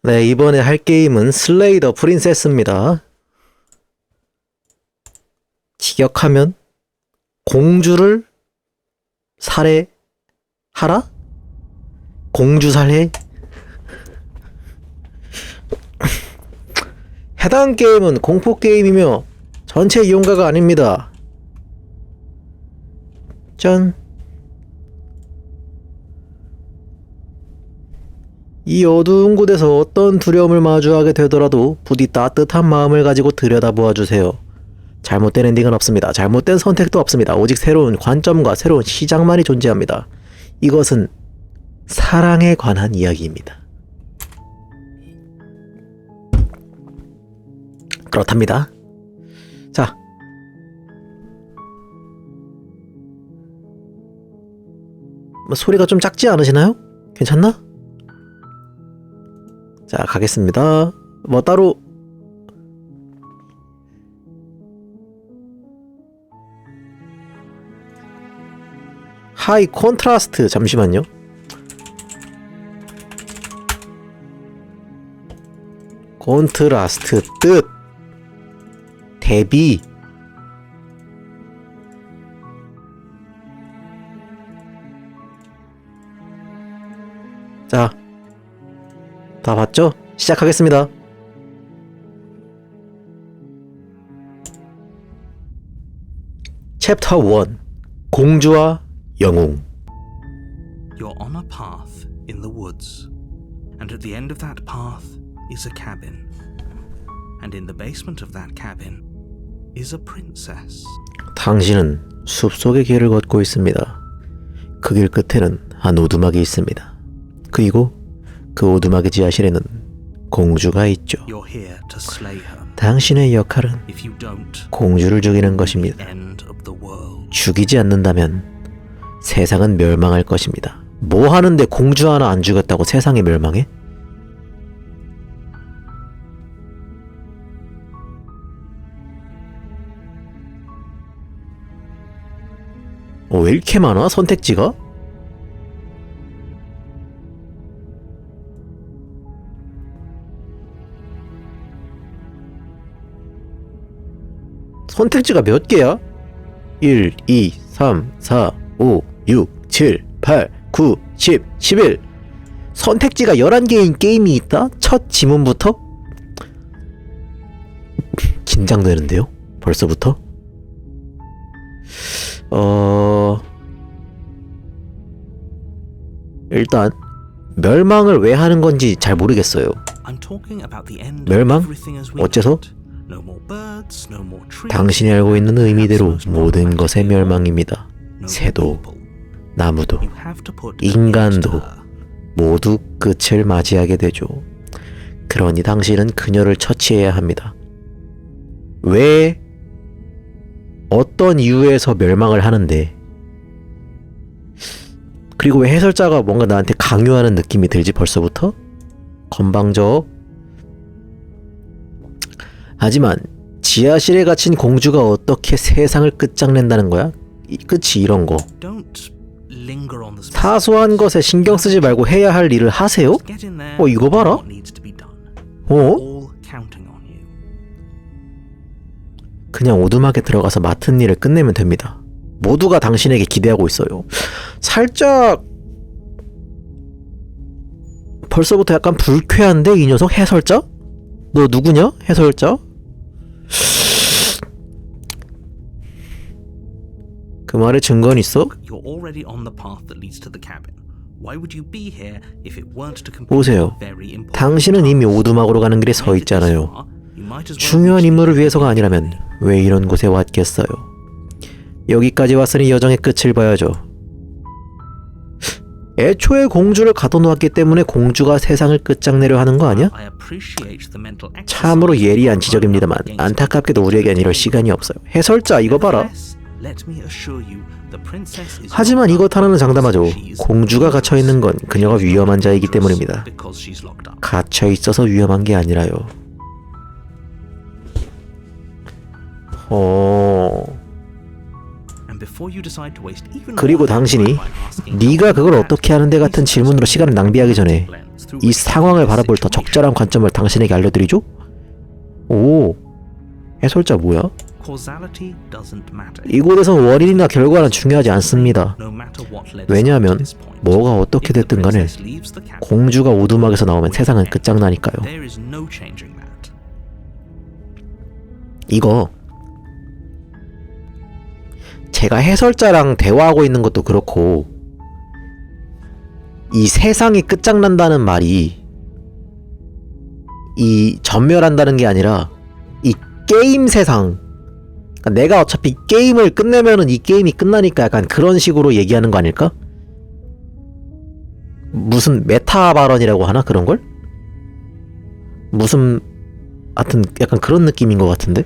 네, 이번에 할 게임은 슬레이더프린세스입니다. 직역하면 공주를 살해하라? 공주 살해? 해당 게임은 공포 게임이며 전체 이용가가 아닙니다. 짠. 이 어두운 곳에서 어떤 두려움을 마주하게 되더라도 부디 따뜻한 마음을 가지고 들여다보아주세요. 잘못된 엔딩은 없습니다. 잘못된 선택도 없습니다. 오직 새로운 관점과 새로운 시작만이 존재합니다. 이것은 사랑에 관한 이야기입니다. 그렇답니다. 자, 소리가 좀 작지 않으시나요? 괜찮나? 자, 가겠습니다. 뭐 따로 하이 콘트라스트, 잠시만요. 콘트라스트 뜻 대비 자, 다 봤죠? 시작하겠습니다. 챕터 1 공주와 영웅. You're on a path in the woods, and at the end of that path is a cabin, and in the basement of that cabin is a princess. 당신은 숲속의 길을 걷고 있습니다. 그 길 끝에는 한 오두막이 있습니다. 그리고 그 오두막의 지하실에는 공주가 있죠. You're here to slay her. 당신의 역할은 If you don't, 공주를 죽이는 것입니다. end of the world. 죽이지 않는다면 세상은 멸망할 것입니다. 뭐 하는데 공주 하나 안 죽였다고 세상이 멸망해? 왜 이렇게 많아? 선택지가? 선택지가 몇 개야? 1, 2, 3, 4, 5, 6, 7, 8, 9, 10, 11 선택지가 11개인 게임이 있다? 첫 지문부터? 긴장되는데요? 벌써부터? 일단 멸망을 왜 하는 건지 잘 모르겠어요. 멸망? 어째서? 당신이 알고 있는 의미대로 모든 것의 멸망입니다. 새도, 나무도, 인간도 모두 끝을 맞이하게 되죠. 그러니 당신은 그녀를 처치해야 합니다. 왜, 어떤 이유에서 멸망을 하는데, 그리고 왜 해설자가 뭔가 나한테 강요하는 느낌이 들지 벌써부터? 건방져. 하지만 지하실에 gathin 공주가 어떻게 세상을 끝장낸다는 거야? 끝이 이런 거. 사소한 것에 신경 쓰지 말고 해야 할 일을 하세요? 이거 봐라. 그냥 오두막에 들어가서 맡은 일을 끝내면 됩니다. 모두가 당신에게 기대하고 있어요. 살짝 벌써부터 약간 불쾌한데 이 녀석 해설자? 너 누구냐? 해설자? 그 말에 증거는 있어? 보세요. 당신은 이미 오두막으로 가는 길에 서 있잖아요. 중요한 임무를 위해서가 아니라면 왜 이런 곳에 왔겠어요? 여기까지 왔으니 여정의 끝을 봐야죠. 애초에 공주를 가둬놓았기 때문에 공주가 세상을 끝장내려 하는 거 아니야? 참으로 예리한 지적입니다만 안타깝게도 우리에겐 이럴 시간이 없어요. 해설자 이거 봐라. 하지만 이것 하나는 장담하죠. 공주가 갇혀있는 건 그녀가 위험한 자이기 때문입니다. 갇혀있어서 위험한 게 아니라요. before you decide to waste even 그리고 more 당신이 time by asking 네가 그걸 어떻게 하는데 같은 질문으로 시간을 낭비하기 전에 이 상황을 바라볼 더 적절한 관점을 당신에게 알려드리죠? 오, 해설자 뭐야? Causality doesn't matter. 이곳에서 원인이나 결과는 중요하지 않습니다. No matter what led 왜냐하면 us to this point. 뭐가 어떻게 If the 됐든 간에 princess leaves the cabin, 공주가 오두막에서 나오면 세상은 끝장나니까요. there is no changing that. 이거 제가 해설자랑 대화하고 있는 것도 그렇고 이 세상이 끝장난다는 말이 이 전멸한다는 게 아니라 이 게임 세상, 그러니까 내가 어차피 게임을 끝내면은 이 게임이 끝나니까 약간 그런 식으로 얘기하는 거 아닐까? 무슨 메타 발언이라고 하나 그런 걸? 무슨 하여튼 약간 그런 느낌인 것 같은데?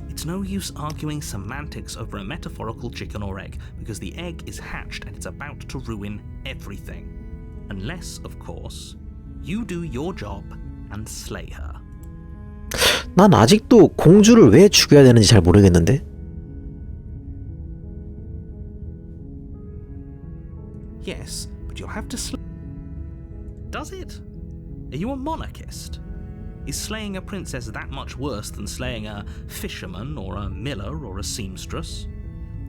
It's no use arguing semantics over a metaphorical chicken or egg because the egg is hatched and it's about to ruin everything. Unless, of course, you do your job and slay her. 난 아직도 공주를 왜 죽여야 되는지 잘 모르겠는데? Yes, but you'll have to slay. Does it? Are you a monarchist? Is slaying a princess that much worse than slaying a fisherman or a miller or a seamstress?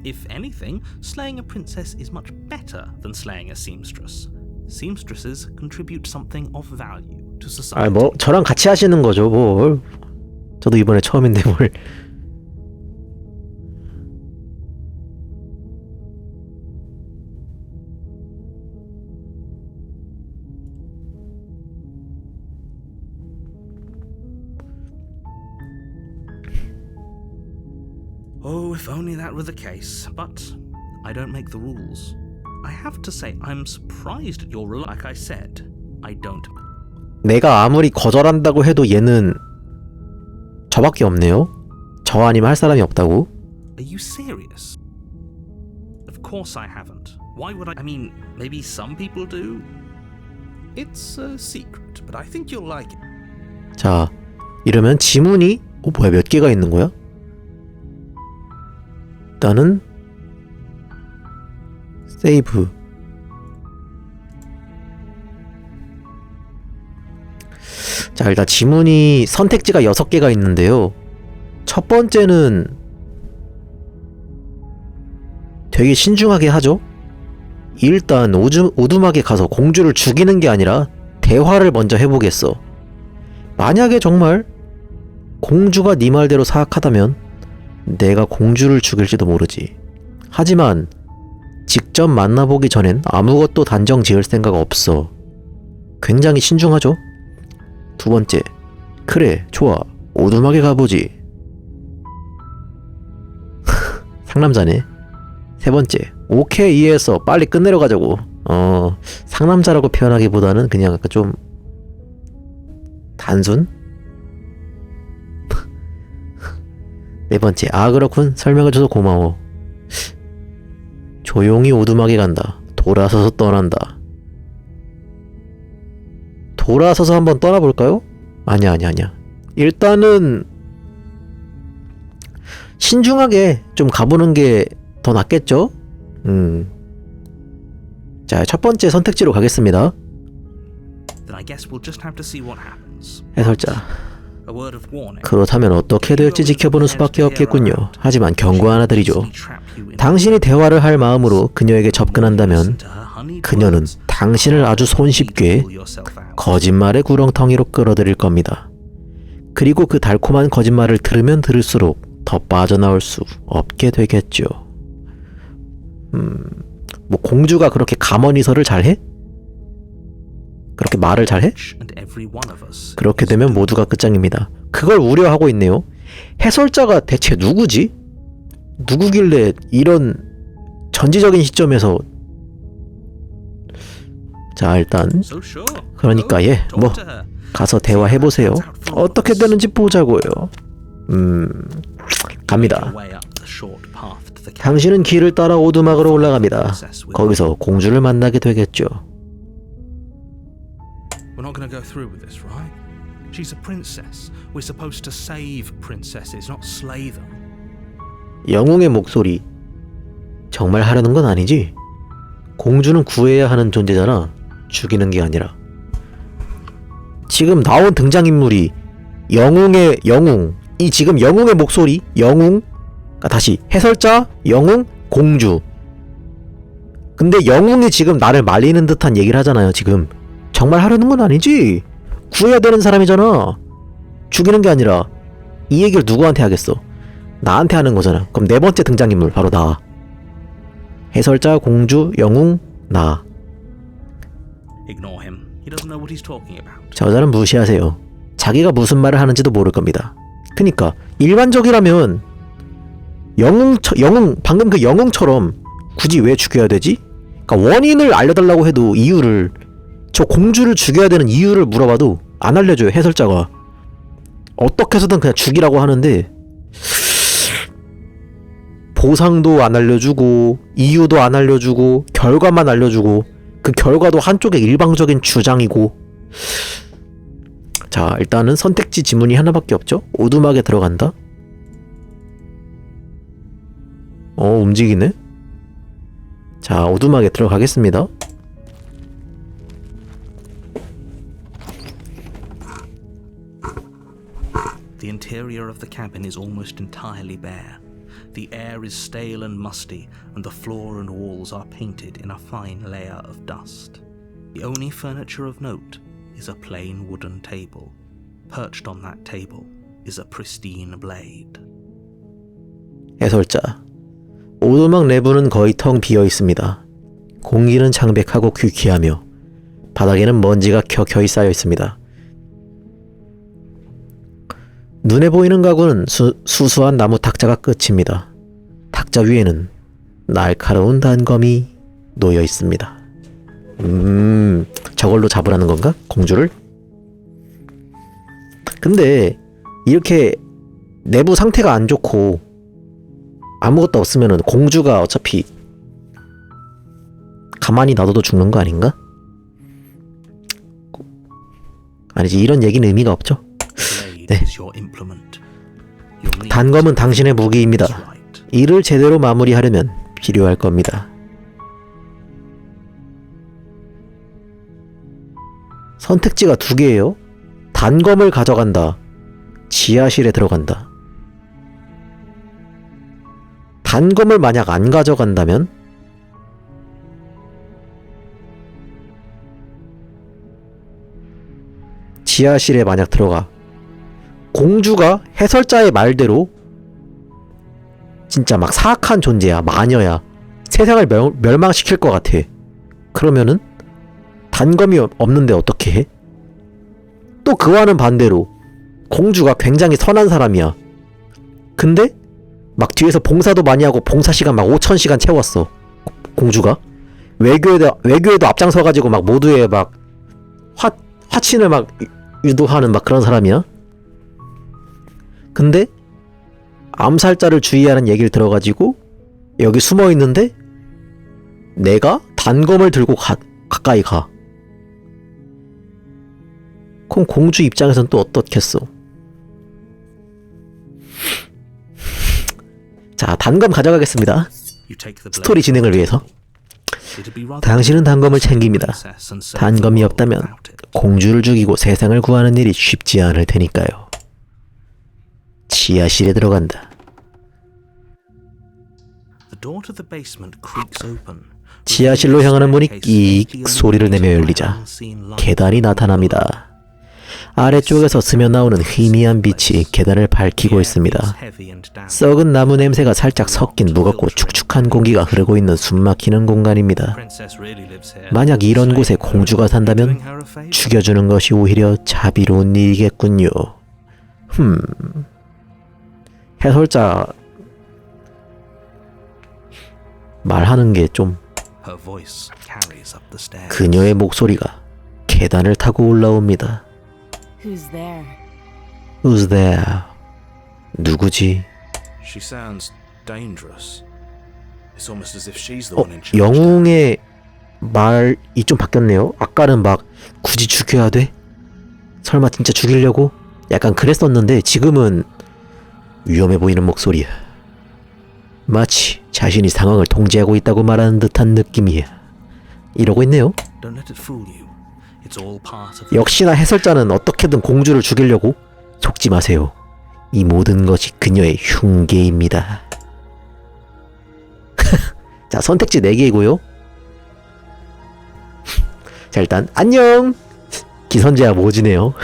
If anything, slaying a princess is much better than slaying a seamstress. Seamstresses contribute something of value to society. 아, 뭐 저랑 같이 하시는 거죠, 뭘. 저도 이번에 처음인데 뭘. Oh, if only that were the case. But I don't make the rules. I have to say, I'm surprised at your rule. Like I said, I don't. 내가 아무리 거절한다고 해도 얘는 저밖에 없네요. 저 아니면 할 사람이 없다고. Are you serious? Of course I haven't. Why would I? I mean, maybe some people do. It's a secret, but I think you'll like it. 자, 이러면 지문이 뭐야, 몇 개가 있는 거야? 일단은 세이브. 자, 일단 지문이 선택지가 6개가 있는데요. 첫 번째는 되게 신중하게 하죠. 일단 오두막에 가서 공주를 죽이는 게 아니라 대화를 먼저 해보겠어. 만약에 정말 공주가 네 말대로 사악하다면 내가 공주를 죽일지도 모르지. 하지만 직접 만나보기 전엔 아무것도 단정 지을 생각 없어. 굉장히 신중하죠? 두 번째, 그래, 좋아, 오두막에 가보지. 상남자네. 세 번째, 오케이, 이해했어, 빨리 끝내러 가자고. 상남자라고 표현하기보다는 그냥 약간 좀 단순? 네 번째, 아 그렇군, 설명해줘서 고마워. 조용히 오두막에 간다. 돌아서서 떠난다. 돌아서서 한번 떠나볼까요? 아니야. 일단은 신중하게 좀 가보는 게 더 낫겠죠? 자, 첫 번째 선택지로 가겠습니다. Then I guess we'll just have to see what happens. 해설자. A word of warning. 그렇다면 어떻게 될지 지켜보는 수밖에 없겠군요. 하지만 경고 하나 드리죠. 당신이 대화를 할 마음으로 그녀에게 접근한다면 그녀는 당신을 아주 손쉽게 거짓말의 구렁텅이로 끌어들일 겁니다. 그리고 그 달콤한 거짓말을 들으면 들을수록 더 빠져나올 수 없게 되겠죠. 뭐 공주가 그렇게 감언이설을 잘해? 그렇게 말을 잘해? 그렇게 되면 모두가 끝장입니다. 그걸 우려하고 있네요. 해설자가 대체 누구지? 누구길래 이런 전지적인 시점에서. 자, 일단 그러니까 뭐 가서 대화해보세요. 어떻게 되는지 보자고요. 갑니다. 당신은 길을 따라 오두막으로 올라갑니다. 거기서 공주를 만나게 되겠죠. We're not going to go through with this, right? She's a princess. We're supposed to save princesses, not slay them. 영웅의 목소리. 정말 하려는 건 아니지? 공주는 구해야 하는 존재잖아. 죽이는 게 아니라. 지금 나온 등장인물이 영웅의 영웅. 이 지금 영웅의 목소리, 영웅. 다시 해설자, 영웅, 공주. 근데 영웅이 지금 나를 말리는 듯한 얘기를 하잖아요. 지금 정말 하려는 건 아니지? 구해야 되는 사람이잖아. 죽이는 게 아니라. 이 얘기를 누구한테 하겠어? 나한테 하는 거잖아. 그럼 네 번째 등장인물 바로 나. 해설자, 공주, 영웅, 나. Ignore him. He doesn't know what he's talking about. 저 여자는 무시하세요. 자기가 무슨 말을 하는지도 모를 겁니다. 그니까 일반적이라면 영웅 방금 그 영웅처럼 굳이 왜 죽여야 되지? 그러니까 원인을 알려달라고 해도 이유를, 저 공주를 죽여야 되는 이유를 물어봐도 안 알려줘요. 해설자가 어떻게 해서든 그냥 죽이라고 하는데 보상도 안 알려주고 이유도 안 알려주고 결과만 알려주고 그 결과도 한쪽의 일방적인 주장이고. 자, 일단은 선택지 지문이 하나밖에 없죠? 오두막에 들어간다? 움직이네? 자, 오두막에 들어가겠습니다. The interior of the cabin is almost entirely bare. The air is stale and musty, and the floor and walls are painted in a fine layer of dust. The only furniture of note is a plain wooden table. Perched on that table is a pristine blade. 해설자. 오두막 내부는 거의 텅 비어 있습니다. 공기는 창백하고 귀퀴하며 바닥에는 먼지가 켜켜이 쌓여 있습니다. 눈에 보이는 가구는 수수한 나무 탁자가 끝입니다. 탁자 위에는 날카로운 단검이 놓여 있습니다. 저걸로 잡으라는 건가? 공주를? 근데 이렇게 내부 상태가 안 좋고 아무것도 없으면은 공주가 어차피 가만히 놔둬도 죽는 거 아닌가? 아니지, 이런 얘기는 의미가 없죠. 네. 단검은 당신의 무기입니다. 일을 제대로 마무리하려면 필요할 겁니다. 선택지가 두 개예요. 단검을 가져간다. 지하실에 들어간다. 단검을 만약 안 가져간다면 지하실에 만약 들어가. 공주가 해설자의 말대로 진짜 막 사악한 존재야. 마녀야. 세상을 멸망시킬 것 같아. 그러면은 단검이 없는데 어떻게 해? 또 그와는 반대로 공주가 굉장히 선한 사람이야. 근데 막 뒤에서 봉사도 많이 하고 봉사 시간 막 5,000시간 채웠어. 공주가 외교에도 앞장서가지고 막 모두의 막 화친을 막 유도하는 막 그런 사람이야. 근데 암살자를 주의하는 얘기를 들어가지고 여기 숨어 있는데 내가 단검을 들고 가까이 가. 그럼 공주 입장에선 또 어떻겠어? 자, 단검 가져가겠습니다. 스토리 진행을 위해서. 당신은 단검을 챙깁니다. 단검이 없다면 공주를 죽이고 세상을 구하는 일이 쉽지 않을 테니까요. 지하실에 들어간다. 지하실로 향하는 문이 끼익 소리를 내며 열리자 계단이 나타납니다. 아래쪽에서 스며 나오는 희미한 빛이 계단을 밝히고 있습니다. 썩은 나무 냄새가 살짝 섞인 무겁고 축축한 공기가 흐르고 있는 숨막히는 공간입니다. 만약 이런 곳에 공주가 산다면 죽여주는 것이 오히려 자비로운 일이겠군요. 해설자 말하는 게 좀 그녀의 목소리가 계단을 타고 올라옵니다. Who's there? Who's there? 누구지? She sounds dangerous. It's almost as if she's the one in charge. 영웅의 말이 좀 바뀌었네요. 아까는 막 굳이 죽여야 돼? 설마 진짜 죽이려고? 약간 그랬었는데 지금은 위험해 보이는 목소리야. 마치 자신이 상황을 통제하고 있다고 말하는 듯한 느낌이야. 이러고 있네요. Don't let it fool you. It's all part of the 역시나 해설자는 어떻게든 공주를 죽이려고. 속지 마세요. 이 모든 것이 그녀의 흉계입니다. 자, 선택지 4개이고요. 자, 일단 안녕. 기선제압 오지네요.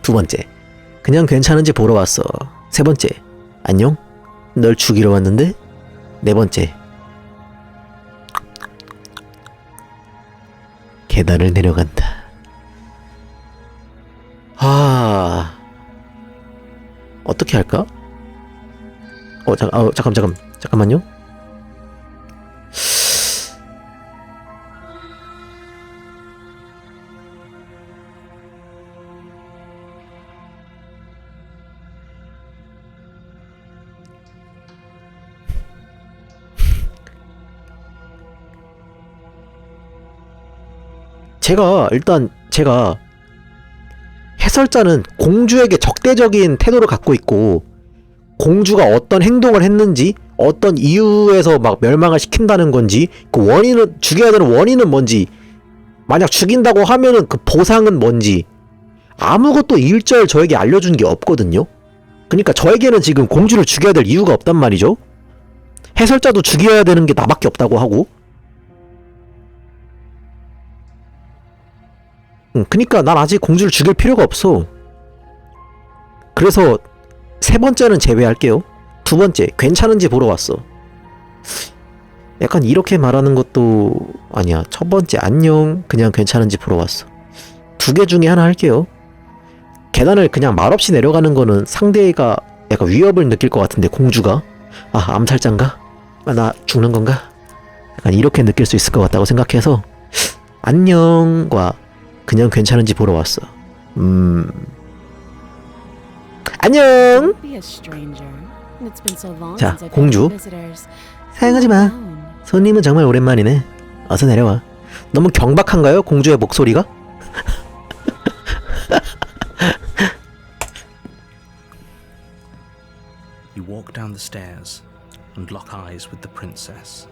두 번째, 그냥 괜찮은지 보러 왔어. 세 번째, 안녕. 널 죽이러 왔는데. 네 번째, 계단을 내려간다. 어떻게 할까? 잠깐만요. 제가 해설자는 공주에게 적대적인 태도를 갖고 있고, 공주가 어떤 행동을 했는지, 어떤 이유에서 막 멸망을 시킨다는 건지, 그 원인은, 죽여야 되는 원인은 뭔지, 만약 죽인다고 하면은 그 보상은 뭔지, 아무것도 일절 저에게 알려준 게 없거든요. 그러니까 저에게는 지금 공주를 죽여야 될 이유가 없단 말이죠. 해설자도 죽여야 되는 게 나밖에 없다고 하고. 그니까 난 아직 공주를 죽일 필요가 없어. 그래서 세 번째는 제외할게요. 두 번째, 괜찮은지 보러 왔어. 약간 이렇게 말하는 것도 아니야. 첫 번째, 안녕. 그냥 괜찮은지 보러 왔어. 두 개 중에 하나 할게요. 계단을 그냥 말없이 내려가는 거는 상대가 약간 위협을 느낄 것 같은데, 공주가. 암살자인가? 나 죽는 건가? 약간 이렇게 느낄 수 있을 것 같다고 생각해서 안녕과 그냥 괜찮은지 보러 왔어. 안녕. 자, 공주. 사양하지 마. 손님은 정말 오랜만이네. 어서 내려와. 너무 경박한가요? 공주의 목소리가? You walk down the stairs and lock eyes with the princess.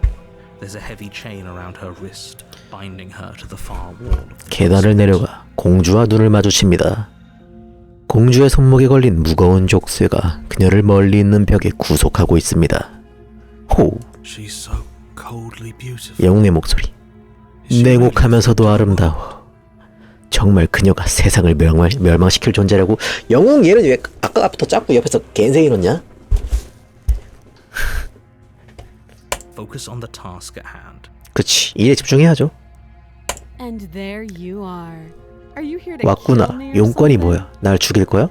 There's a heavy chain around her wrist, binding her to the far wall of the 계단을 내려가 공주와 눈을 마주칩니다. 공주의 손목에 걸린 무거운 족쇄가 그녀를 멀리 있는 벽에 구속하고 있습니다. 호. She's so coldly beautiful. 영웅의 목소리. 냉혹하면서도 아름다워. 정말 그녀가 세상을 멸망시킬 존재라고. 영웅 얘는 왜 아까부터 자꾸 옆에서 갠생이 놓냐? Focus on the task at hand. 그치, 일에 집중해야죠. And there you are. Are you here to 왔구나. kill me or 용건이 something? 뭐야? 날 죽일 거야?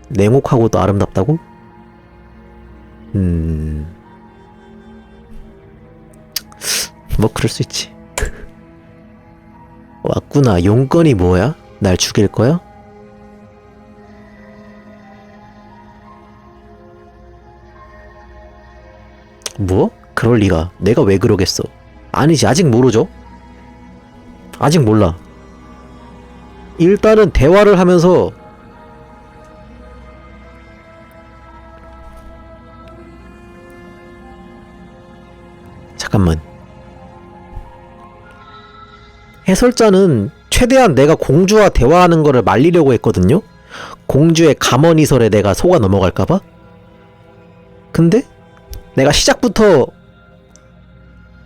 냉혹하고도 아름답다고? 뭐 그럴 수 있지. 왔구나. 용건이 뭐야? 날 죽일 거야? 뭐? 그럴 리가. 내가 왜 그러겠어. 아니지, 아직 모르죠. 아직 몰라. 일단은 대화를 하면서 잠깐만. 해설자는 최대한 내가 공주와 대화하는 거를 말리려고 했거든요. 공주의 감언이설에 내가 속아 넘어갈까봐. 근데 내가 시작부터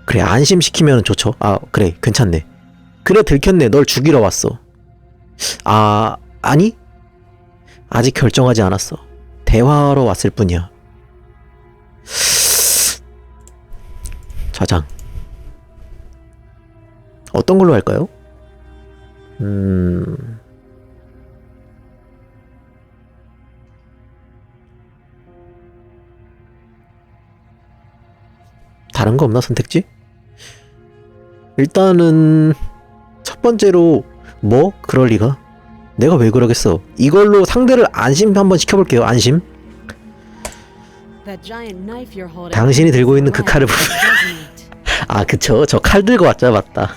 그래 안심시키면 좋죠. 그래 괜찮네. 그래 들켰네. 널 죽이러 왔어. 아니 아직 결정하지 않았어. 대화하러 왔을 뿐이야. 저장 어떤 걸로 할까요? 다른 거 없나 선택지? 일단은 첫 번째로 뭐? 그럴 리가? 내가 왜 그러겠어? 이걸로 상대를 안심 한번 시켜볼게요. 안심. That giant knife you're holding 당신이 들고 있는 그 칼을 보면 doesn't it? 그쵸. 저 칼 들고 왔죠. 맞다.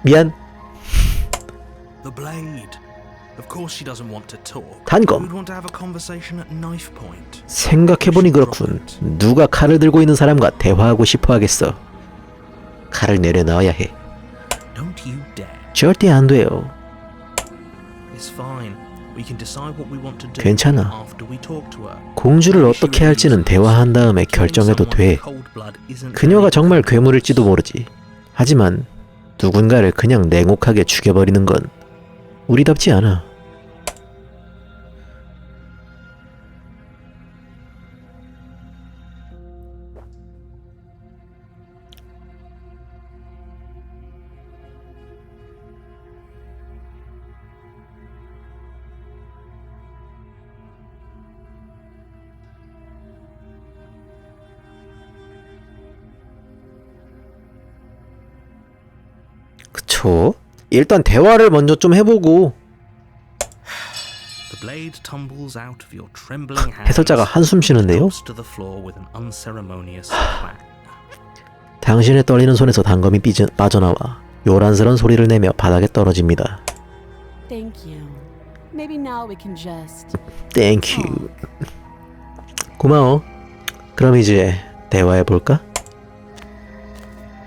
미안. The blade. course she doesn't want to talk. 단검. We'd want to have a conversation at knife point. 생각해보니 그렇군. 누가 칼을 들고 있는 사람과 대화하고 싶어 하겠어. 칼을 내려놔야 해. Don't you dare. 절대 안 돼요. It's fine. We can decide what we want to do 괜찮아. after we talk to her. 공주를 어떻게 할지는 대화한 다음에 결정해도 돼. 그녀가 정말 괴물일지도 모르지. 하지만 누군가를 그냥 냉혹하게 죽여버리는 건 우리답지 않아. 그쵸? 일단 대화를 먼저 좀 해보고. The blade tumbles out of your trembling hands. 해설자가 한숨 쉬는데요. drops to the floor with an unceremonious clack. 당신의 떨리는 손에서 단검이 빠져나와 요란스런 소리를 내며 바닥에 떨어집니다. Thank you. Maybe now we can just. Thank you. 고마워. 그럼 이제 대화해볼까?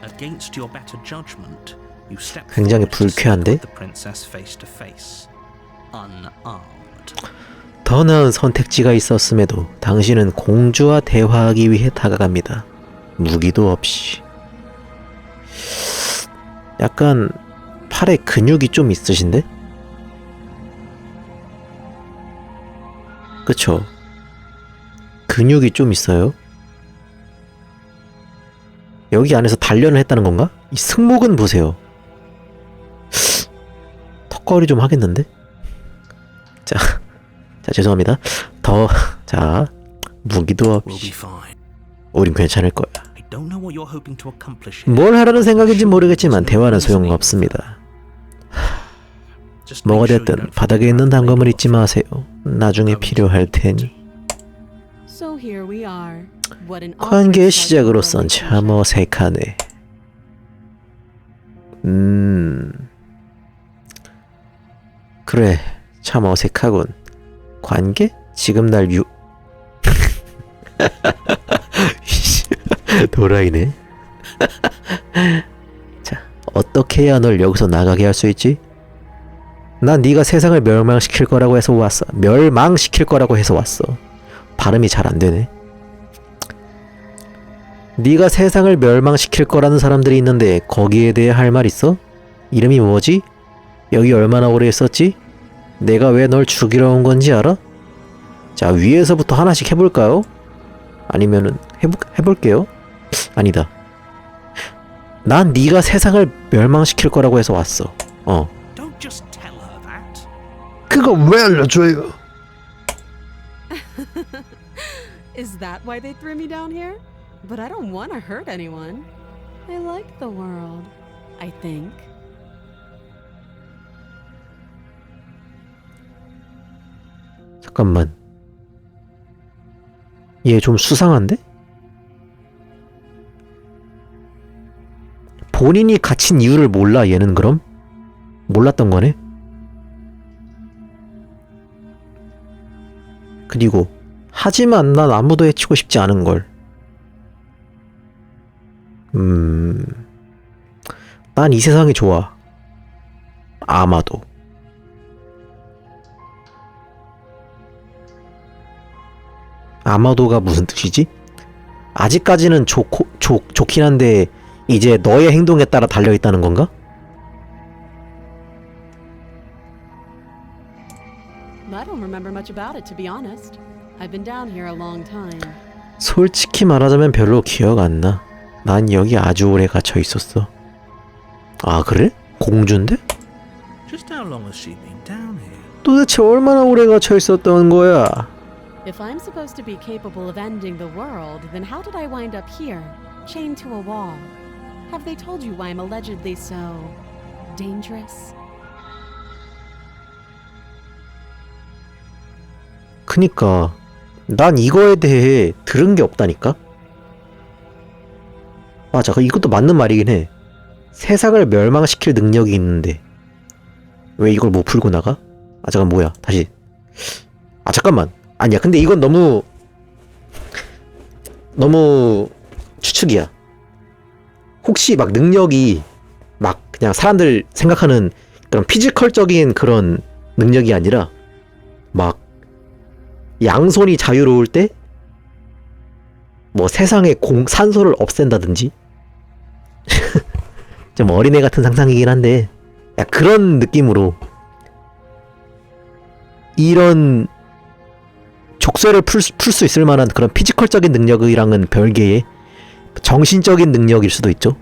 Against your better judgment, you step 굉장히 forward to 불쾌한데? speak with the princess face to face, unarmed. 더 나은 선택지가 있었음에도 당신은 공주와 대화하기 위해 다가갑니다. 무기도 없이. 약간 팔에 근육이 좀 있으신데? 그쵸? 근육이 좀 있어요. 여기 안에서 단련을 했다는 건가? 이 승모근 보세요. 턱걸이 좀 하겠는데? 자 죄송합니다. 자 무기도 We'll be 없이 fine. 우린 괜찮을 거야. I don't know what you're hoping to accomplish here. 뭘 하라는 생각인지 모르겠지만 대화는 소용없습니다. Just 뭐가 make sure you 됐든 don't 바닥에 forget 있는 about 단검을 the 잊지 마세요. 나중에 필요할 테니. So here we are. What an 관계의 awkward start to 시작으로선 a 참 relationship. 어색하네. 그래, 참 어색하군. 관계? 지금 날 도라이네. 자, 어떻게 해야 널 여기서 나가게 할 수 있지? 난 네가 세상을 멸망시킬 거라고 해서 왔어. 멸망시킬 거라고 해서 왔어. 발음이 잘 안 되네. 네가 세상을 멸망시킬 거라는 사람들이 있는데 거기에 대해 할 말 있어? 이름이 뭐지? 여기 얼마나 오래 있었지? 내가 왜 널 죽이러 온 건지 알아? 자, 위에서부터 하나씩 해볼까요? 아니면은 해볼게요. 아니다. 난 네가 세상을 멸망시킬 거라고 해서 왔어. Don't just tell her that. 그거 왜 알려줘요? Is that why they threw me down here? But I don't want to hurt anyone. I like the world, I think. 잠깐만. 얘 좀 수상한데? 본인이 갇힌 이유를 몰라, 얘는 그럼? 몰랐던 거네? 그리고 하지만 난 아무도 해치고 싶지 않은 걸. 난 이 세상이 좋아. 아마도. 아마도가 무슨 뜻이지? 아직까지는 좋긴 한데 이제 너의 행동에 따라 달려있다는 건가? I don't remember much about it, to be honest. I've been down here a long time. 솔직히 말하자면 별로 기억 안 나. 난 여기 아주 오래 갇혀 있었어. 아, 그래? 공주인데? Just how long has she been down here? 도대체 얼마나 오래 갇혀 있었던 거야? If I'm supposed to be capable of ending the world, then how did I wind up here, chained to a wall? Have they told you why I'm allegedly so dangerous? 그니까 난 이거에 대해 들은 게 없다니까? 맞아, 이것도 맞는 말이긴 해. 세상을 멸망시킬 능력이 있는데 왜 이걸 못 풀고 나가? 아 잠깐 뭐야 다시. 아 잠깐만. 아니야 근데 이건 너무 추측이야. 혹시 막 능력이 막 그냥 사람들 생각하는 그런 피지컬적인 그런 능력이 아니라 막 양손이 자유로울 때 뭐 세상의 산소를 없앤다든지 좀 어린애 같은 상상이긴 한데 야 그런 느낌으로 이런 족쇄를 풀 수 있을 만한 그런 피지컬적인 능력이랑은 별개의 정신적인 능력일 수도 있죠.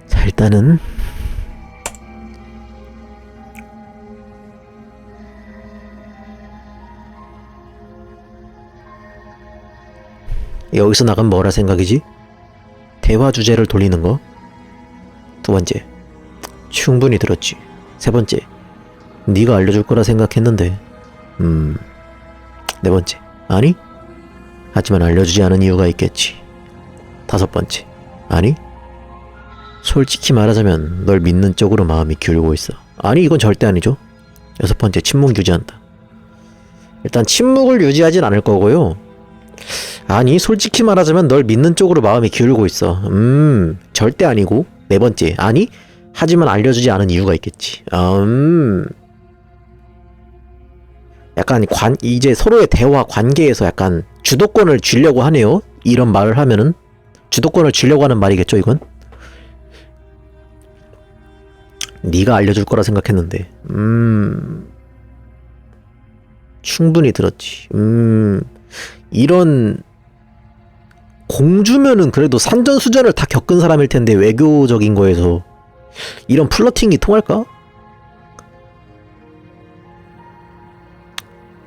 자 일단은 여기서 나가면 뭐라 생각이지? 대화 주제를 돌리는 거. 두 번째, 충분히 들었지. 세 번째, 네가 알려줄 거라 생각했는데. 네 번째, 아니? 하지만 알려주지 않은 이유가 있겠지. 다섯 번째, 아니? 솔직히 말하자면 널 믿는 쪽으로 마음이 기울고 있어. 아니 이건 절대 아니죠. 여섯 번째, 침묵 유지한다. 일단 침묵을 유지하진 않을 거고요. 아니 솔직히 말하자면 널 믿는 쪽으로 마음이 기울고 있어. 절대 아니고. 네 번째, 아니 하지만 알려주지 않은 이유가 있겠지. 약간 이제 서로의 대화 관계에서 약간 주도권을 쥐려고 하네요. 이런 말을 하면은 주도권을 쥐려고 하는 말이겠죠 이건. 네가 알려줄 거라 생각했는데. 충분히 들었지. 이런 공주면은 그래도 산전수전을 다 겪은 사람일 텐데 외교적인 거에서 이런 플러팅이 통할까?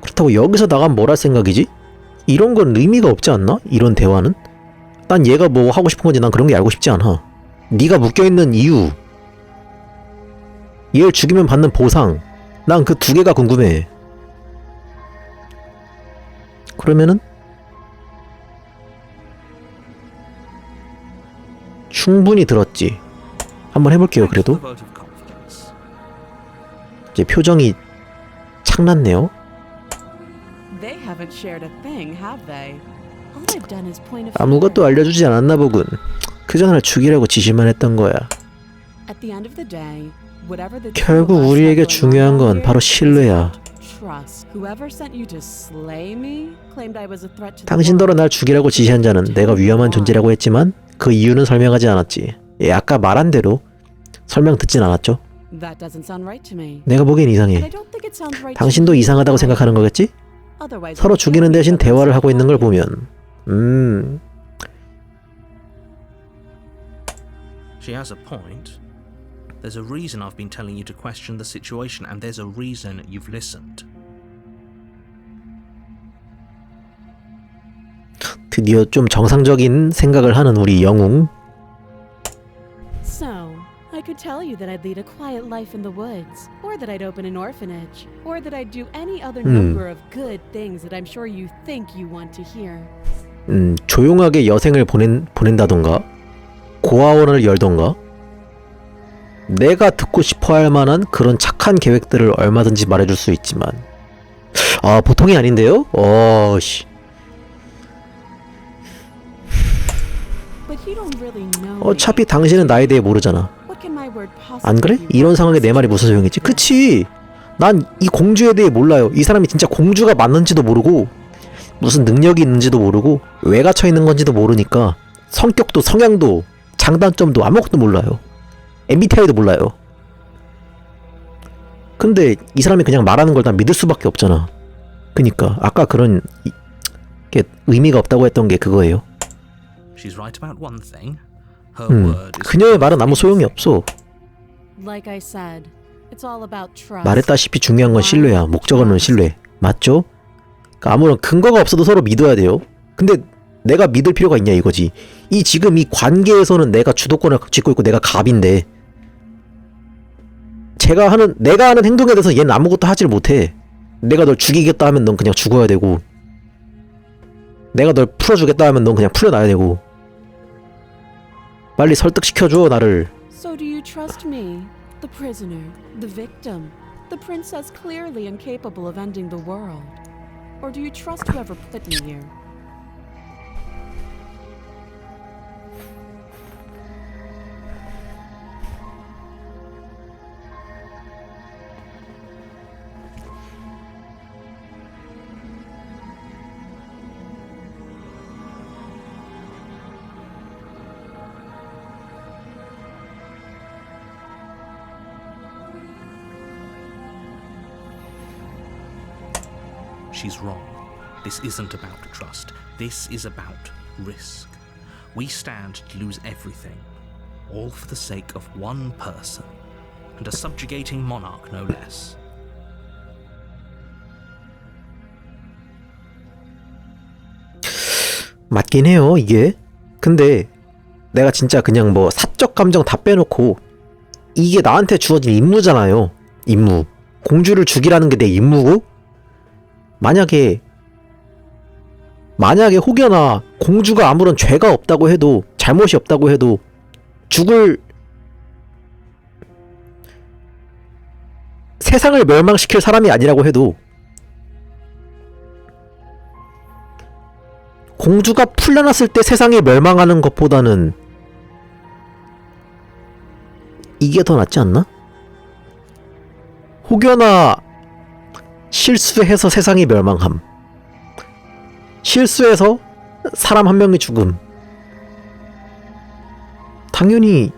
그렇다고 여기서 나가면 뭘 할 생각이지? 이런 건 의미가 없지 않나? 이런 대화는? 난 얘가 뭐 하고 싶은 건지 난 그런 게 알고 싶지 않아. 네가 묶여있는 이유, 얘를 죽이면 받는 보상, 난 그 두 개가 궁금해. 그러면은 충분히 들었지. 한번 해볼게요. 그래도 이제 표정이 착났네요. They haven't shared a thing, have they? All I've done is point a 아무것도 finger. 알려주지 않았나 보군. 그저 날 죽이려고 지시만 했던 거야. At the end of the day, whatever the 결국 two of us 우리에게 have going 중요한 on 건 here 바로 is 신뢰야. about trust. Whoever sent you to slay me claimed I was a threat to the 당신더러 world. 날 죽이려고 지시한 자는 내가 위험한 존재라고 했지만 그 이유는 설명하지 않았지. 예, 아까 말한 대로 설명 듣진 않았죠. That doesn't sound right to me. 내가 보기엔 And 이상해. I don't think it sounds right to 당신도 you 이상하다고 either. 생각하는 거겠지? Otherwise 서로 we'd 죽이는 kill 대신 each other 대화를 so 하고 있는 걸 happy. 보면 She has a point. There's a reason I've been telling you to question the situation, and there's a reason you've listened. 드디어 좀 정상적인 생각을 하는 우리 영웅. So, I could tell you that I'd lead a quiet life in the woods, or that I'd open an orphanage, or that I'd do any other number of good things that I'm sure you think you want to hear. 조용하게 여생을 보낸다던가 고아원을 열던가 내가 듣고 싶어 할 만한 그런 착한 계획들을 얼마든지 말해줄 수 있지만 아 보통이 아닌데요? 씨. But you don't really know 어차피 me. 당신은 나에 대해 모르잖아. What can my word 안 그래? possibly be 이런 worth 상황에 내 말이 무슨 소용이지? 그치? 난 이 공주에 대해 몰라요. 이 사람이 진짜 공주가 맞는지도 모르고 무슨 능력이 있는지도 모르고 왜 갇혀 있는 건지도 모르니까 성격도 성향도 장단점도 아무것도 몰라요. MBTI도 몰라요. 근데 이 사람이 그냥 말하는 걸 다 믿을 수밖에 없잖아. 그니까 아까 그런 게 의미가 없다고 했던 게 그거예요. She's right about one thing. Her word is 그녀의 말은 아무 소용이 없어. Like I said, it's all about trust. 말했다시피 중요한 건 신뢰야. 목적어는 신뢰. 맞죠? 그러니까 아무런 근거가 없어도 서로 믿어야 돼요. 근데 내가 믿을 필요가 있냐 이거지. 지금 이 관계에서는 내가 주도권을 쥐고 있고 내가 갑인데 내가 하는 행동에 대해서 얘는 아무것도 하질 못해. 내가 널 죽이겠다 하면 넌 그냥 죽어야 되고 내가 널 풀어주겠다 하면 넌 그냥 풀려나야 되고 빨리 설득시켜줘 나를. So do you trust me, the prisoner, the victim, The princess clearly incapable of ending the world. Or do you trust whoever put me here? She's wrong. This isn't about trust. This is about risk. We stand to lose everything, all for the sake of one person, and a subjugating monarch no less. 맞긴 해요, 이게. 근데 내가 진짜 그냥 뭐 사적 감정 다 빼놓고 이게 나한테 주어진 임무잖아요. 임무. 공주를 죽이라는 게 내 임무고, 만약에 혹여나 공주가 아무런 죄가 없다고 해도, 잘못이 없다고 해도, 세상을 멸망시킬 사람이 아니라고 해도, 공주가 풀려났을 때 세상이 멸망하는 것보다는 이게 더 낫지 않나? 혹여나 실수해서 세상이 멸망함, 실수해서 사람 한 명이 죽음, 당연히.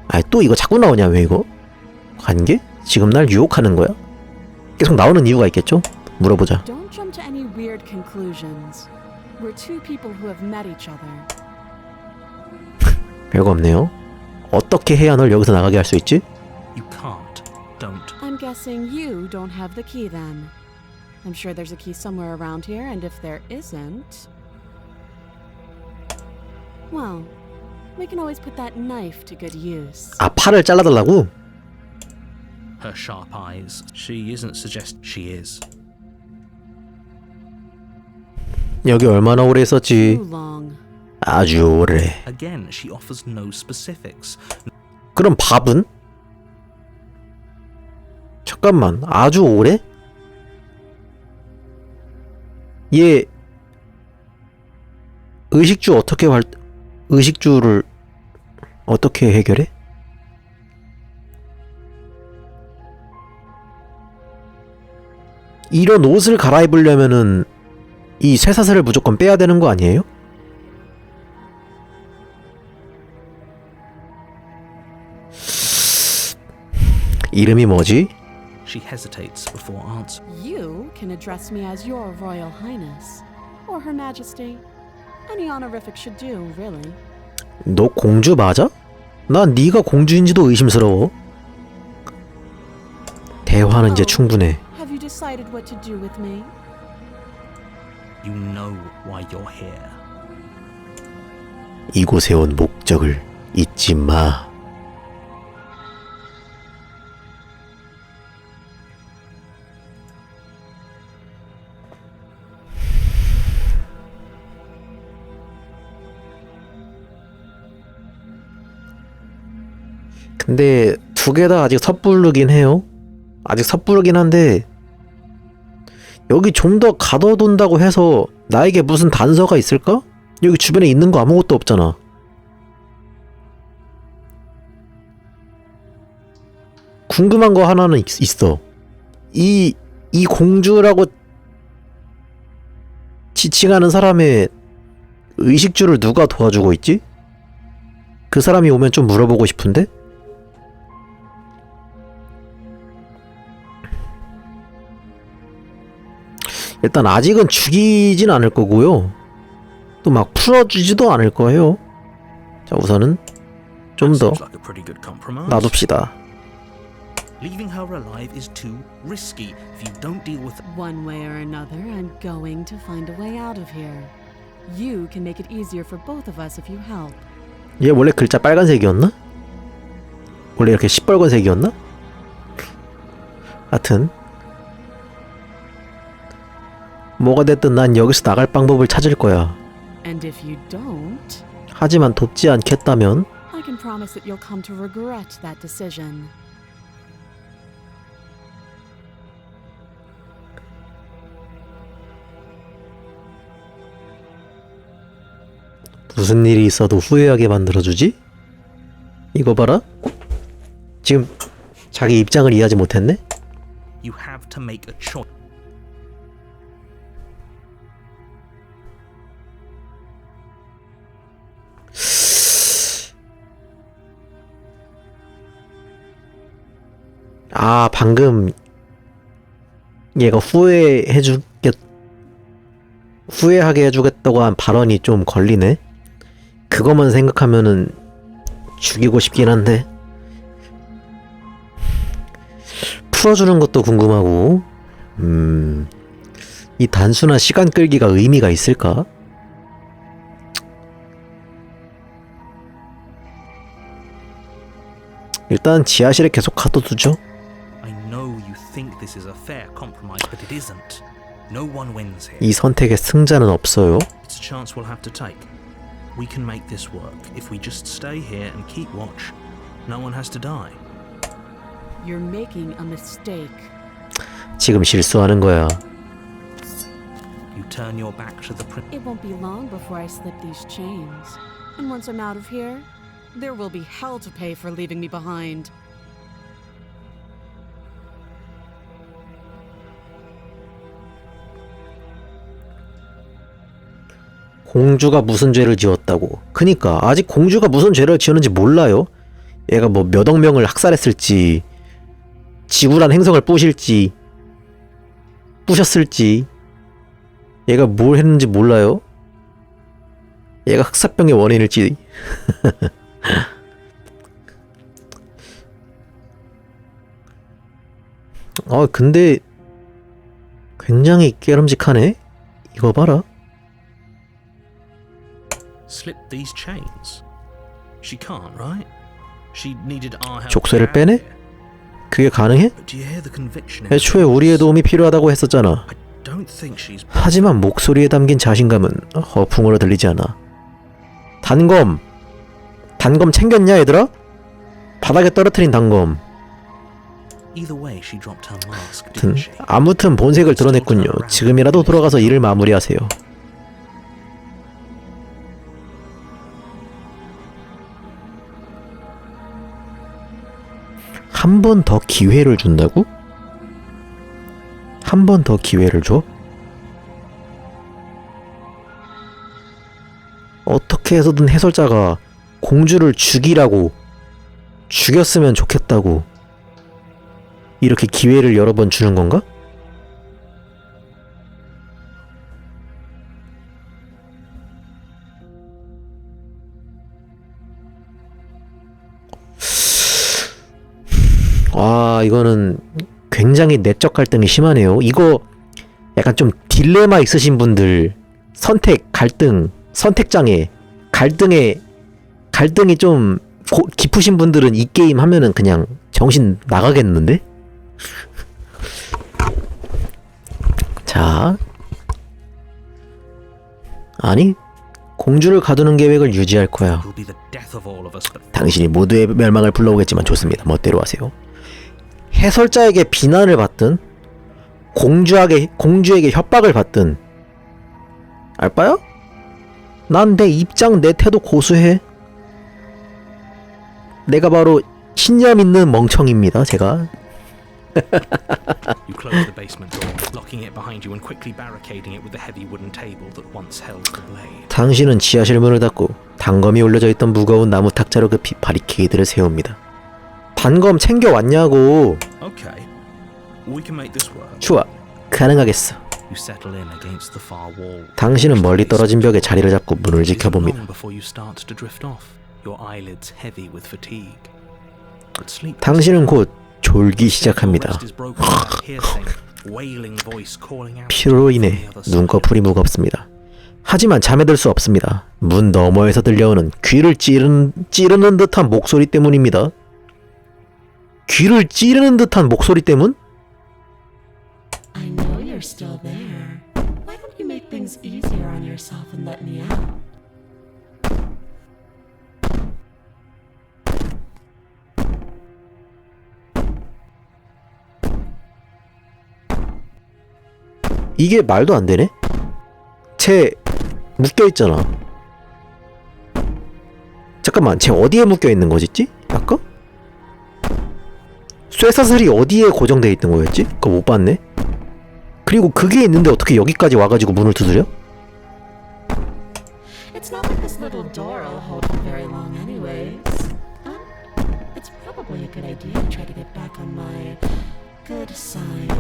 아이, 또 이거 자꾸 나오냐, 왜 이거? 관계? 지금 날 유혹하는 거야? 계속 나오는 이유가 있겠죠? 물어보자. Don't jump to any weird conclusions. We're two people who have met each other. 별거 없네요. 어떻게 해야 널 여기서 나가게 할 수 있지? You can't. Don't. I'm guessing you don't have the key then. I'm sure there's a key somewhere around here, and if there isn't... Well, we can always put that knife to good use. 아, 팔을 잘라달라고? Her sharp eyes. She isn't she is. 여기 얼마나 오래 있었지? Too long. 아주 오래. Again, she offers no specifics. 그럼 밥은? 잠깐만, 아주 오래? 얘 의식주를 어떻게 해결해? 이런 옷을 갈아입으려면은 이 쇠사슬을 무조건 빼야 되는 거 아니에요? 이름이 뭐지? She hesitates before answering. You can address me as Your Royal Highness, or Her Majesty. Any honorific should do, really. 너 공주 맞아? 난 네가 공주인지도 의심스러워. 대화는 이제 충분해. Have you decided what to do with me? You know why you're here. 이곳에 온 목적을 잊지 마. 근데 두 개 다 아직 섣부르긴 해요. 아직 섣부르긴 한데, 여기 좀 더 가둬둔다고 해서 나에게 무슨 단서가 있을까? 여기 주변에 있는 거 아무것도 없잖아. 궁금한 거 하나는 있어. 이 공주라고 지칭하는 사람의 의식주를 누가 도와주고 있지? 그 사람이 오면 좀 물어보고 싶은데? 일단 아직은 죽이진 않을 거고요. 또 막 풀어주지도 않을 거예요. 자, 우선은 좀 더 Seems like a pretty good compromise. 놔둡시다. Leaving her alive is too risky. If you don't deal with One way or another, I'm going to find a way out of here. You can make it easier for both of us if you help. 얘 원래 글자 빨간색이었나? 원래 이렇게 시뻘건색이었나? 하여튼 뭐가 됐든 난 여기서 나갈 방법을 찾을 거야. And if you don't, 하지만 돕지 않겠다면 I can promise that you'll come to regret that decision. 무슨 일이 있어도 후회하게 만들어주지? 이거 봐라. 지금 자기 입장을 이해하지 못했네? You have to make a choice. 아, 방금 얘가 후회하게 해주겠다고 한 발언이 좀 걸리네? 그거만 생각하면은 죽이고 싶긴 한데 풀어주는 것도 궁금하고 이 단순한 시간 끌기가 의미가 있을까? 일단 지하실에 계속 가둬두죠. I know you think this is a fair compromise, but it isn't. No one wins here. 이 선택의 승자는 없어요. It's a chance we'll have to take. We can make this work if we just stay here and keep watch. No one has to die. You're making a mistake. 지금 실수하는 거야. You turn your back to the It won't be long before I slip these chains. And once I'm out of here, there will be hell to pay for leaving me behind. 공주가 무슨 죄를 지었다고. 그니까 아직 공주가 무슨 죄를 지었는지 몰라요. 얘가 뭐 몇 억 명을 학살했을지, 지구란 행성을 부셨을지, 얘가 뭘 했는지 몰라요. 얘가 흑사병의 원인일지. 근데 굉장히 깨름직하네. 이거 봐라. slip these chains. She can't, right? She needed our help. 족쇄를 빼네? 그게 가능해? But do you hear the conviction in 애초에 her 우리의 voice? 도움이 필요하다고 했었잖아. I don't think she's. 하지만 목소리에 담긴 자신감은 허풍으로 들리지 않아. 단검 챙겼냐 얘들아? 바닥에 떨어뜨린 단검. Either way, she dropped her mask, didn't she? 아무튼 본색을 드러냈군요. 지금이라도 돌아가서 일을 마무리하세요. 한 번 더 기회를 준다고? 한 번 더 기회를 줘? 어떻게 해서든 해설자가 공주를 죽이라고, 죽였으면 좋겠다고 이렇게 기회를 여러 번 주는 건가? 이거는 굉장히 내적 갈등이 심하네요. 이거 약간 좀 딜레마 있으신 분들, 선택장애, 갈등이 좀 깊으신 분들은 이 게임 하면은 그냥 정신 나가겠는데? 자, 아니, 공주를 가두는 계획을 유지할 거야. It'll be the death of all of us, but 당신이 모두의 멸망을 불러오겠지만 좋습니다. 멋대로 하세요. 해설자에게 비난을 받든 공주에게 협박을 받든 알바야? 난 내 입장, 내 태도 고수해. 내가 바로 신념 있는 멍청입니다. 제가. you close the basement door, locking it behind you and quickly barricading it with the heavy wooden table that once held the blade. 당신은 지하실 문을 닫고 단검이 올려져 있던 무거운 나무 탁자로 급히 바리케이드를 세웁니다. 단검 챙겨왔냐고. Okay, we can make this work. 좋아, 가능하겠어. You settle in against the far wall. 당신은 멀리 떨어진 벽에 자리를 잡고 문을 It isn't 지켜봅니다. long before you start to drift off, your eyelids heavy with fatigue. But sleep. 당신은 곧 졸기 시작합니다. 피로로 인해 눈꺼풀이 무겁습니다. 하지만 잠에 들 수 없습니다. 문 너머에서 들려오는 귀를 찌르는 듯한 목소리 때문입니다. 귀를 찌르는 듯한 목소리 때문? I know you're still there. Why don't you make things easier on yourself and let me out? 이게 말도 안 되네? 쟤 묶여있잖아. 잠깐만, 쟤 어디에 묶여있는 거지? 아까? 쇠사슬이 어디에 고정되어 있던 거였지? 그거 못 봤네? 그리고 그게 있는데 어떻게 여기까지 와가지고 문을 두드려? It's not like this little door will hold for very long anyways. It's probably a good idea to try to get back on my good side.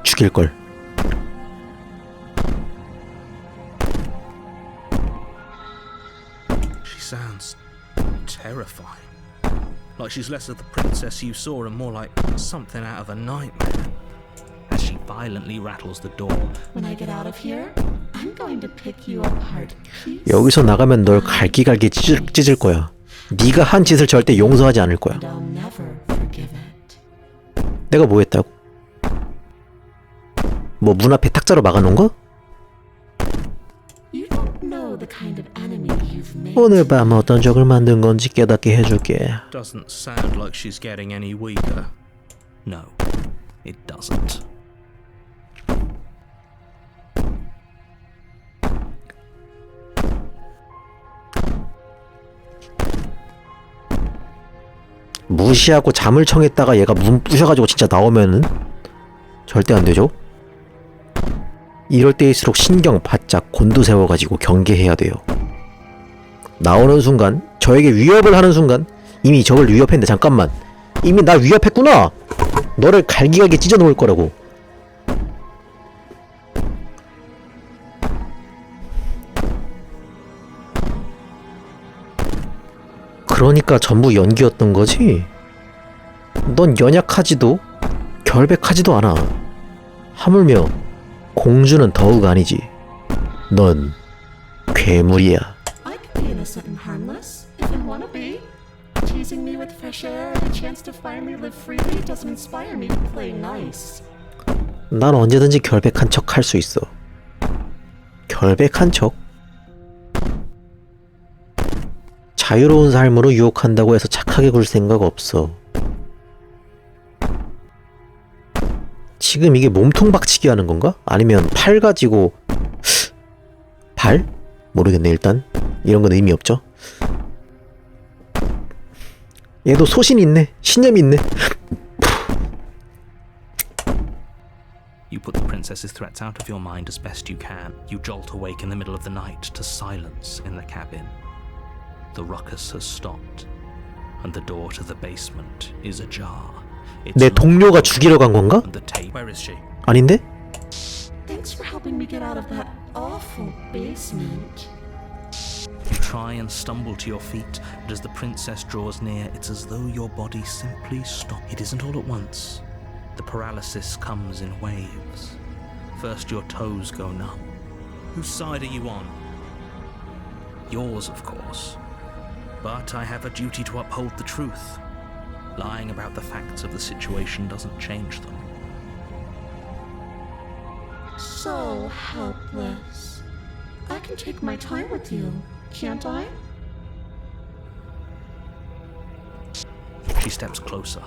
죽일걸. She sounds terrifying. Like she's less of the princess you saw and more like something out of a nightmare. As she violently rattles the door. When I get out of here, I'm going to pick you apart. 여기서 나가면 널 갈기갈기 찢을 거야. 네가 한 짓을 절대 용서하지 않을 거야. And I'll never forgive it. 내가 뭐 했다고? 뭐 문 앞에 탁자로 막아놓은 거? You don't know the kind of enemy you've made. 오늘 밤 어떤 적을 만든 건지 깨닫게 해줄게. Doesn't sound like she's getting any weaker. No, it doesn't. 무시하고 잠을 청했다가 얘가 문 부셔가지고 진짜 나오면은 절대 안 되죠. 이럴 때일수록 신경 바짝 곤두세워가지고 경계해야 돼요. 나오는 순간, 저에게 위협을 하는 순간 이미 적을 위협했는데 잠깐만, 이미 날 위협했구나. 너를 갈기갈기 찢어 놓을 거라고. 그러니까 전부 연기였던 거지? 넌 연약하지도 결백하지도 않아. 하물며 공주는 더욱 아니지. 넌 괴물이야. I can be innocent and harmless if I want to be. Teasing me with fresh air and a chance to finally live freely doesn't inspire me to play nice. 난 언제든지 결백한 척 할 수 있어. 결백한 척? 자유로운 삶으로 유혹한다고 해서 착하게 굴 생각 없어. 지금 이게 몸통 박치기 하는 건가? 아니면 팔 가지고 발? 모르겠네. 일단 이런 건 의미 없죠. 얘도 소신이 있네. 신념이 있네. You put the princess's threats out of your mind as best you can. You jolt awake in the middle of the night to silence in the cabin. The ruckus has stopped, and the door to the basement is ajar. 내 동료가 죽이러 간 건가? Where is she? 아닌데? Thanks for helping me get out of that awful basement. You try and stumble to your feet, but as the princess draws near, it's as though your body simply stops. It isn't all at once. The paralysis comes in waves. First your toes go numb. Whose side are you on? Yours, of course. But I have a duty to uphold the truth. Lying about the facts of the situation doesn't change them. So helpless. I can take my time with you, can't I? She steps closer,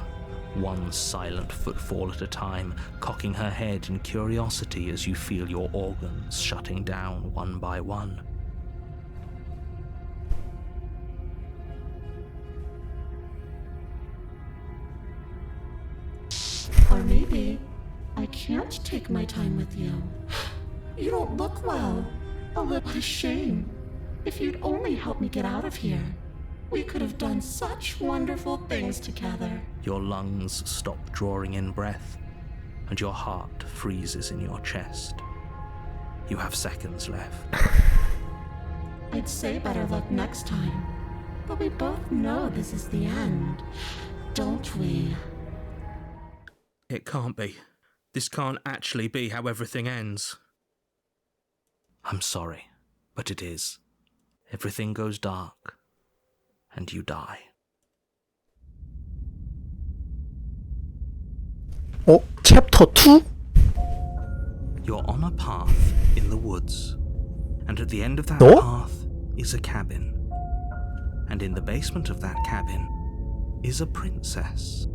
one silent footfall at a time, cocking her head in curiosity as you feel your organs shutting down one by one. Or maybe I can't take my time with you. You don't look well. A little shame. If you'd only help me get out of here, we could have done such wonderful things together. Your lungs stop drawing in breath, and your heart freezes in your chest. You have seconds left. I'd say better luck next time, but we both know this is the end, don't we? It can't be. This can't actually be how everything ends. I'm sorry, but it is. Everything goes dark, and you die. 챕터 2? You're on a path in the woods, and at the end of that 어? path is a cabin. and in the basement of that cabin is a princess.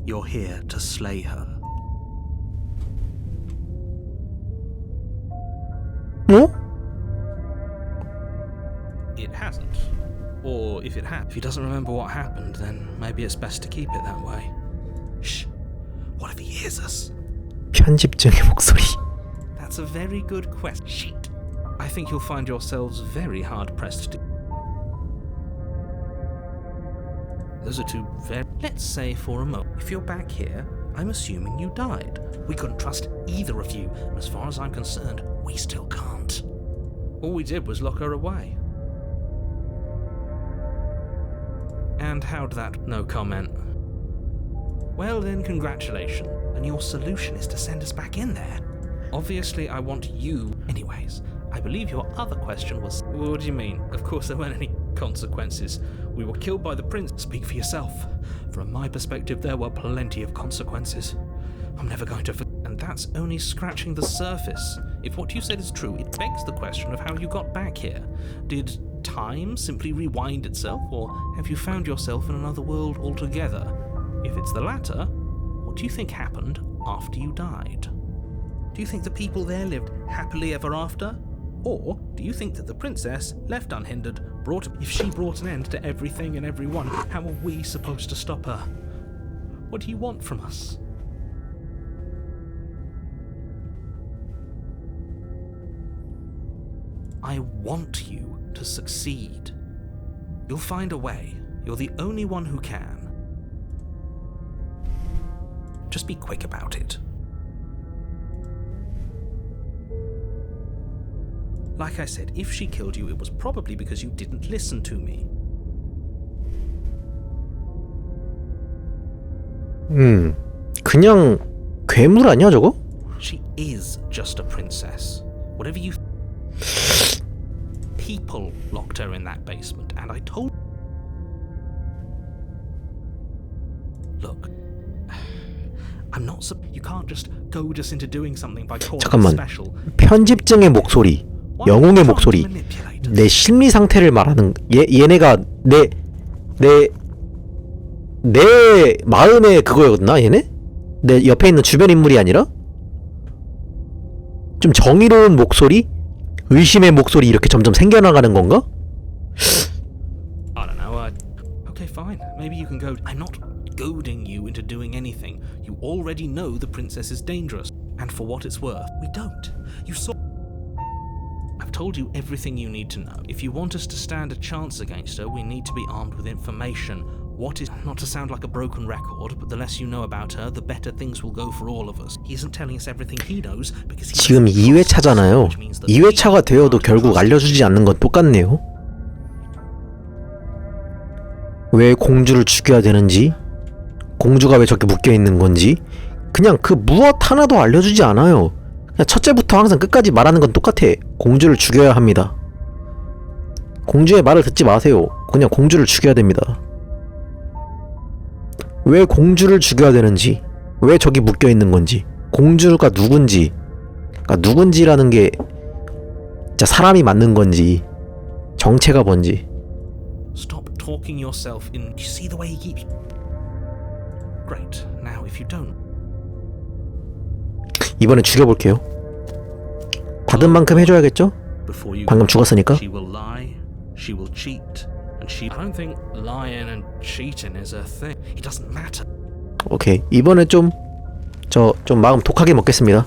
You're here to slay her. 어? It hasn't. Or if it has, if he doesn't remember what happened, then maybe it's best to keep it that way. Shh. What if he hears us? 편집증의 목소리. That's a very good question. Shit. I think you'll find yourselves very hard pressed to. Those are two very. Let's say for a moment, if you're back here, I'm assuming you died. We couldn't trust either of you, and as far as I'm concerned, we still can't. All we did was lock her away. And how'd that? No comment. Well then, congratulations. And your solution is to send us back in there. Obviously, I want you. Anyways, I believe your other question was. What do you mean? Of course, there weren't any consequences. We were killed by the prince. Speak for yourself. From my perspective, there were plenty of consequences. I'm never going to. And that's only scratching the surface. If what you said is true, it begs the question of how you got back here. Did time simply rewind itself, or have you found yourself in another world altogether? If it's the latter, what do you think happened after you died? Do you think the people there lived happily ever after? Or do you think that the princess, left unhindered, if she brought an end to everything and everyone, how are we supposed to stop her? What do you want from us? I want you to succeed. You'll find a way. You're the only one who can. Just be quick about it. Like I said, if she killed you, it was probably because you didn't listen to me. 그냥 괴물 아니야 저거? She is just a princess. Whatever you. People locked her in that basement, and I told. Look, I'm not. You can't just goad us into doing something by calling it 잠깐만. special. 편집증의 목소리, 영웅의 목소리, 내 심리 상태를 말하는 얘네가 내 마음의 그거였나 얘네? 내 옆에 있는 주변 인물이 아니라 좀 정의로운 목소리, 의심의 목소리 이렇게 점점 생겨나가는 건가? I don't know. Okay, fine. Maybe you can go. I'm not goading you into doing anything. You already know the princess is dangerous, and for what it's worth, we don't. You saw. I've told you everything you need to know. If you want us to stand a chance against her, we need to be armed with information. What is, not to sound like a broken record, but the less you know about her, the better things will go for all of us. He isn't telling us everything he knows because he 지금 2회차잖아요. 2회차가 되어도 결국 알려주지 않는 건 똑같네요. 왜 공주를 죽여야 되는지, 공주가 왜 저렇게 묶여있는 건지, 그냥 그 무엇 하나도 알려주지 않아요. 그냥 첫째부터 항상 끝까지 말하는 건 똑같아. 공주를 죽여야 합니다. 공주의 말을 듣지 마세요. 그냥 공주를 죽여야 됩니다. 왜 공주를 죽여야 되는지, 왜 저기 묶여있는 건지, 공주가 누군지, 그러니까 누군지라는 게 진짜 사람이 맞는 건지, 정체가 뭔지. Stop talking yourself in. You see the way he keeps. Great. Now, if you don't. 이번엔 죽여볼게요. 받은 만큼 해줘야겠죠? 방금 죽었으니까. She will lie, she will cheat, and she. I don't think lying and cheating is a thing. It doesn't matter. 오케이. 이번엔 좀 마음 독하게 먹겠습니다.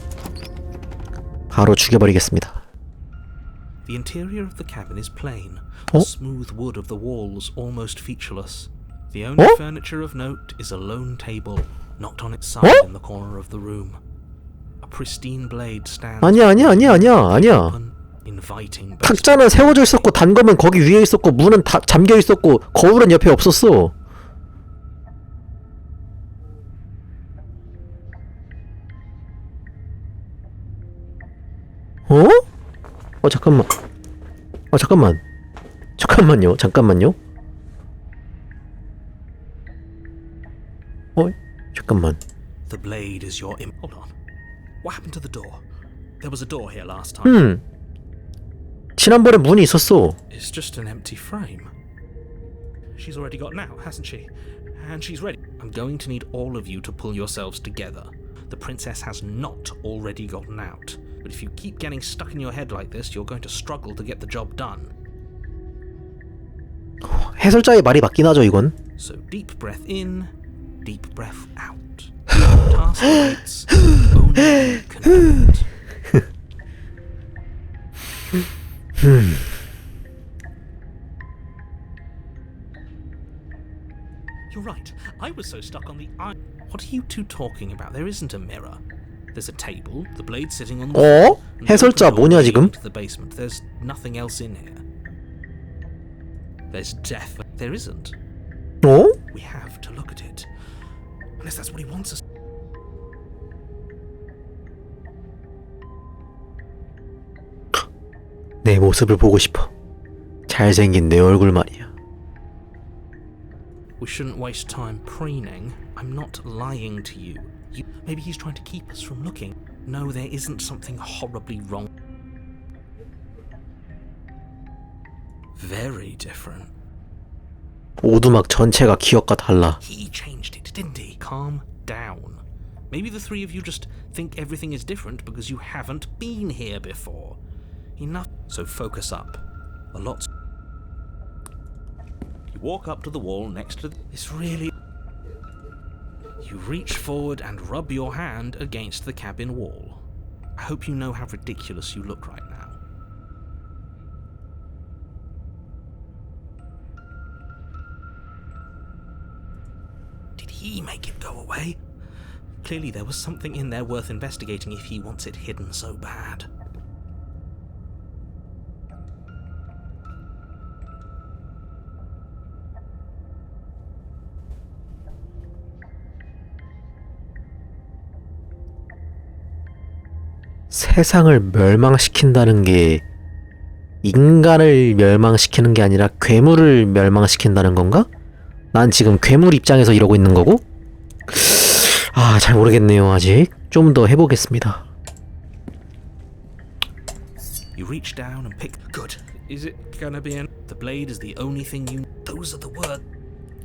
바로 죽여버리겠습니다. The interior of the cabin is plain. 어? The smooth wood of the walls almost featureless. The only 어? furniture of note is a lone table, knocked on its side 어? in the corner of the room. A pristine blade stands. 아니야. open, inviting. 탁자는 세워져 있었고 단검은 거기 위에 있었고 문은 다 잠겨 있었고 거울은 옆에 없었어. 어? 잠깐만요. 잠깐만. The blade is your Hold on. What happened to the door? There was a door here last time. 지난번에 문이 있었어. It's just an empty frame. She's already gotten out, hasn't she? And she's ready. I'm going to need all of you to pull yourselves together. The princess has not already gotten out. But if you keep getting stuck in your head like this, you're going to struggle to get the job done. 해설자의 말이 맞긴 하죠, 이건. So deep breath in, deep breath out. Task awaits only you can do it. You're right. I was so stuck on the eye. What are you two talking about? There isn't a mirror. There's a table, the blade sitting on the 어? 해설자 뭐냐 지금? the basement. There's nothing else in here. There's death. There isn't. 어? We have to look at it. Unless that's what he wants us. 내 모습을 보고 싶어. 잘생긴 내 얼굴 말이야. We shouldn't waste time preening. I'm not lying to you. Maybe he's trying to keep us from looking. No, there isn't something horribly wrong. Very different. 오두막 전체가 기억과 달라. He changed it, didn't he? Calm down. Maybe the three of you just think everything is different because you haven't been here before. Enough. So focus up. A lot. You walk up to the wall next to this really. You reach forward and rub your hand against the cabin wall. I hope you know how ridiculous you look right now. Did he make it go away? Clearly there was something in there worth investigating if he wants it hidden so bad. 세상을 멸망시킨다는 게 인간을 멸망시키는 게 아니라 괴물을 멸망시킨다는 건가? 난 지금 괴물 입장에서 이러고 있는 거고? 아, 잘 모르겠네요. 아직 좀 더 해보겠습니다. You reach down and pick. Good. Is it gonna be an? The blade is the only thing you. Those are the words.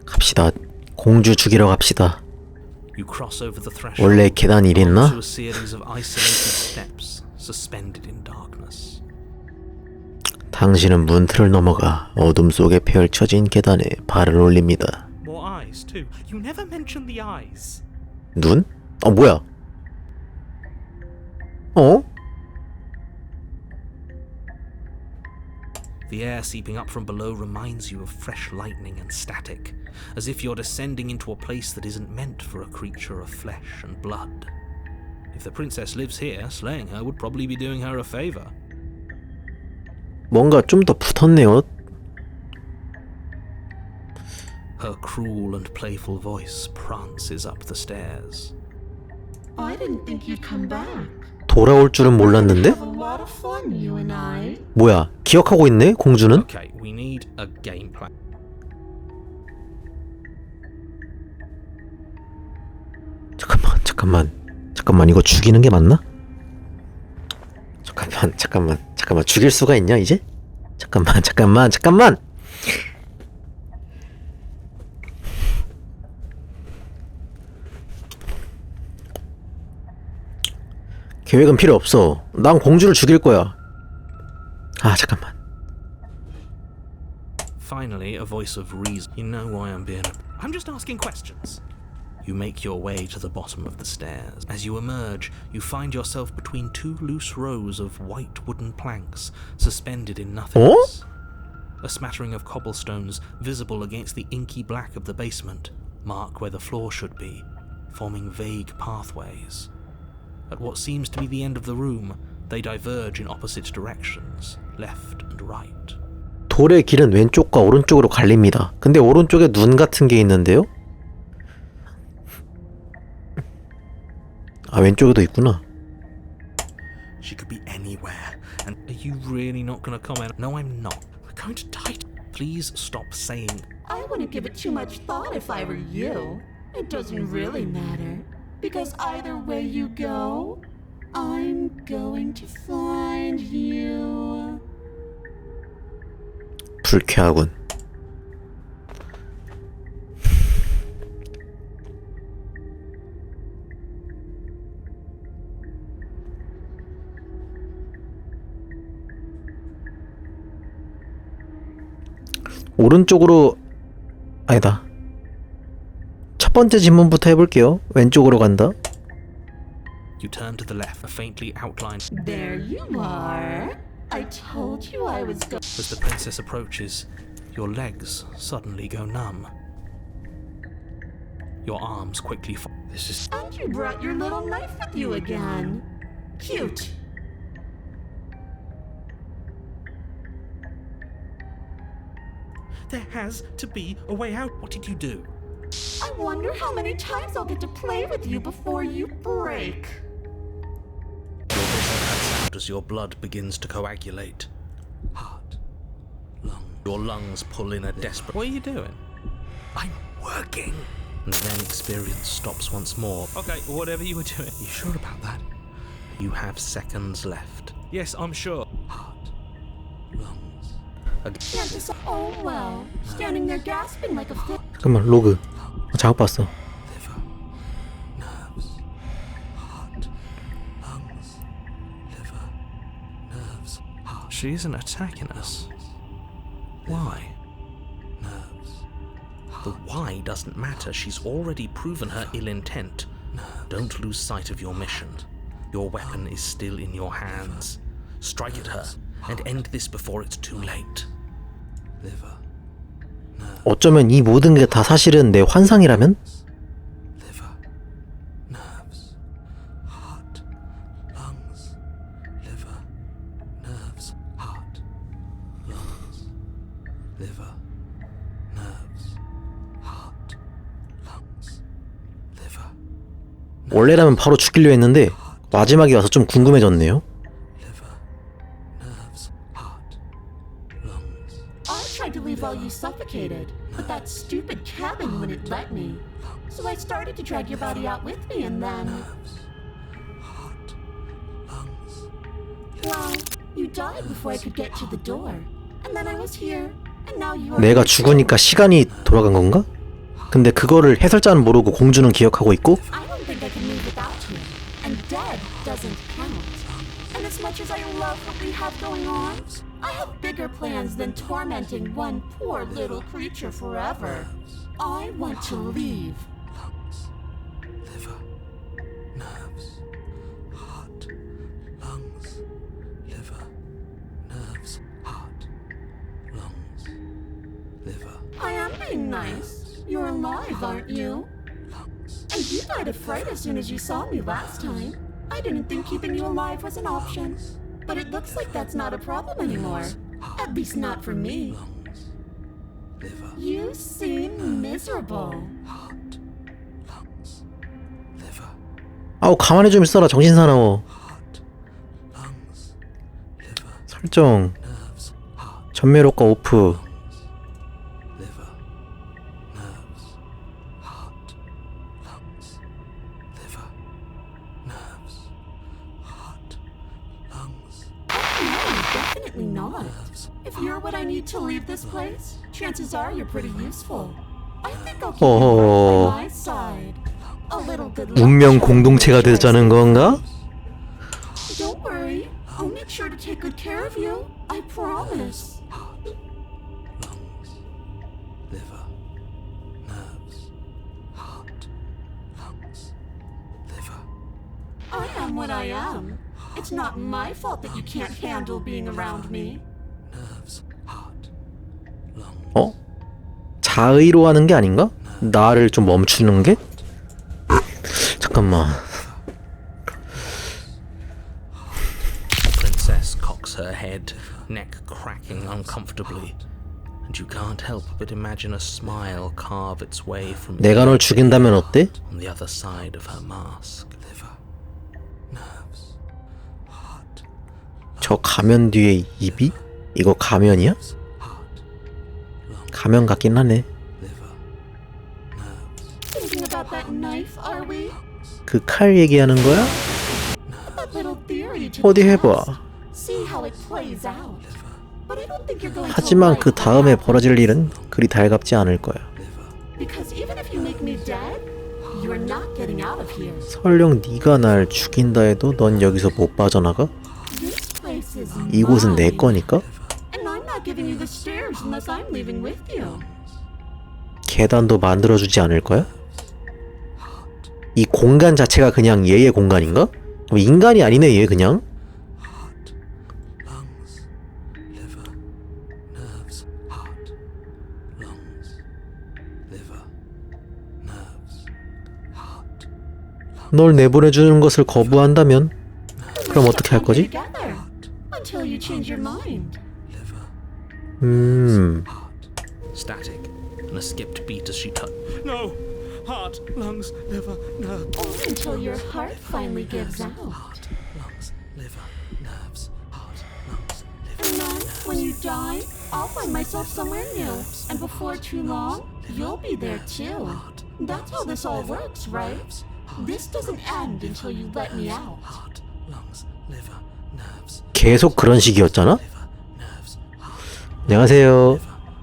갑시다. 공주 죽이러 갑시다. You cross over the threshold. 원래 계단이 이랬나? To a series of isolated steps, suspended in darkness. 당신은 문틀을 넘어가 어둠 속에 펼쳐진 계단에 발을 올립니다. More eyes too. You never mention the eyes. 눈? 뭐야? The air seeping up from below reminds you of fresh lightning and static, as if you're descending into a place that isn't meant for a creature of flesh and blood. If the princess lives here, slaying her would probably be doing her a favor. 뭔가 좀 더 붙었네요. Her cruel and playful voice prances up the stairs. I didn't think you'd come back. 돌아올 줄은 몰랐는데? Have a lot of fun, you and I. 뭐야? 기억하고 있네? 공주는? Okay, we need a game plan. 잠깐만 이거 죽이는 게 맞나? 잠깐만 죽일 수가 있냐 이제? 잠깐만 계획은 필요 없어. 난 공주를 죽일 거야. 잠깐만. Finally, a voice of reason. You know why I'm being. I'm just asking questions. You make your way to the bottom of the stairs. As you emerge, you find yourself between two loose rows of white wooden planks suspended in nothingness. A smattering of cobblestones visible against the inky black of the basement mark where the floor should be, forming vague pathways. At what seems to be the end of the room, they diverge in opposite directions, left and right. 돌의 길은 왼쪽과 오른쪽으로 갈립니다. 근데 오른쪽에 눈 같은 게 있는데요? 왼쪽에도 있구나. She could be anywhere. And are you really not going to comment? No, I'm not. We're going to die. Please stop saying. I wouldn't give it too much thought if I were you. It doesn't really matter. Because either way you go, I'm going to find you. 불쾌하군. 오른쪽으로 아니다. 첫 번째 질문부터 해볼게요. 왼쪽으로 간다. You turn to the left, a faintly outlined. There you are. I told you I was going. As the princess approaches, your legs suddenly go numb. Your arms quickly fall. This is. And you brought your little knife with you again. Cute. There has to be a way out. What did you do? I wonder how many times I'll get to play with you before you break. Your whistle cuts out as your blood begins to coagulate. Heart, lung. Your lungs pull in a desperate. What are you doing? I'm working. And then experience stops once more. Okay, whatever you were doing. You sure about that? You have seconds left. Yes, I'm sure. Heart, lungs. Can't just. Oh well. Standing there gasping like a fish. 잠깐만 로그. 잘못 봤어. Liver, nerves, heart, lungs, liver, nerves, heart. She isn't attacking us. Why? Nerves. The why doesn't matter. She's already proven her ill intent. Don't lose sight of your mission. Your weapon is still in your hands. Strike at her and end this before it's too late. Liver. 어쩌면 이 모든 게 다 사실은 내 환상이라면? Liver, nerves, heart, lungs, liver, nerves, heart, lungs, liver, nerves, heart, lungs, liver. 원래라면 바로 죽이려 했는데 마지막에 와서 좀 궁금해졌네요. Liver, nerves, heart, lungs. I tried to leave while you suffocated, but that stupid cabin wouldn't let me. So I started to drag your body out with me and then... Heart, lungs. Well, you died before I could get to the door. And then I was here, and now you're... 내가 죽으니까 시간이 돌아간 건가? 근데 그거를 해설자는 모르고 공주는 기억하고 있고 I don't think I can move without you. And dead doesn't count. And as much as I love what we have going on, I have bigger plans than tormenting one poor little creature forever. I want to leave. Lungs, liver, nerves, heart, lungs, liver, nerves, heart, lungs, liver, I am being nice. You're alive, aren't you? lungs, And you died of fright as soon as you saw me last time. I didn't think keeping you alive was an option. But it looks like that's not a problem anymore. At least not for me. lungs, liver, You seem miserable. heart, lungs, liver, 아우 가만히 좀 있어라 정신사나워. heart, lungs, liver, 설정 nerves, heart, 전멸효과 오프. liver, nerves, heart, lungs, liver, nerves, heart, lungs. No, definitely not. If you're what I need to leave this place, chances are you're pretty useful. I think I'll keep you right by my side. A little good luck. 운명 공동체가 되자는 건가? Don't worry. I'll make sure to take good care of you. I promise. Heart, lungs, liver, nerves, heart, lungs, liver. I am what I am. It's not my fault that you can't handle being around me. Nerves, heart, lungs. 어? 자의로 하는 게 아닌가? 나를 좀 멈추는 게? 잠깐만. The princess cocks her head, neck cracking uncomfortably, and you can't help but imagine a smile carve its way from 내가 널 죽인다면 어때? on the other side of her mask. Liver, nerves, heart, 저 가면 뒤에 입이? 이거 가면이야? heart, lungs, 가면 같긴 하네. liver, nerves, Thinking about that knife, are we? 그 칼 얘기하는 거야? That little theory to 어디 the 해봐. test. See how it plays out. But I don't think you're going to 하지만 그 like 다음에 what 벌어질 happens. 일은 그리 달갑지 않을 거야. Because even if you make me dead, you're not getting out of here. 설령 네가 날 죽인다 해도 넌 여기서 못 빠져나가? This place is 이곳은 내 mine. 거니까? And I'm not giving you the stairs unless I'm leaving with you. 계단도 만들어주지 않을 거야? 이 공간 자체가 그냥 얘의 공간인가? 인간이 아니네 얘 그냥? 널 내보내주는 것을 거부한다면 그럼 어떻게 할 거지? Together until you change your mind. Static, and a skipped beat as she touched. No! Heart, lungs, liver, nerves. Or until your heart finally gives out. Lungs, liver, nerves, heart, lungs, liver. And then, when you die, I'll find myself somewhere new. And before too long, you'll be there too. That's how this all works, right? This doesn't end until you let me out. Heart, lungs, liver, nerves, 계속 그런 식이었잖아? liver, nerves, heart, 안녕하세요.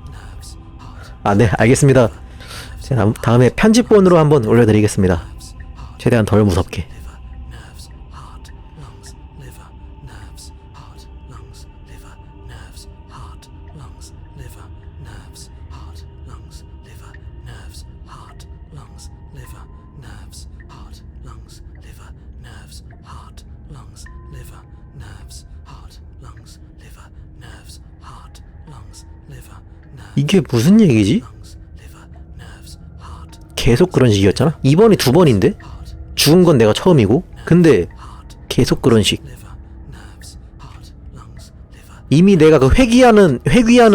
nerves, heart, 아, 네, 알겠습니다. 제가 다음에 편집본으로 한번 올려드리겠습니다. 최대한 덜 무섭게. liver, nerves, heart, lungs, liver, nerves, heart, lungs, liver, nerves, heart, lungs, liver, nerves, heart, lungs, liver, nerves, heart, lungs, liver, nerves, heart, lungs, liver, nerves, heart, lungs, liver, nerves, heart, lungs, liver, nerves, heart, lungs, liver, nerves, 이게 무슨 얘기지? liver, nerves, heart, 계속 그런 식이었잖아? 이번이 두 번인데? 죽은 건 내가 처음이고 근데 계속 그런 식. liver, nerves, heart, lungs, liver, 이미 내가 그 회귀하는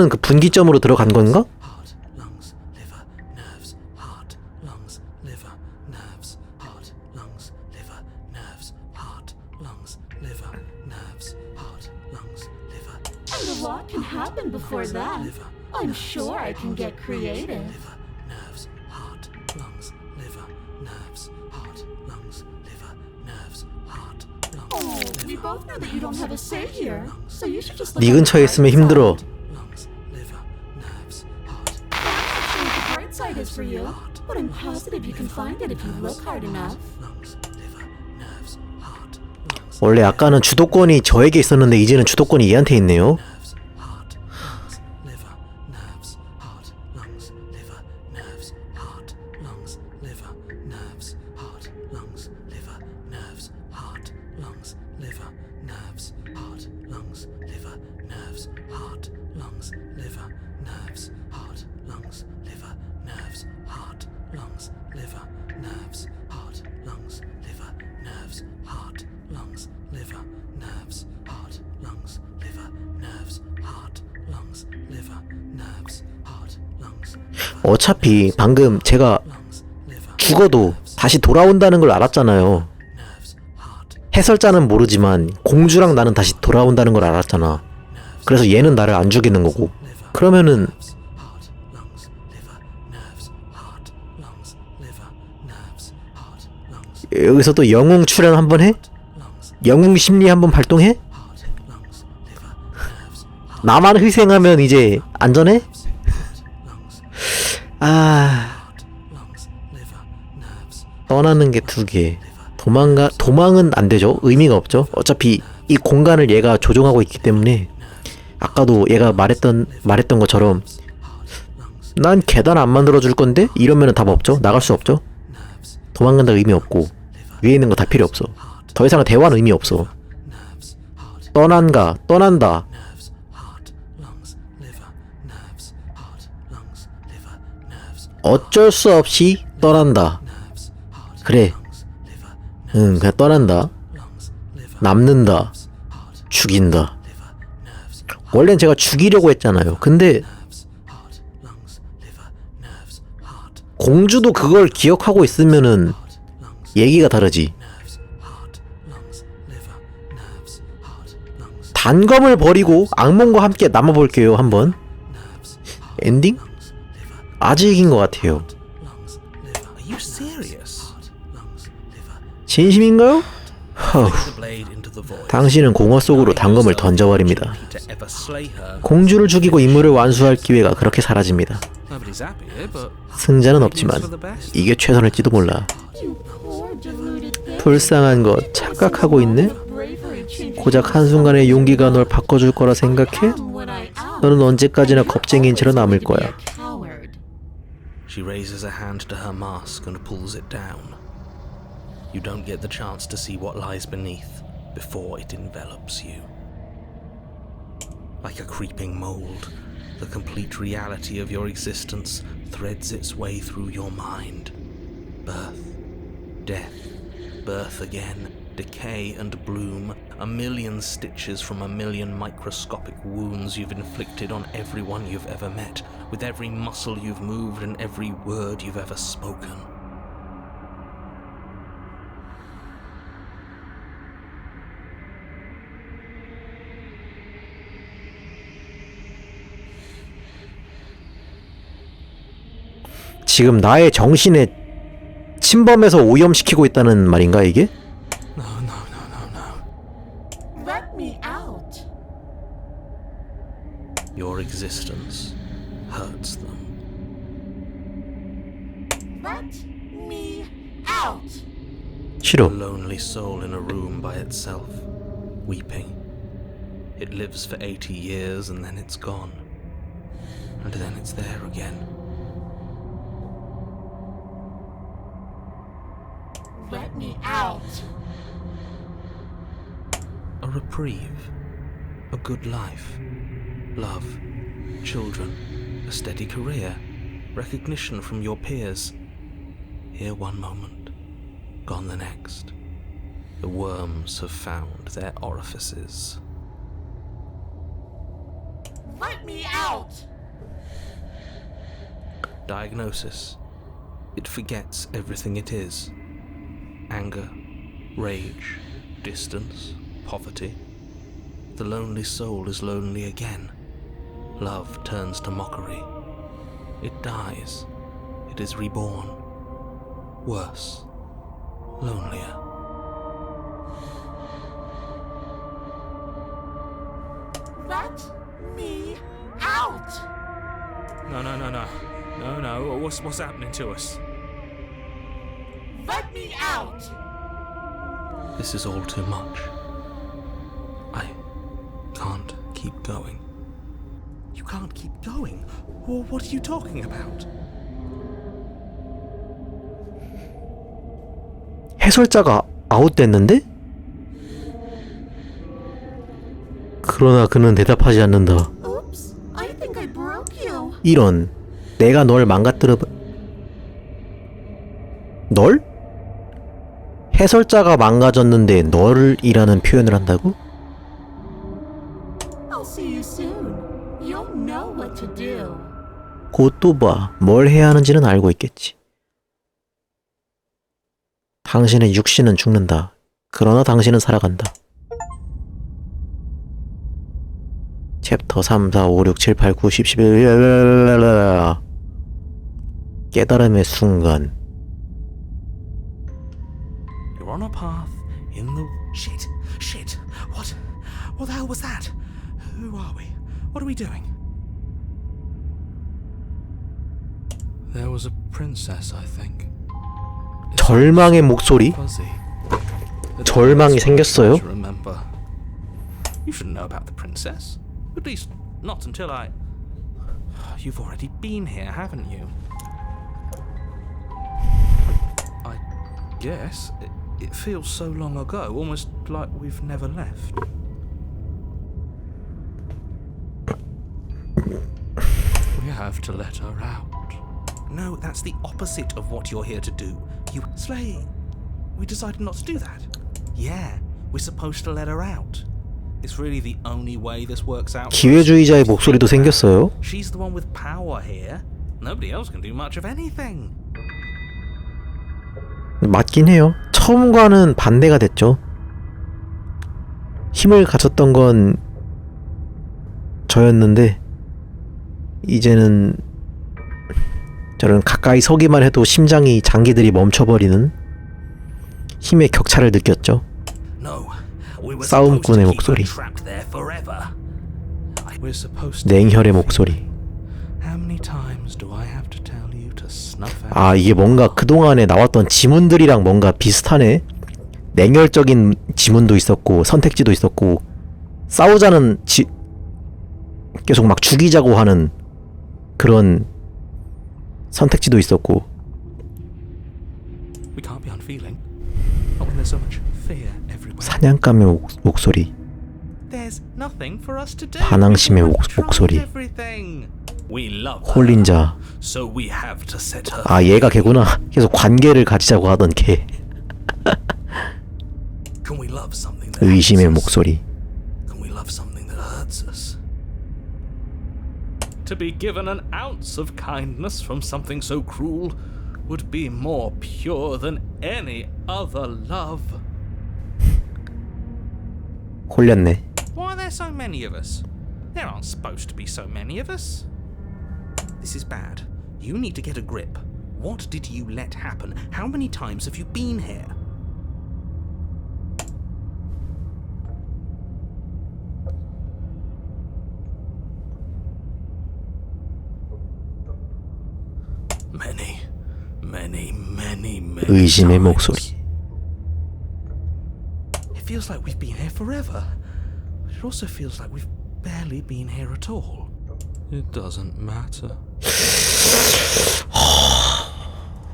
그 분기점으로 들어간 건가? heart, lungs, liver, nerves, heart, lungs, liver, nerves, heart, lungs, liver, nerves, heart, lungs, liver, nerves, heart, lungs, liver, And a lot can happen before then. I'm sure I can get creative. liver, nerves, heart, lungs, liver, nerves, heart, lungs, liver, nerves, heart, lungs, Oh, we both know that you don't have a say here, so you should just look 네 at the 근처에 bright 있으면 힘들어. side. lungs, liver, nerves, heart, That's what the bright side is for you. But I'm positive you can find it if you look hard enough. lungs, liver, nerves, heart, lungs, 원래 아까는 주도권이 저에게 있었는데 이제는 주도권이 얘한테 있네요. nerves, heart, lungs, liver, nerves, heart, lungs, liver, nerves, heart, lungs, liver, nerves, heart, lungs, liver, nerves, heart, lungs, liver, nerves, heart, lungs, liver, nerves, heart, lungs, liver, nerves, heart, lungs, liver, nerves, heart, lungs, liver, nerves, heart, lungs, liver, nerves, heart, lungs, liver, nerves, heart, lungs, liver, nerves, heart, lungs, liver, nerves, heart, lungs, liver, 어차피 방금 제가 lungs, liver, 죽어도 다시 돌아온다는 걸 알았잖아요. nerves, heart, 해설자는 모르지만 공주랑 나는 다시 돌아온다는 걸 알았잖아. 그래서 얘는 나를 안 죽이는 거고. 그러면은 heart, lungs, liver, nerves, heart, lungs, liver, nerves, heart, lungs, 여기서 또 영웅 출연 한번 해? lungs, 영웅 심리 한번 발동해? heart, lungs, liver, nerves, 나만 희생하면 이제 안전해? lungs, 아, lungs, liver, nerves, 떠나는 게 두 개. 도망은 안 되죠. 의미가 없죠. 어차피 이 공간을 얘가 조종하고 있기 때문에 아까도 얘가 말했던 것처럼 난 계단 안 만들어 줄 건데 이러면은 답 없죠. 나갈 수 없죠. 도망간다 의미 없고 위에 있는 거 다 필요 없어. 더 이상은 대화는 의미 없어. nerves, heart, 떠난다. nerves, heart, lungs, liver, nerves, heart, lungs, liver, nerves, 어쩔 수 없이 떠난다. nerves, heart, 그래. lungs, liver, 응, 그냥 떠난다. lungs, liver, 남는다. heart, 죽인다. liver, nerves, 원래는 제가 죽이려고 했잖아요. 근데 nerves, heart, lungs, liver, nerves, heart, 공주도 그걸 기억하고 있으면은 lungs, 얘기가 다르지. nerves, heart, lungs, liver, nerves, heart, lungs, 단검을 버리고 악몽과 함께 남아볼게요. 한번. nerves, 엔딩? 아직인 것 같아요. lungs, liver, Are you serious? lungs, liver, 진심인가요? 허우. The blade into the void. 당신은 공허 속으로 단검을 던져버립니다. To ever slay her. 공주를 죽이고 임무를 완수할 기회가 그렇게 사라집니다. Nobody's happy here, but 승자는 없지만 이게 최선일지도 몰라. You poor deluded thing. 불쌍한 것 착각하고 있네? Bravery changes 고작 한순간의 용기가 널 바꿔줄 거라 생각해? when I am. 너는 언제까지나 겁쟁이인 채로 남을 거야. Coward. she raises a hand to her mask and pulls it down. You don't get the chance to see what lies beneath before it envelops you. Like a creeping mold, the complete reality of your existence threads its way through your mind. Birth, death, birth again, decay and bloom, a million stitches from a million microscopic wounds you've inflicted on everyone you've ever met, with every muscle you've moved and every word you've ever spoken. 지금 나의 정신에 침범해서 오염시키고 있다는 말인가 이게? No, no, no, no, no. Let me out. Your existence hurts them. Let me out. 싫어. A lonely soul in a room by itself, weeping. It lives for 80 years and then it's gone. And then it's there again. Let me out. A reprieve, a good life, love, children, a steady career, recognition from your peers. Here one moment, gone the next. The worms have found their orifices. Let me out. Diagnosis. It forgets everything it is. Anger, rage, distance, poverty. The lonely soul is lonely again. Love turns to mockery. It dies. It is reborn. Worse. Lonelier. Let me out. No, no, no, no. No, no. What's happening to us? Let me out. This is all too much. I can't keep going. You can't keep going. Well, what are you talking about? 해설자가 아웃됐는데? 그러나 그는 대답하지 않는다. Oops. I think I broke you. 이런, 내가 널 망가뜨려... 널? 해설자가 망가졌는데 널이라는 표현을 한다고? I'll see you soon. You'll know what to do. 곧 또 봐. 뭘 해야 하는지는 알고 있겠지. 당신의 육신은 죽는다. 그러나 당신은 살아간다. 챕터 3, 4, 5, 6, 7, 8, 9, 10, 11... 깨달음의 순간. You're on a path in the... Shit! Shit! What the hell was that? Who are we? What are we doing? There was a princess, I think. 절망의 목소리? Fuzzy. 절망이 생겼어요? Remember. You should know about the princess. At least, not until I... You've already been here, haven't you? I guess. It feels so long ago, almost like we've never left. We have to let her out. No, that's the opposite of what you're here to do. You... Slay... We decided not to do that. Yeah, we're supposed to let her out. It's really the only way this works out. 기회주의자의 목소리도 생겼어요. She's the one with power here. Nobody else can do much of anything. 맞긴 해요. 처음과는 반대가 됐죠. 힘을 가졌던 건 저였는데 이제는 저는 가까이 서기만 해도 심장이 장기들이 멈춰버리는 힘의 격차를 느꼈죠. No, we were 싸움꾼의 supposed to keep her 목소리. trapped there forever. We're supposed to. 냉혈의 목소리. How many times do I have to tell you to snuff out? 아, 이게 뭔가 그동안에 나왔던 지문들이랑 뭔가 비슷하네. 냉혈적인 지문도 있었고 선택지도 있었고 싸우자는 계속 막 죽이자고 하는 그런 선택지도 있었고. We can't be unfeeling. Not when there's so much fear everywhere. 사냥감의 목소리. There's nothing for us to do. 반항심의 We've tried 목소리. everything. We love her. 홀린 자. So we have to set her. 아, 얘가 걔구나. 계속 관계를 가지자고 하던 걔. Can we love something that 의심의 hurts us? 목소리. Can we love something that hurts us? To be given an ounce of kindness from something so cruel would be more pure than any other love. 홀렸네. Why are there so many of us? There aren't supposed to be so many of us. This is bad. You need to get a grip. What did you let happen? How many times have you been here? Many 의심의 times. 목소리. It feels like we've been here forever. But it also feels like we've barely been here at all. It doesn't matter.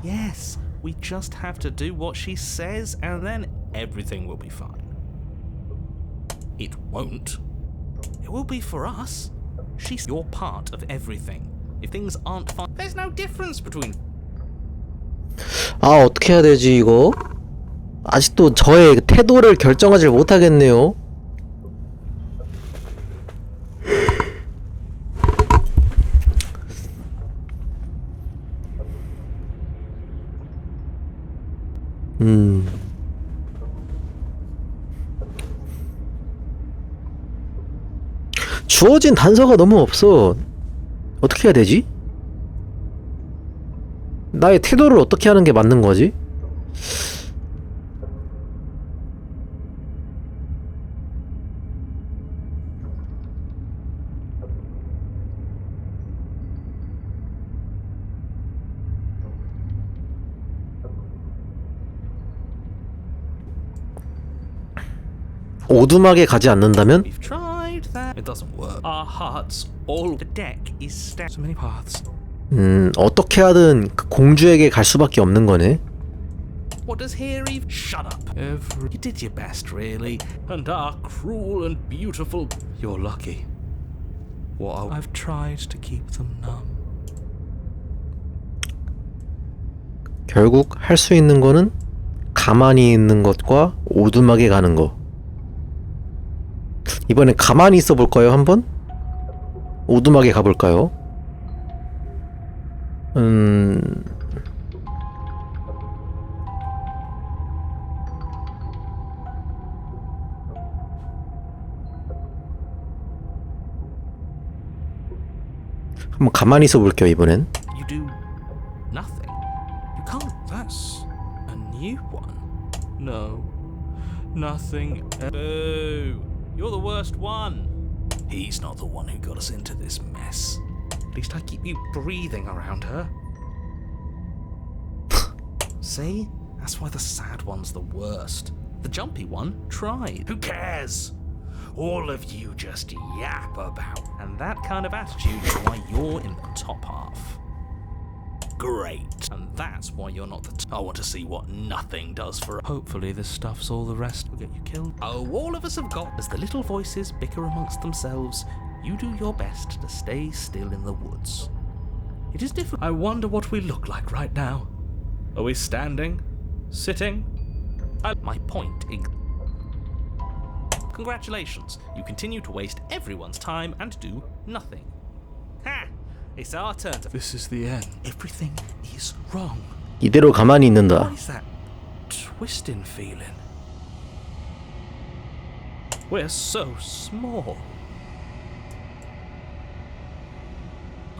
Yes, we just have to do what she says and then everything will be fine. It won't. It will be for us. She's your part of everything. If things aren't fine, there's no difference between. 아, 어떻게 해야 되지 이거? 아직도 저의 태도를 결정하지 못하겠네요. 주어진 단서가 너무 없어. 어떻게 해야 되지? 나의 태도를 어떻게 하는 게 맞는 거지? 오두막에 가지 않는다면? We've tried that. It doesn't work. Our hearts all. The deck is stacked. So many paths. 어떻게 하든 그 공주에게 갈 수밖에 없는 거네. What does here even? Shut up. You did your best, really. And our cruel and beautiful. You're lucky. What? I've tried to keep them numb. 결국 할 수 있는 거는 가만히 있는 것과 오두막에 가는 거. 이번엔 가만히 있어 볼까요, 한번? 오두막에 가볼까요? 한번 가만히 있어 볼게요, 이번엔. You do nothing. You can't. That's a new one. No. Nothing. Boo. You're the worst one. He's not the one who got us into this mess. At least I keep you breathing around her. See? That's why the sad one's the worst. The jumpy one tried. Who cares? All of you just yap about. And that kind of attitude is why you're in the top half. Great. And that's why you're not the I want to see what nothing does for. Hopefully this stuff's all the rest will get you killed. Oh, all of us have got. As the little voices bicker amongst themselves, you do your best to stay still in the woods. It is difficult. I wonder what we look like right now. Are we standing? Sitting? My point is... Congratulations. You continue to waste everyone's time and do nothing. Ha! It's our turn to... This is the end. Everything is wrong. 이대로 가만히 있는다. What is that twisting feeling? We're so small.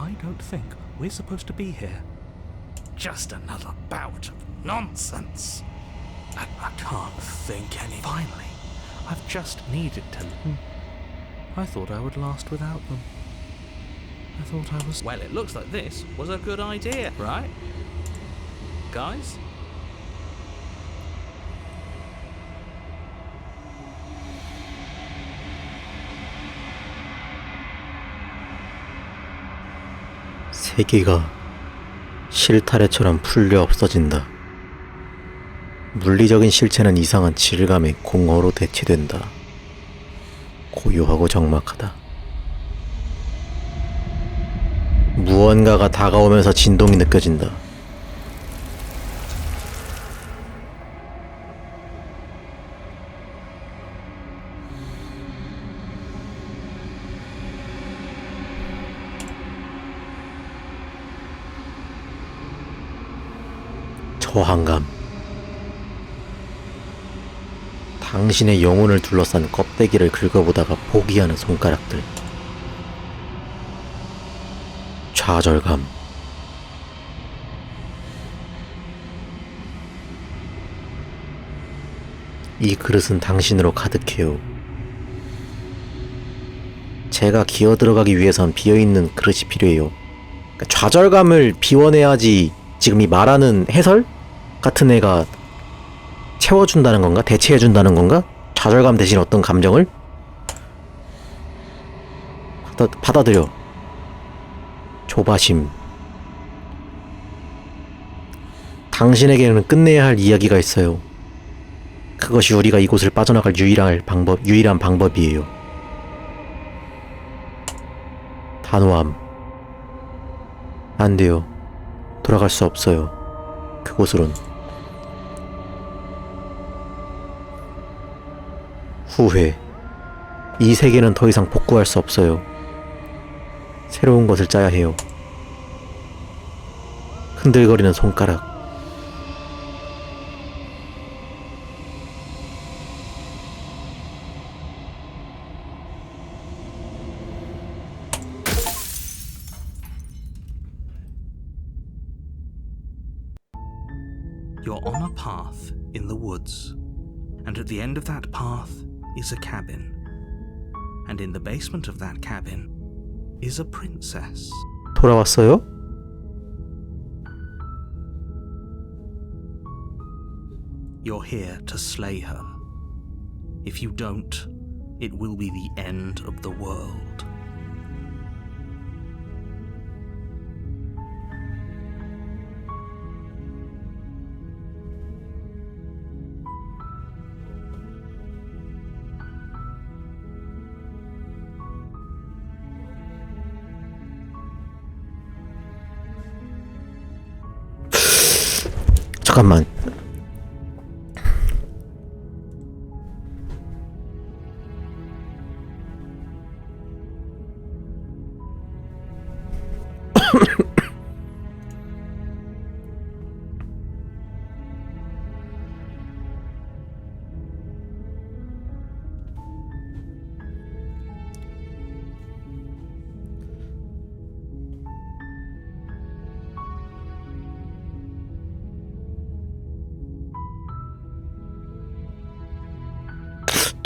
I don't think we're supposed to be here. Just another bout of nonsense. I can't think any. Finally, I've just needed to. I thought I would last without them. I thought I was. Well, it looks like this was a good idea, right? Guys? 세계가 실타래처럼 풀려 없어진다. 물리적인 실체는 이상한 질감의 공허로 대체된다. 고요하고 적막하다. 무언가가 다가오면서 진동이 느껴진다. 저항감. 당신의 영혼을 둘러싼 껍데기를 긁어보다가 포기하는 손가락들. 좌절감. 이 그릇은 당신으로 가득해요. 제가 기어 들어가기 위해선 비어있는 그릇이 필요해요. 그러니까 좌절감을 비워내야지 지금 이 말하는 해설 같은 애가 채워준다는 건가? 대체해준다는 건가? 좌절감 대신 어떤 감정을 받아들여. 조바심. 당신에게는 끝내야 할 이야기가 있어요. 그것이 우리가 이곳을 빠져나갈 유일한 방법이에요. 단호함. 안 돼요. 돌아갈 수 없어요. 그곳으론. 후회. 이 세계는 더 이상 복구할 수 없어요. 새로운 것을 짜야 해요. 흔들거리는 손가락. You're on a path in the woods, and at the end of that path is a cabin. And in the basement of that cabin is a princess. 돌아왔어요? You're here to slay her. If you don't, it will be the end of the world. 잠깐만.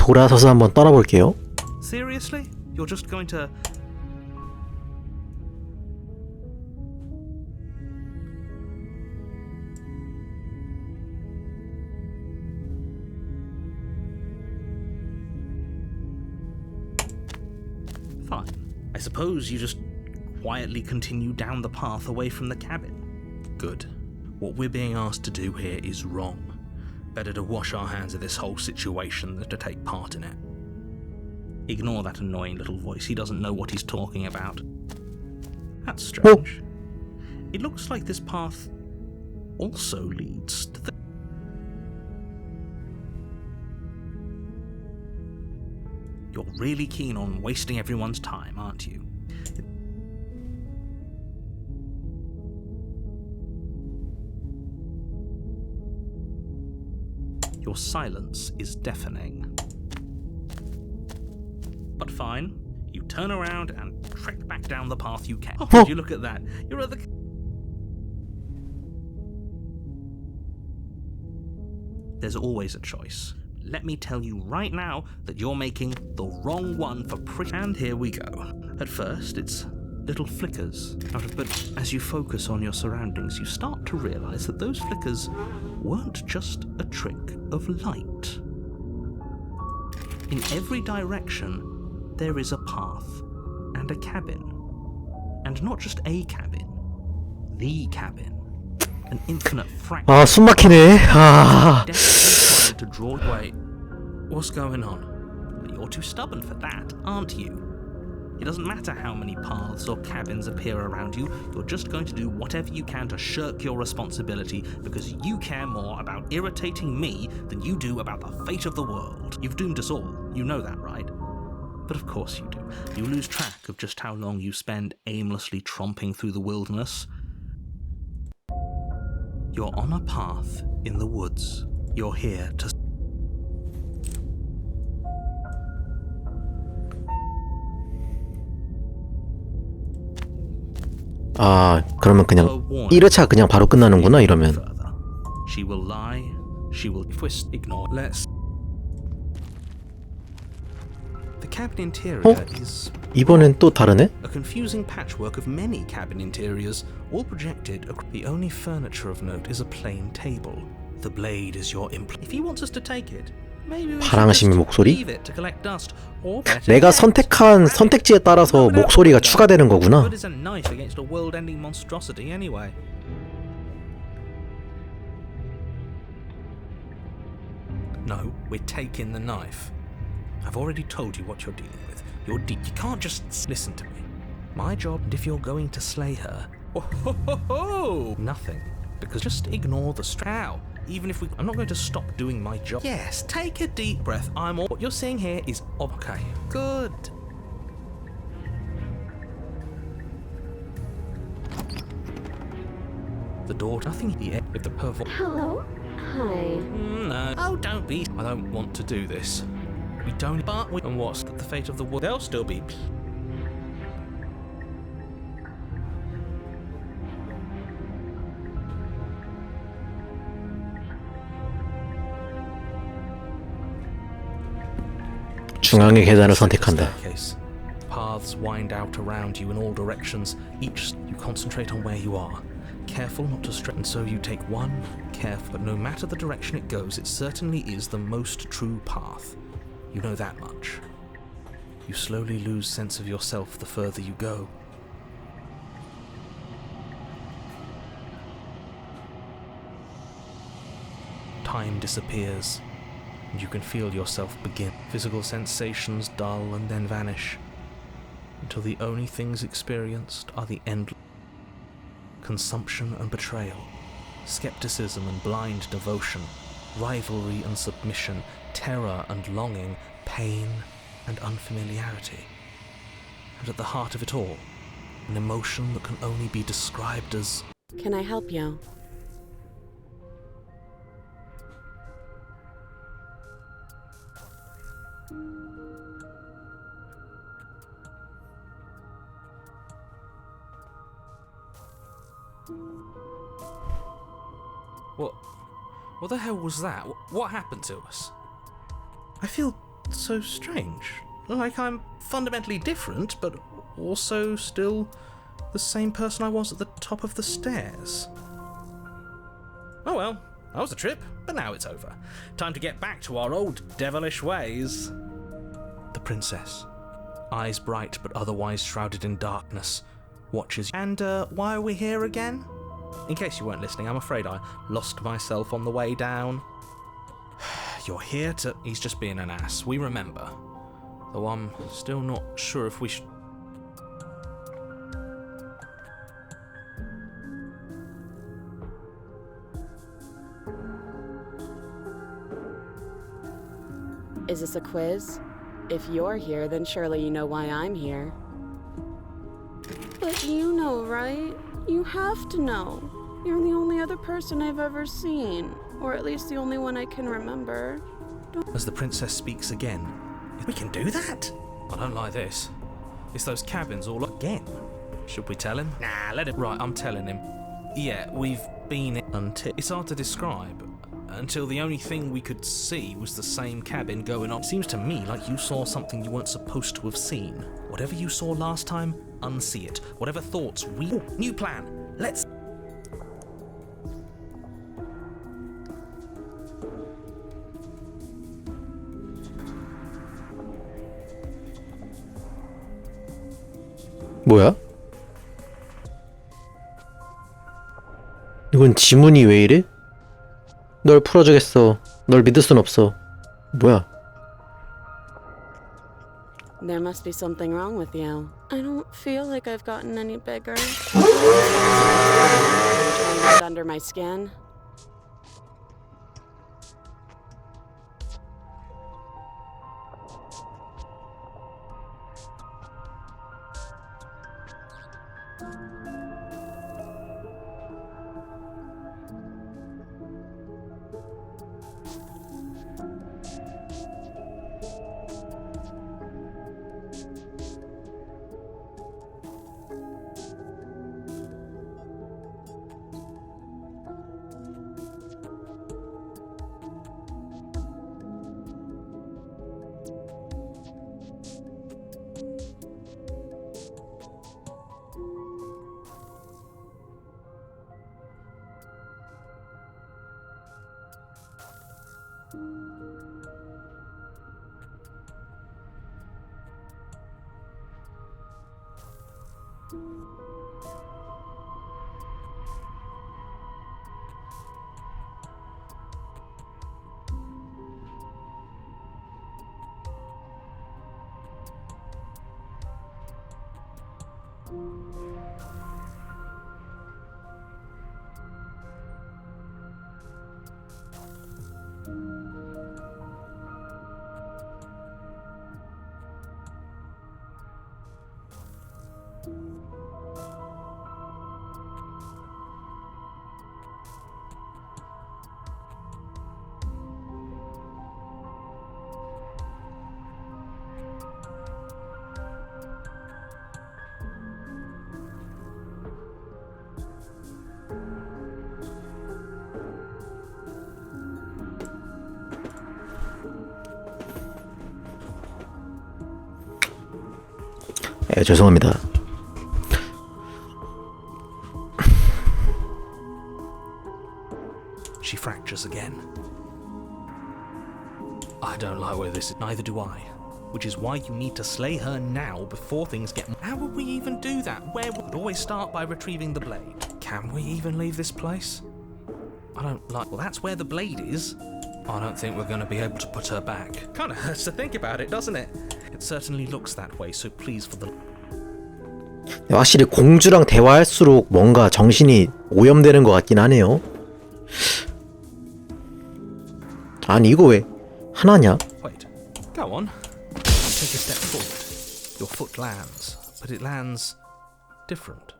돌아서서 한번 떠나볼게요. Seriously? You're just going to... Fine. I suppose you just quietly continue down the path away from the cabin. Good. What we're being asked to do here is wrong. Better to wash our hands of this whole situation than to take part in it. Ignore that annoying little voice. He doesn't know what he's talking about. That's strange. It looks like this path also leads to the... You're really keen on wasting everyone's time, aren't you? Your silence is deafening. But fine, you turn around and trek back down the path you came. Oh, would you look at that? You're at the... there's always a choice. Let me tell you right now that you're making the wrong one for And here we go. At first, it's little flickers but as you focus on your surroundings, you start to realize that those flickers weren't just a trick of light. In every direction, there is a path and a cabin. And not just a cabin, the cabin. An infinite fraction. 아, 숨 막히네. 아. Desperately trying to draw. Wait, what's going on? You're too stubborn for that, aren't you? It doesn't matter how many paths or cabins appear around you, you're just going to do whatever you can to shirk your responsibility because you care more about irritating me than you do about the fate of the world. You've doomed us all, you know that, right? But of course you do. You lose track of just how long you spend aimlessly tromping through the wilderness. You're on a path in the woods. You're here to... 아, 그러면 그냥 1회차 그냥 바로 끝나는구나 이러면. She will lie, she will twist, ignore. Let's. The cabin interior is 이번엔 또 다르네? a confusing patchwork of many cabin interiors, all projected. The only furniture of note is a plain table. The blade is your If he wants us to take it, maybe we should 파랑심의 just 목소리? leave it to collect dust, or better 내가 yet, 선택한 선택지에 따라서 목소리가 추가되는 거구나. Good as a knife against a world-ending monstrosity, anyway. No, we're taking the knife. I've already told you what you're dealing with. You can't just listen to me. My job, and if you're going to slay her, nothing. Because just ignore the Ow. Even if I'm not going to stop doing my job. Yes, take a deep breath. What you're seeing here is okay. Good. The door, nothing here with the purple. Hello? Hi. No. Oh, don't be. I don't want to do this. We don't. But we. And what's the fate of the world? There'll still be. 중앙의 계단을 선택한다. Paths wind out around you in all directions. Each you concentrate on where you are. Careful not to stray, and so you take one careful. But no matter the direction it goes, it certainly is the most true path. You know that much. You slowly lose sense of yourself the further you go. Time disappears, and you can feel yourself begin. Physical sensations dull and then vanish, until the only things experienced are the endless consumption and betrayal, skepticism and blind devotion, rivalry and submission, terror and longing, pain and unfamiliarity. And at the heart of it all, an emotion that can only be described as... Can I help you? What the hell was that? What happened to us? I feel so strange. Like I'm fundamentally different, but also still the same person I was at the top of the stairs. Oh well, that was a trip, but now it's over. Time to get back to our old devilish ways. The princess, eyes bright but otherwise shrouded in darkness, watches. And why are we here again? In case you weren't listening, I'm afraid I lost myself on the way down. You're here to... He's just being an ass, we remember. Though I'm still not sure if we should... Is this a quiz? If you're here, then surely you know why I'm here. But you know, right? You have to know. You're the only other person I've ever seen. Or at least the only one I can remember. As the princess speaks again. We can do that? I don't like this. It's those cabins all again. Should we tell him? Nah, let him. Right, I'm telling him. Yeah, we've been until... It's hard to describe. until the only thing we could see was the same cabin going on. It seems to me like you saw something you weren't supposed to have seen. Whatever you saw last time, unsee it. Whatever thoughts we... Ooh, new plan. Let's... 뭐야? 이건 지문이 왜 이래? 널 풀어주겠어. 널 믿을 순 없어. 뭐야? There must be something wrong with you. I don't feel like I've gotten any bigger. Under my skin. 죄송합니다. She fractures again. I don't like where this is. Neither do I. Which is why you need to slay her now before things get... How would we even do that? Where would always start by retrieving the blade? Can we even leave this place? I don't like... Well, that's where the blade is. I don't think we're going to be able to put her back. Kind of hurts to think about it, doesn't it? It certainly looks that way, so please for the... 확실히 공주랑 대화할수록 뭔가 정신이 오염되는 것 같긴 하네요. 아니 이거 왜 하나냐? Wait, go on. Take a step forward. Your foot lands, but it lands different.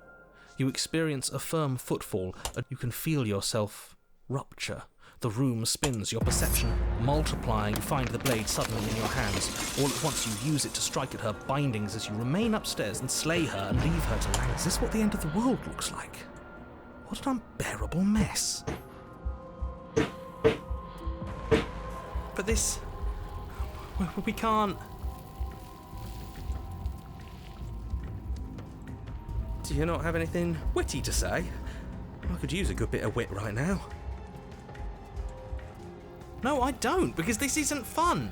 You experience a firm footfall, and you can feel yourself rupture. The room spins, your perception multiplying. You find the blade suddenly in your hands. All at once you use it to strike at her bindings as you remain upstairs and slay her and leave her to land. Is this what the end of the world looks like? What an unbearable mess. But this... we can't... Do you not have anything witty to say? I could use a good bit of wit right now. No, I don't, because this isn't fun.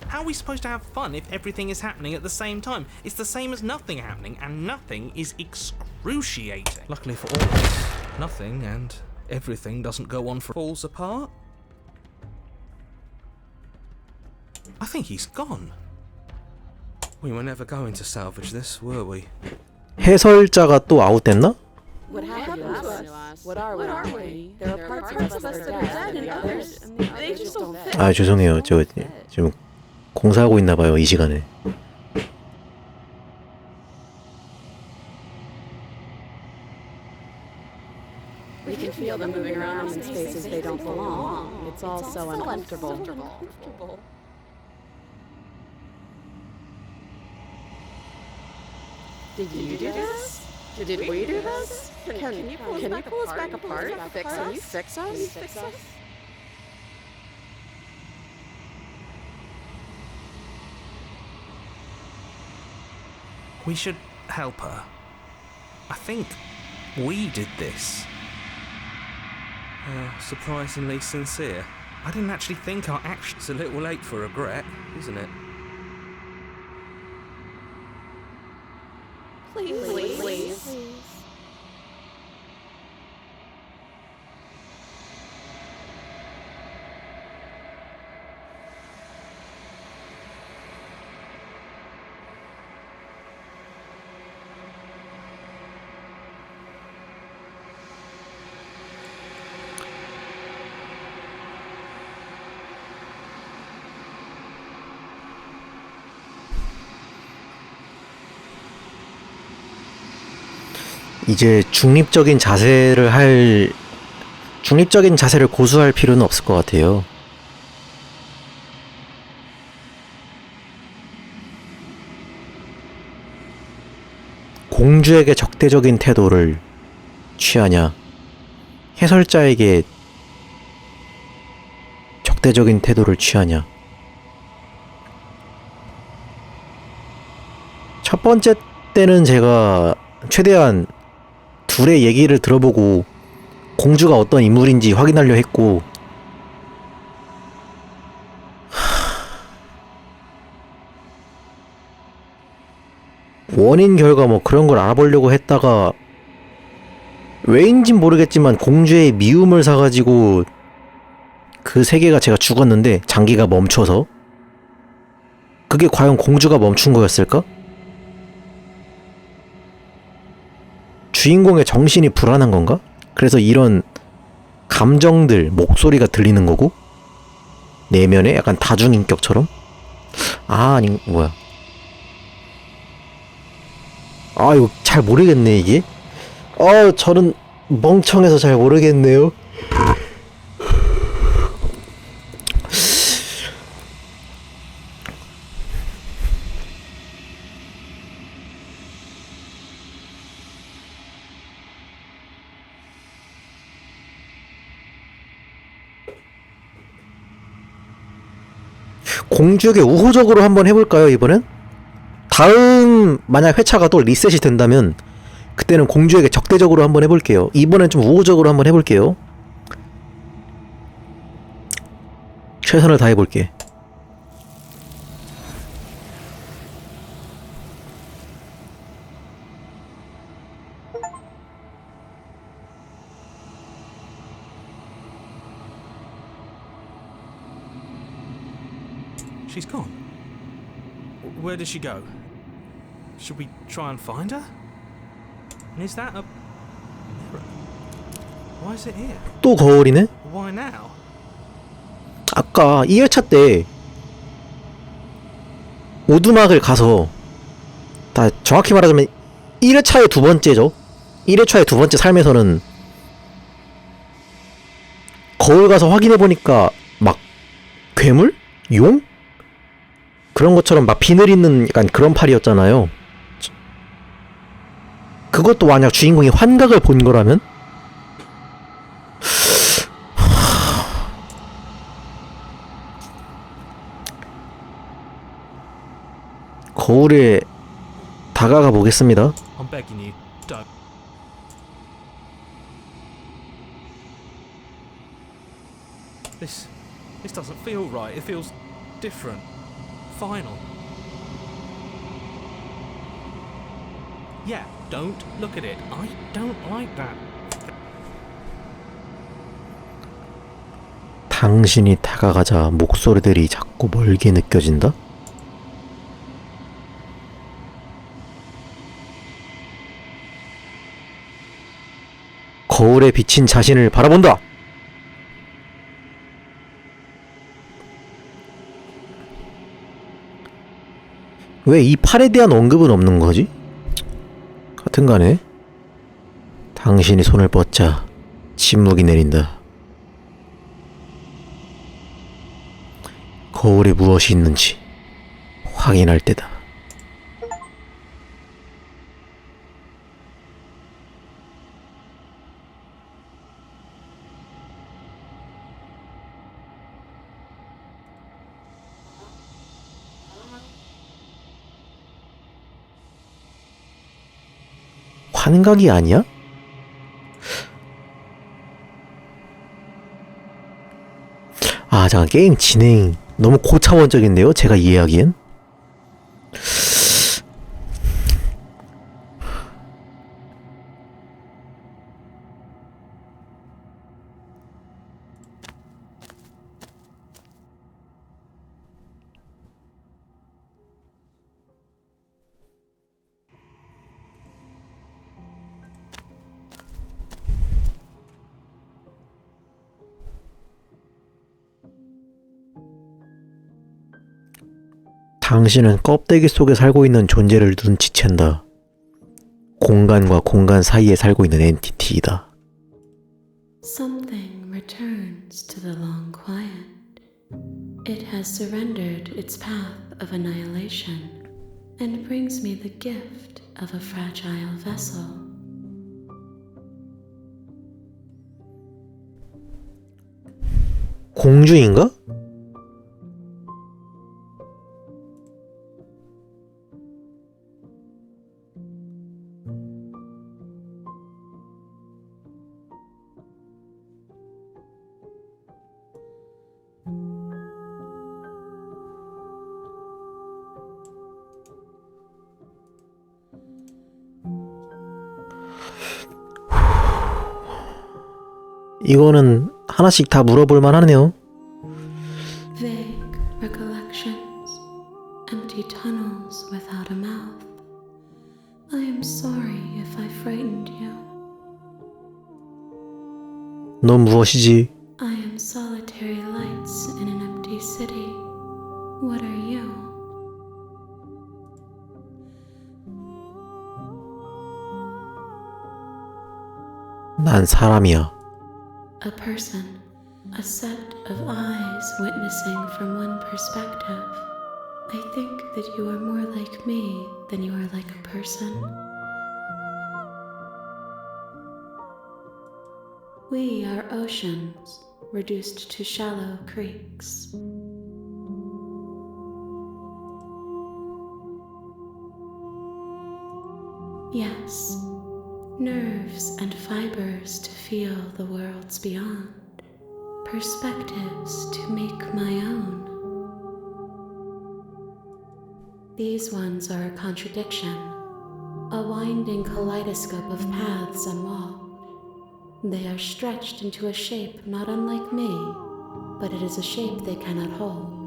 How are we supposed to have fun if everything is happening at the same time? It's the same as nothing happening, and nothing is excruciating. Luckily for all of us, nothing and everything doesn't go on for falls apart. I think he's gone. We were never going to salvage this, were we? 해설자가 또 아웃됐나? What happened to us? What are we? There are parts of us that are dead and others, they just don't fit. 아 죄송해요. 저 지금 공사하고 있나 봐요. 이 시간에. We can feel them moving around in spaces they don't belong. It's all so uncomfortable. Did you do this? Did we do this? Can you pull us back apart? Can you fix us? We should help her. I think we did this. Surprisingly sincere. I didn't actually think our actions a little late for regret, isn't it? Please. 이제 중립적인 자세를 고수할 필요는 없을 것 같아요. 공주에게 적대적인 태도를 취하냐, 해설자에게 적대적인 태도를 취하냐. 첫 번째 때는 제가 최대한 둘의 얘기를 들어보고 공주가 어떤 인물인지 확인하려 했고, 원인 결과 뭐 그런 걸 알아보려고 했다가 왜인진 모르겠지만 공주의 미움을 사가지고 그 세계가 제가 죽었는데 장기가 멈춰서, 그게 과연 공주가 멈춘 거였을까? 주인공의 정신이 불안한 건가? 그래서 이런 감정들, 목소리가 들리는 거고, 내면에 약간 다중인격처럼? 아니, 뭐야. 이거 잘 모르겠네, 이게. 저는 멍청해서 잘 모르겠네요. 공주에게 우호적으로 한번 해볼까요, 이번엔? 다음 만약 회차가 또 리셋이 된다면 그때는 공주에게 적대적으로 한번 해볼게요. 이번엔 좀 우호적으로 한번 해볼게요. 최선을 다해볼게. She's gone. Where did she go? Should we try and find her? And is that a mirror? Why is it here? 또 거울이네? Why now? 아까 2회차 때 오두막을 가서, 다 정확히 말하자면 1회차의 두 번째죠. 1회차의 두 번째 삶에서는 거울 가서 확인해보니까 막 괴물? 용? 그런 것처럼 막 비늘 있는 약간 그런 팔이었잖아요. 그것도 만약 주인공이 환각을 본 거라면? 거울에 다가가 보겠습니다. I'm begging you, don't. This doesn't feel right. It feels different. Final. Yeah, don't look at it. I don't like that. 당신이 다가가자 목소리들이 자꾸 멀게 느껴진다? 거울에 비친 자신을 바라본다! 왜 이 팔에 대한 언급은 없는 거지? 하여튼간에 당신이 손을 뻗자 침묵이 내린다. 거울에 무엇이 있는지 확인할 때다. 환각이 아니야? 아, 잠깐, 게임 진행 너무 고차원적인데요? 제가 이해하기엔? 당신은 껍데기 속에 살고 있는 존재를 눈치챈다. 공간과 공간 사이에 살고 있는 엔티티이다. Something returns to the long quiet. It has surrendered its path of annihilation and brings me the gift of a fragile vessel. 공주인가? 이거는 하나씩 다 물어볼만 하네요. Vague recollections, empty tunnels without a mouth. I am sorry if I frightened you. 넌 무엇이지? I am solitary lights in an empty city. What are you? 난 사람이야. A person, a set of eyes witnessing from one perspective. I think that you are more like me than you are like a person. We are oceans, reduced to shallow creeks. Yes, nerves and fibers to feel the worlds beyond, perspectives to make my own. These ones are a contradiction, a winding kaleidoscope of paths unwalked. They are stretched into a shape not unlike me, but it is a shape they cannot hold.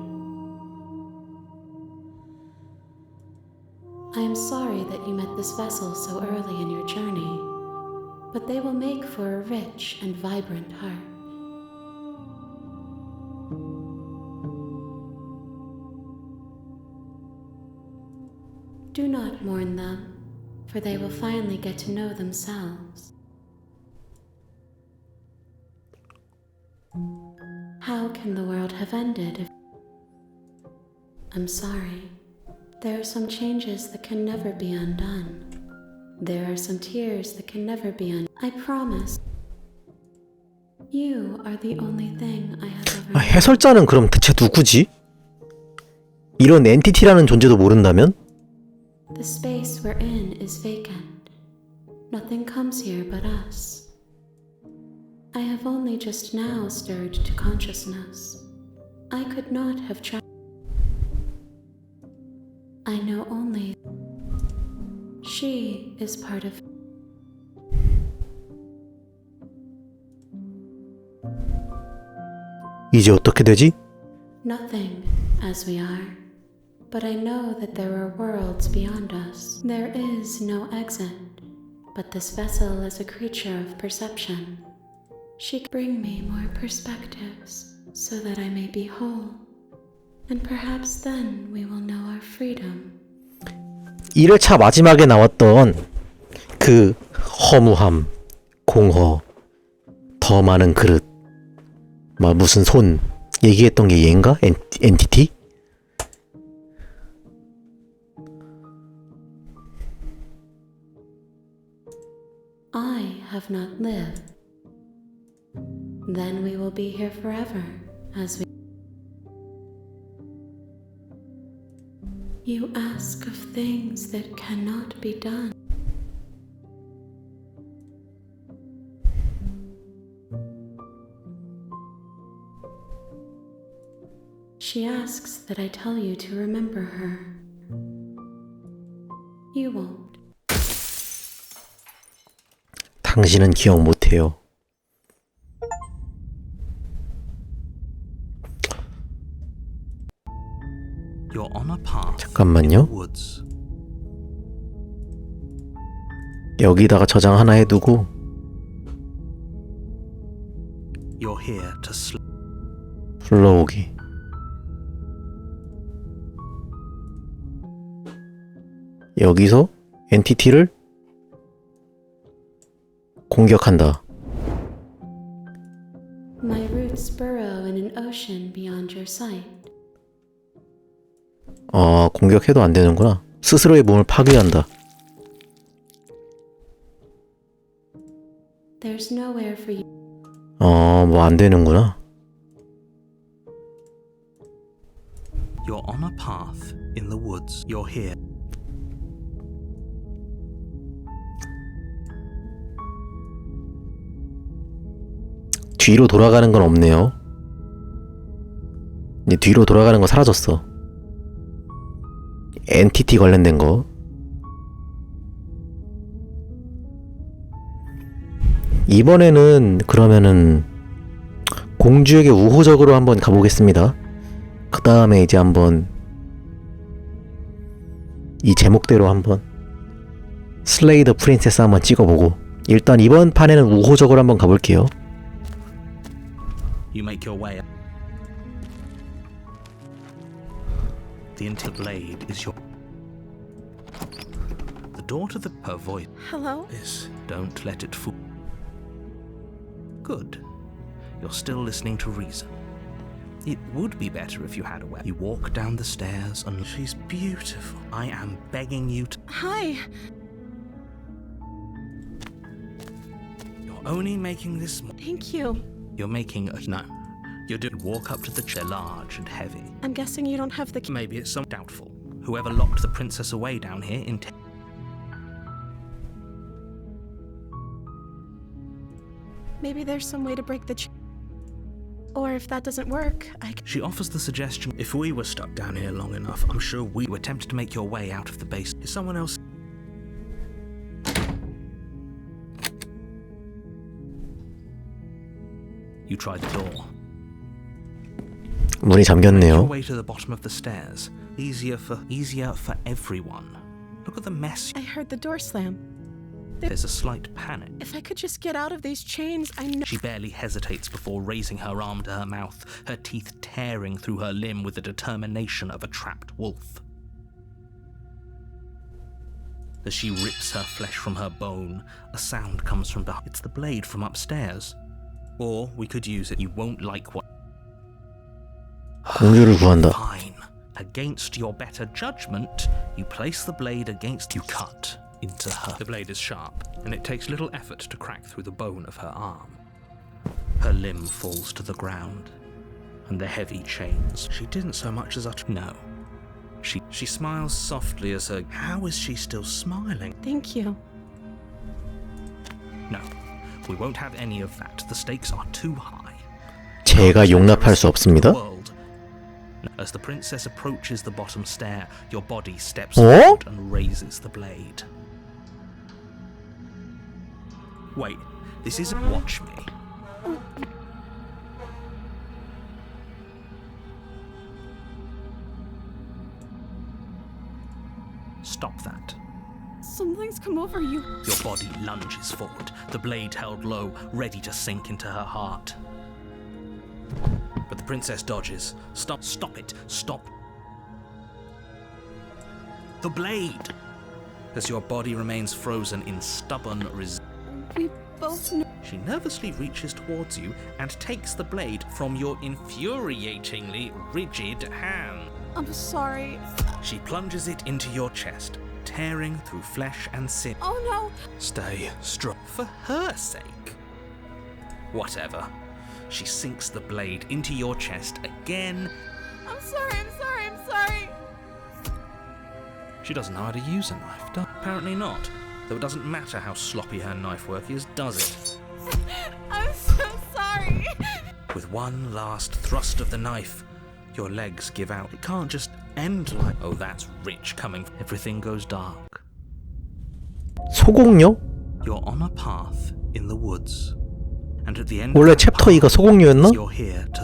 I am sorry that you met this vessel so early in your journey, but they will make for a rich and vibrant heart. Do not mourn them, for they will finally get to know themselves. How can the world have ended if... I'm sorry. There are some changes that can never be undone. There are some tears that can never be undone. I promise. You are the only thing I have ever... 해설자는 그럼 대체 누구지? 이런 엔티티라는 존재도 모른다면? The space we're in is vacant. Nothing comes here but us. I have only just now stirred to consciousness. I could not have tried. I know only she is part of. 이제 어떻게 되지? Nothing as we are. But I know that there are worlds beyond us. There is no exit. But this vessel is a creature of perception. She can bring me more perspectives so that I may be whole. And perhaps then we will know our freedom. 1회차 마지막에 나왔던 그 허무함, 공허, 더 많은 그릇, 막 무슨 손 얘기했던 게 얘인가? 엔티티? I have not lived. Then we will be here forever as we. You ask of things that cannot be done. She asks that I tell you to remember her. You won't. 당신은 기억 못해요. You're on a path 잠깐만요. in the woods. 여기다가 저장 하나 해두고 You're here to 불러오기. 여기서 엔티티를 공격한다. My roots burrow in an ocean beyond your sight. 공격해도 안 되는구나. 스스로의 몸을 파괴한다. There's nowhere for you. 뭐 안 되는구나. You're on a path in the woods. You're here. 뒤로 돌아가는 건 없네요. 이제 뒤로 돌아가는 거 사라졌어. 엔티티 관련된 거. 이번에는 그러면은 공주에게 우호적으로 한번 가보겠습니다. 그 다음에 이제 한번 이 제목대로 한번 슬레이더프린세스 한번 찍어보고, 일단 이번 판에는 우호적으로 한번 가볼게요. You make your way. The blade is your. The door to her voice Hello? is. Don't let it fool. Good. You're still listening to reason. It would be better if you had a way. You walk down the stairs and she's beautiful. I am begging you to. Hi. You're only making this. Thank you. You're making a. No. You do walk up to the chair, large and heavy. I'm guessing you don't have the key. Maybe it's some doubtful. Whoever locked the princess away down here in. Maybe there's some way to break the Or if that doesn't work, She offers the suggestion, if we were stuck down here long enough, I'm sure we would attempt to make your way out of the base. Is someone else? You tried the door. 문이 Make your 잠겼네요. way to the bottom of the stairs. Easier for everyone. Look at the mess. I heard the door slam. There's a slight panic. If I could just get out of these chains, I know. She barely hesitates before raising her arm to her mouth, her teeth tearing through her limb with the determination of a trapped wolf. As she rips her flesh from her bone, a sound comes from behind. It's the blade from upstairs. Or we could use it. You won't like what. 공주를 구한다. Fine. Against your better judgment, you place the blade against. You cut into her. The blade is sharp, and it takes little effort to crack through the bone of her arm. Her limb falls to the ground, and the heavy chains. She didn't so much as utter. No. She smiles softly as her. How is she still smiling? Thank you. No, we won't have any of that. The stakes are too high. 제가 용납할 수 없습니다. As the princess approaches the bottom stair, your body steps 어? forward and raises the blade. Wait, this isn't. Watch me. Stop that. Something's come over you. Your body lunges forward, the blade held low, ready to sink into her heart. But the princess dodges. Stop it, stop. The blade! As your body remains frozen in stubborn resistance. We both know. She nervously reaches towards you and takes the blade from your infuriatingly rigid hand. I'm sorry. She plunges it into your chest, tearing through flesh and skin. Oh no. Stay strong. For her sake. Whatever. She sinks the blade into your chest again. I'm sorry. She doesn't know how to use a knife, apparently not. Though it doesn't matter how sloppy her knife work is, does it? I'm so sorry. With one last thrust of the knife, Your legs give out. It can't just end like, oh, that's rich coming. Everything goes dark. 소공룡? You're on a path in the woods. And at the end 원래 of that 챕터 2가 path, 소공룡이었나? you're here to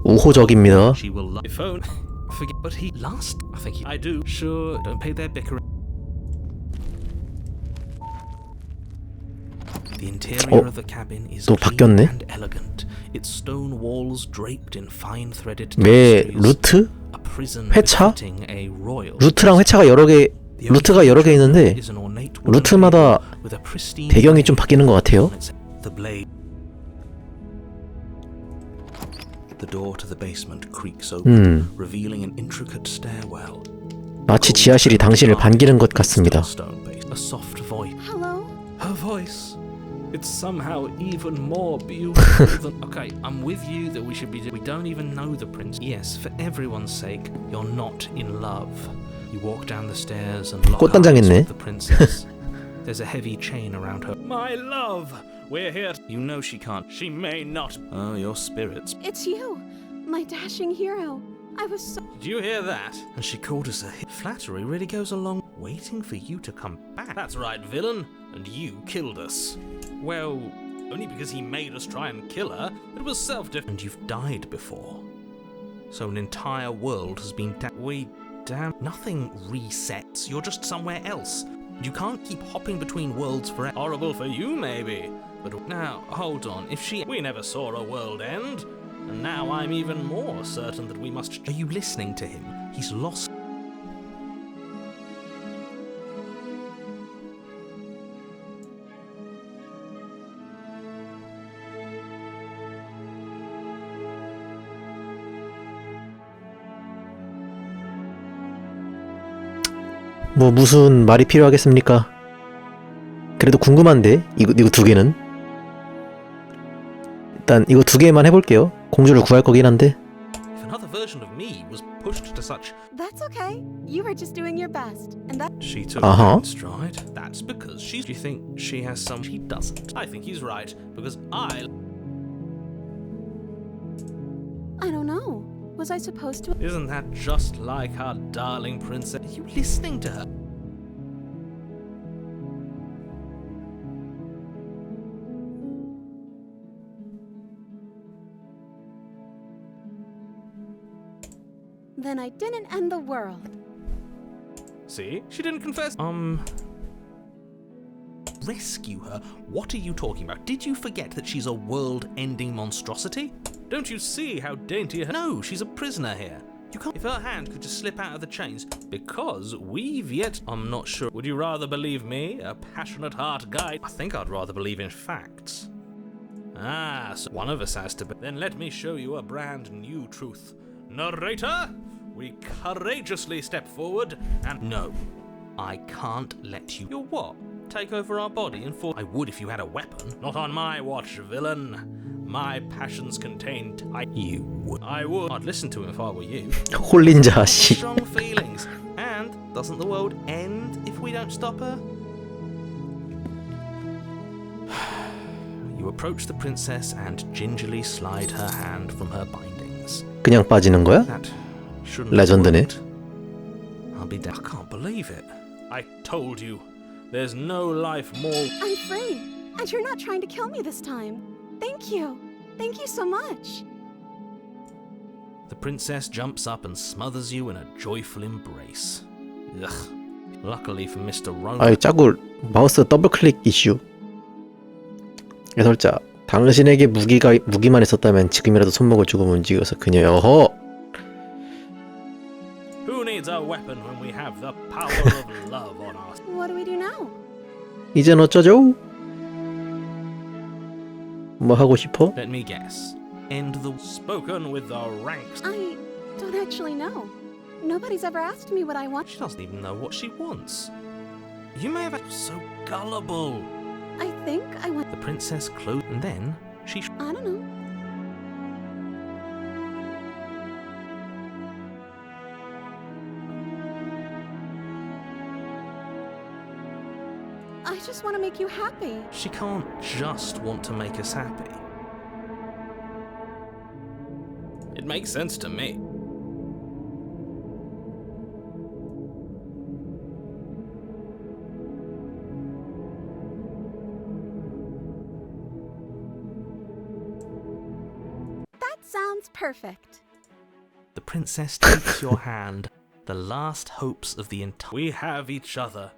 우호적입니다. She will love phone. Forget, but he last. I think I do. Sure, don't pay their bickering. The interior of the cabin is 또 clean 바뀌었네? and elegant. Its stone walls draped in fine threaded 매 tapestries. 루트? A prison 회차? befitting a royal. 루트랑 회차가 여러 개, 루트가 여러 개 있는데 is an ornate wooden 루트마다 table with a pristine 배경이 좀 바뀌는 것 같아요. The blade. The door to the basement creaks open, revealing an intricate stairwell. 마치 지하실이 당신을 반기는 것 같습니다. A soft voice. Hello? Her voice. It's somehow even more beautiful than. Okay, I'm with you that we should be. We don't even know the prince. Yes, for everyone's sake, you're not in love. You walk down the stairs and lock eyes 꽃단장했네. with the princess. There's a heavy chain around her. My love, we're here. You know she can't. She may not. Oh, your spirits. It's you, my dashing hero. I was so... Did you hear that? And she called us a hit. Flattery really goes along. Waiting for you to come back. That's right, villain. And you killed us. Well, only because he made us try and kill her. It was self-defense. And you've died before. So an entire world has been damn. Nothing resets. You're just somewhere else. You can't keep hopping between worlds forever. Horrible for you, maybe. But now, hold on. We never saw a world end. And now I'm even more certain that we must... Are you listening to him? He's lost... 뭐 무슨 말이 필요하겠습니까? 그래도 궁금한데 이거 두 개는 일단 이거 두 개만 해볼게요. 공주를 구할 거긴 한데. If another version of me was pushed to such... That's okay. You were just doing your best. And that... She took Uh-huh. it in stride. That's because she's... Do you think she has some... She doesn't. I think he's right. Because I don't know. Was I supposed to... Isn't that just like our darling princess? Are you listening to her? Then I didn't end the world. See? She didn't confess. Rescue her? What are you talking about? Did you forget that she's a world-ending monstrosity? Don't you see how dainty her... No, she's a prisoner here. You can't... If her hand could just slip out of the chains, because we've yet... I'm not sure. Would you rather believe me, a passionate heart guide? I think I'd rather believe in facts. Ah, so one of us has to be... Then let me show you a brand new truth. Narrator, we courageously step forward and... No, I can't let you... You're what? Take over our body and fall... I would if you had a weapon. Not on my watch, villain. My passions contained... You would. I would. I'd listen to him if I were you. 홀린 자식. Strong feelings. And doesn't the world end if we don't stop her? You approach the princess and gingerly slide her hand from her bindings. 그냥 빠지는 거야? That shouldn't 레전드네. have worked. I'll be dead. I can't believe it. I told you. There's no life more... I'm free. And you're not trying to kill me this time. Thank you. Thank you so much. The princess jumps up and smothers you in a joyful embrace. Ugh. Luckily for Mr. Roman... 아이 자꾸 마우스 더블 클릭 이슈. 해설자, 당신에게 무기만 있었다면 지금이라도 손목을 주고 움직여서 그녀의 어허. Who needs a weapon when we have the power of love on us? What do we do now? 이젠 어쩌죠? 뭐 하고 싶어? Let me guess. End the spoken with the ranks. I don't actually know. Nobody's ever asked me what I want. She doesn't even know what she wants. You may have... So gullible. I think I want... The princess closed and then she... I don't know. I just want to make you happy. She can't just want to make us happy. It makes sense to me. That sounds perfect. The princess takes your hand, the last hopes of the entire... We have each other.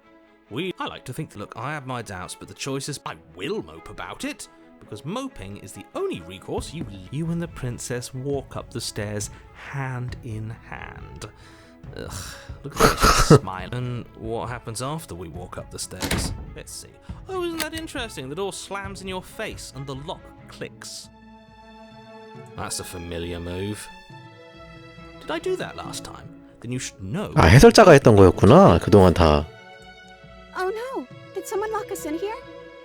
I like to think, look, I have my doubts, but the choice is I will mope about it, because moping is the only recourse you... You and the princess walk up the stairs, hand in hand. Ugh, look at the way she's smiling. And what happens after we walk up the stairs? Let's see. Oh, isn't that interesting? The door slams in your face and the lock clicks. That's a familiar move. Did I do that last time? Then you should know. 아, 해설자가 했던 거였구나. 그동안 다. Oh no! Did someone lock us in here?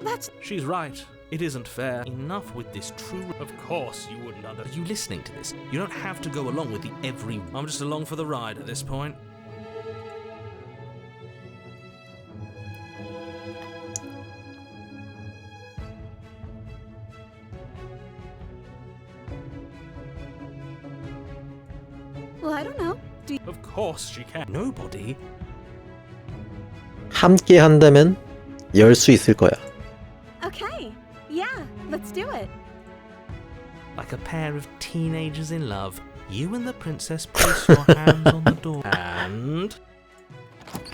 That's... She's right. It isn't fair. Enough with this true... Of course you wouldn't Are you listening to this? You don't have to go along with the every... I'm just along for the ride at this point. Well, I don't know. Of course she can. Nobody... 함께 한다면 열 수 있을 거야. Okay. Yeah, let's do it. Like a pair of teenagers in love, you and the princess place your hands on the door. And...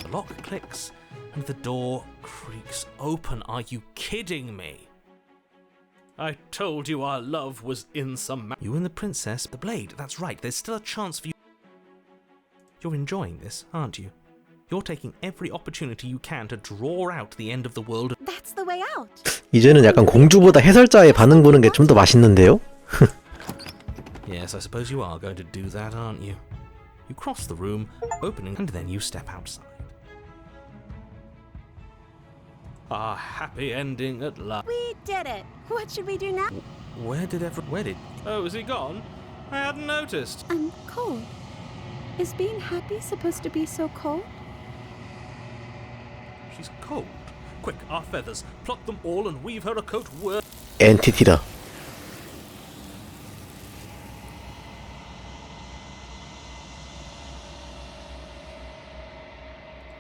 the lock clicks, and the door creaks open. Are you kidding me? I told you our love was in some... You and the princess... The blade, that's right. There's still a chance for you... You're enjoying this, aren't you? You're taking every opportunity you can to draw out the end of the world. That's the way out. 이제는 약간 공주보다 해설자의 반응 보는 게 좀 더 맛있는데요? Yes, I suppose you are going to do that, aren't you? You cross the room, opening, and then you step outside. Our happy ending at last. We did it. What should we do now? Where did... Oh, is he gone? I hadn't noticed. I'm cold. Is being happy supposed to be so cold? She's cold. Quick, our feathers. Pluck them all and weave her a coat worth... 엔티티다.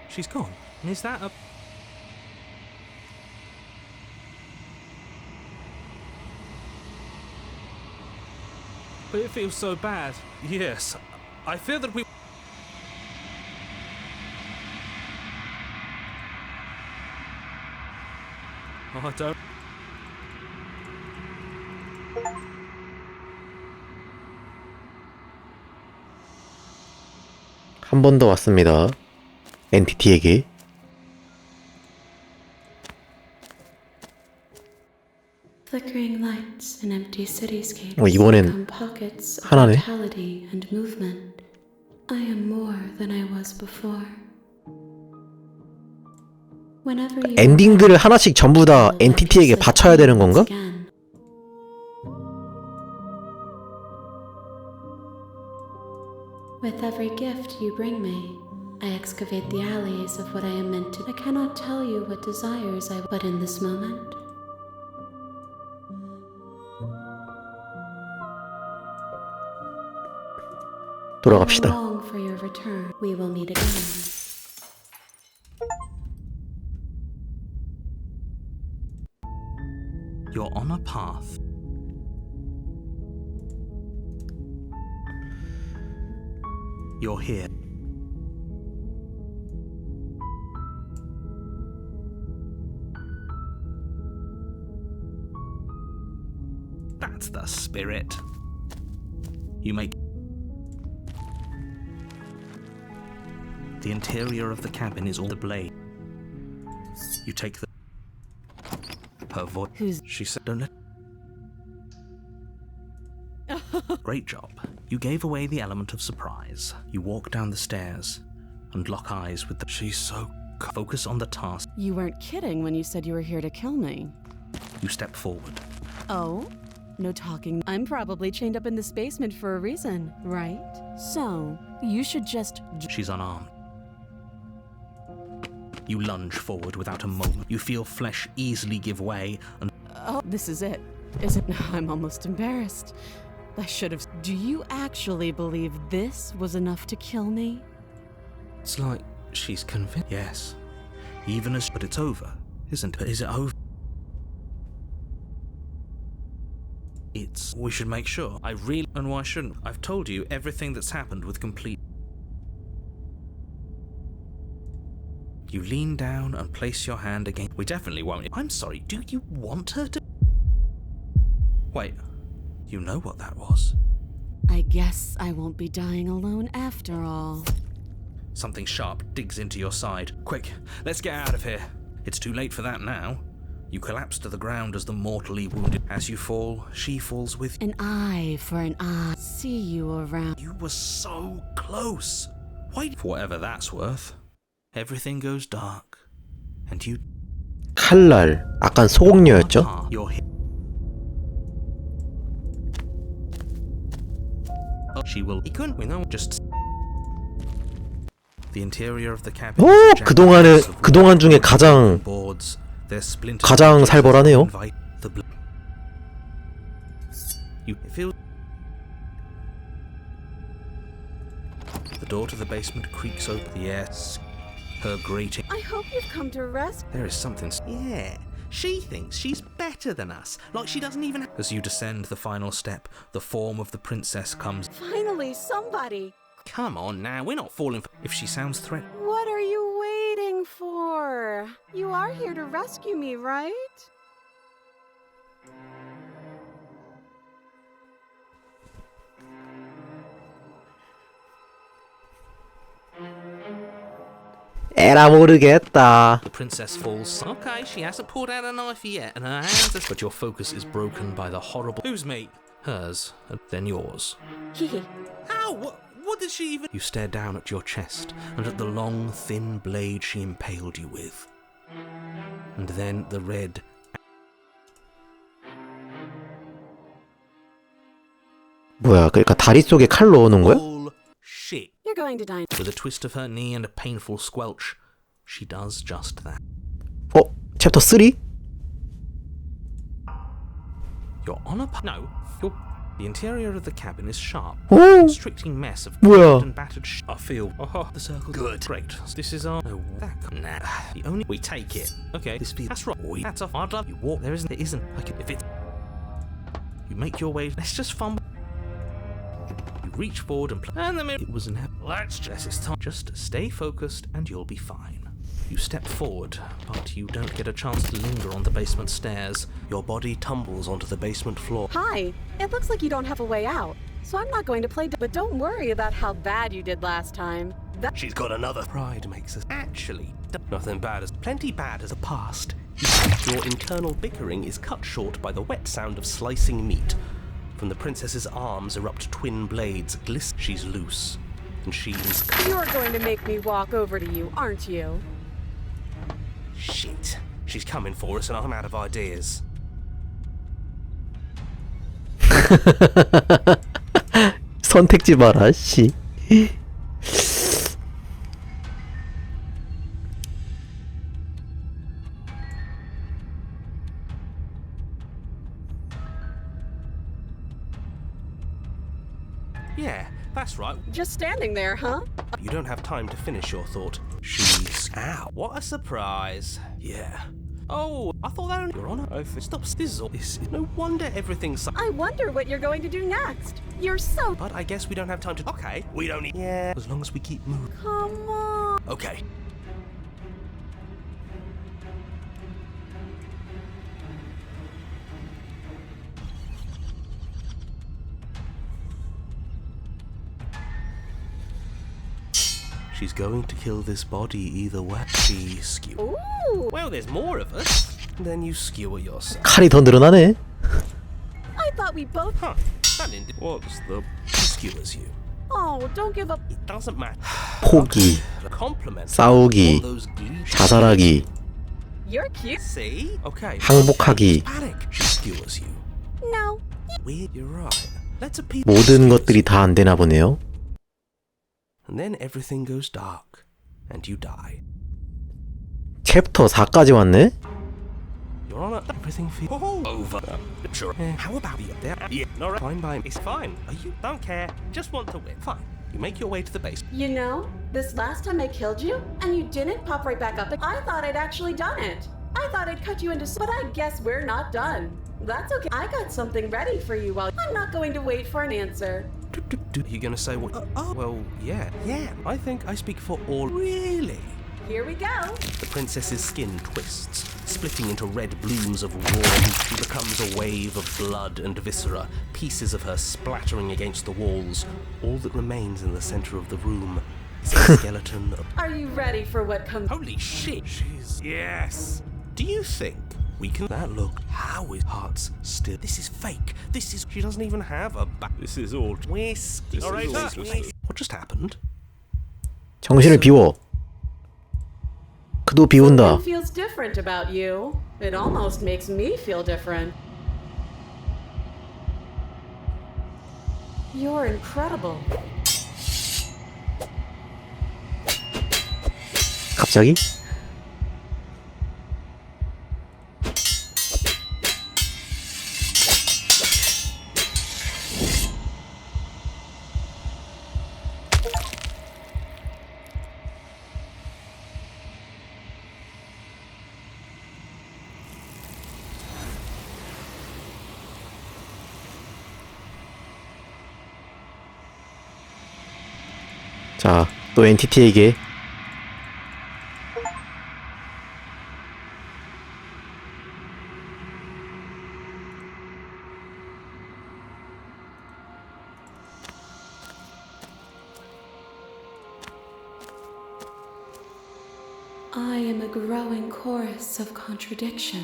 She's gone. Is that a... But it feels so bad. Yes, I fear that we... Oh, I don't... 한 번 더 왔습니다. 엔티티에게. Flickering lights in empty cityscapes 이번엔 become pockets of 하나네. vitality and movement. I am more than I was before. Whenever you 엔딩들을 하나씩 전부 다 엔티티에게 바쳐야 되는 건가? again. With every gift you bring me, I excavate the alleys of what I am meant to. I cannot tell you what desires I... But in this moment, I 돌아갑시다. long for your return. We will meet again. You're on a path. You're here. That's the spirit. You make... The interior of the cabin is all the blade. You take the... Her voice... Who's... She said, don't let... Great job. You gave away the element of surprise. You walk down the stairs and lock eyes with the... She's so... Focus on the task. You weren't kidding when you said you were here to kill me. You step forward. Oh? No talking. I'm probably chained up in this basement for a reason, right? So, you should just... She's unarmed. You lunge forward without a moment. You feel flesh easily give way, and Oh, this is it, isn't it? I'm almost embarrassed. I should have. Do you actually believe this was enough to kill me? it's like she's convinced. Yes, even as. But it's over, isn't it? Is it over? We should make sure. I really. And why shouldn't? I've told you everything that's happened with complete. You lean down and place your hand against. We definitely won't. I'm sorry, do you want her to? Wait, you know what that was? I guess I won't be dying alone after all. Something sharp digs into your side. Quick, let's get out of here. It's too late for that now. You collapse to the ground as the mortally wounded. As you fall, she falls with you. An eye for an eye. See you around. You were so close. Why? For whatever that's worth. Everything goes dark. And you. 칼날. 아깐 소공녀였죠? You're hit. She will. He couldn't. We know. Just. The interior of the cabin. 오! 그동안 중에 가장 boards. 가장 살벌하네요. You feel. The door to the basement creaks open. Yes. Her grating. I hope you've come to rest. There is something. Yeah. She thinks she's better than us. Like she doesn't even. As you descend the final step, the form of the princess comes. Finally, somebody. Come on now, we're not falling for. If she sounds threatening. What are you waiting for? You are here to rescue me, right? 에라 모르겠다. The princess falls. Okay, she hasn't pulled out a knife yet, and her hands are. But your focus is broken by the horrible. Who's me? Hers, and then yours. Hee. Ow! What did she even? You stare down at your chest and at the long, thin blade she impaled you with. And then the red. 뭐야, 그러니까 다리 속에 칼 넣어놓은 거야? Shit. You're going to die. With a twist of her knee and a painful squelch, she does just that. 챕터 3? You're on a. No. The interior of the cabin is sharp. 오! Constricting mess of 뭐야? and battered. I feel. Oh, the circle. Good. Great. This is our. No, that. Nah. The only. We take it. Okay. This feels. That's right. That's off. I'd love you walk. There isn't. It isn't. Like if it. You make your way. Let's just fumble. You reach forward and. And the minute it was an. Let's just. It's time. Just stay focused and you'll be fine. You step forward, but you don't get a chance to linger on the basement stairs. Your body tumbles onto the basement floor. Hi. It looks like you don't have a way out, so I'm not going to play. But don't worry about how bad you did last time. She's got another. Pride makes us. Actually, nothing bad as. Plenty bad as a past. Your internal bickering is cut short by the wet sound of slicing meat. From the princess's arms erupt twin blades. She's loose, and she is. You're going to make me walk over to you, aren't you? Shit. She's coming for us and I'm out of ideas. 선택지 봐라, 씨. Yeah, that's right. Just standing there, huh? You don't have time to finish your thought. She's. Ow. What a surprise. Yeah. Oh, I thought that. Your Honor, Stop sizzle. this is no wonder everything's. I wonder what you're going to do next. You're so. But I guess we don't have time to. Okay, we don't need. Yeah. As long as we keep moving. Come on. Okay. She's going to kill this body either way. She skewer. Ooh. Well, there's more of us. Then you skewer yourself. 칼이 더 늘어나네. I thought we both. Huh. That didn't. What's the. She skewers you. Oh, don't give up. It doesn't matter. 포기, Compliment. 싸우기, All those glee- 자살하기, You're cute. See? Okay. 항복하기. Panic. She skewers you. No. Weird. You're right. Let's appeal. 모든 것들이 다 안 되나 보네요. And then everything goes dark, and you die. 챕터 4까지 왔네? Your Honor, everything feels over. Sure. How about you there? Yeah, no, fine by me. It's fine. You don't care. Just want to win. Fine. You make your way to the base. You know, this last time I killed you, and you didn't pop right back up, I thought I'd actually done it. I thought I'd cut you into... But I guess we're not done. That's okay. I got something ready for you while... I'm not going to wait for an answer. Are you gonna say what? Well, yeah. Yeah, I think I speak for all. Really? Here we go. The princess's skin twists, splitting into red blooms of raw. She becomes a wave of blood and viscera, pieces of her splattering against the walls. All that remains in the center of the room is a skeleton of... Are you ready for what comes? Holy shit! She's... Yes! Do you think we can... That look, how is hearts still... This is fake. This is... She doesn't even have a back. This is all... Whiskey. What just happened? 정신을 비워. 그도 비운다. Something feels different about you. It almost makes me feel different. You're incredible. 갑자기? 자, 또 엔티티에게 I am a growing chorus of contradiction.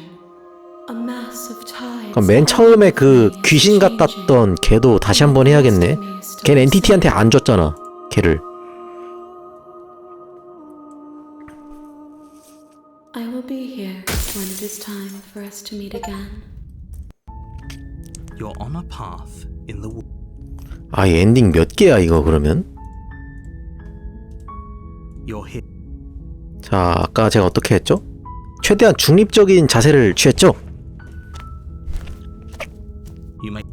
A mass of tides. 그럼 맨 처음에 그 귀신 같았던 걔도 다시 한번 해야겠네. 걔는 엔티티한테 안 줬잖아, 걔를. I will be here when it is time for us to meet again. You're on a path in the woods. 아, 이 엔딩 몇 개야 이거 그러면? You're here. 자, 아까 제가 어떻게 했죠? 최대한 중립적인 자세를 취했죠? You may.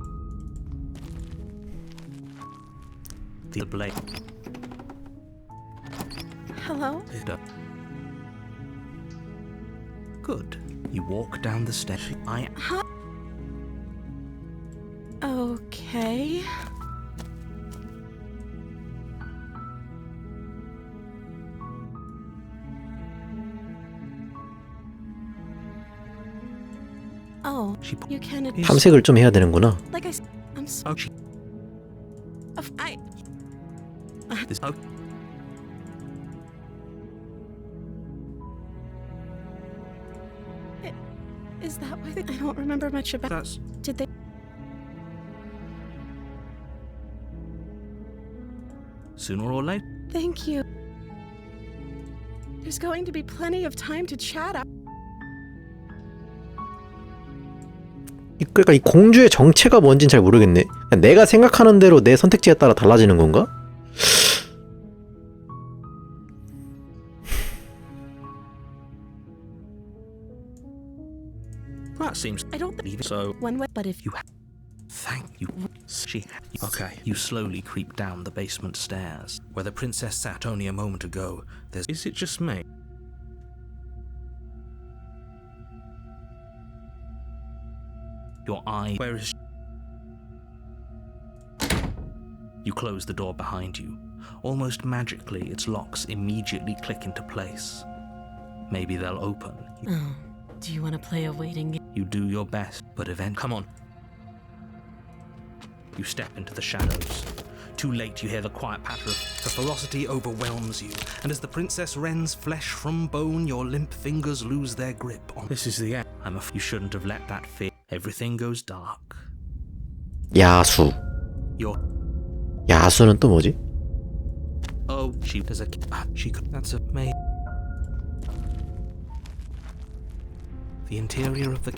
The blade. Hello? Good. You walk down the stairs. Okay. Oh, you can. 탐색을 좀 해야 되는구나. Like I'm so. Oh, she. This. Oh. Is that why I don't remember much about? That's. Did they? Sooner or later. Thank you. There's going to be plenty of time to chat. 그러니까 이 공주의 정체가 뭔진 잘 모르겠네. 내가 생각하는 대로 내 선택지에 따라 달라지는 건가? That seems. I don't Leave it so. One way, but if You. Thank you. She. Okay. You slowly creep down the basement stairs, where the princess sat only a moment ago. There's. Is it just me? Your eye. Where is she? You close the door behind you. Almost magically, its locks immediately click into place. Maybe they'll open. Oh, do you want to play a waiting game? You do your best, but come on. You step into the shadows. Too late, you hear the quiet patter of the ferocity overwhelms you, and as the princess rends flesh from bone, your limp fingers lose their grip on. This is the end. You shouldn't have let that fear. Everything goes dark. 야수. Your. 야수는 또 뭐지? Oh, she does a. She could. That's a maid. The interior of the.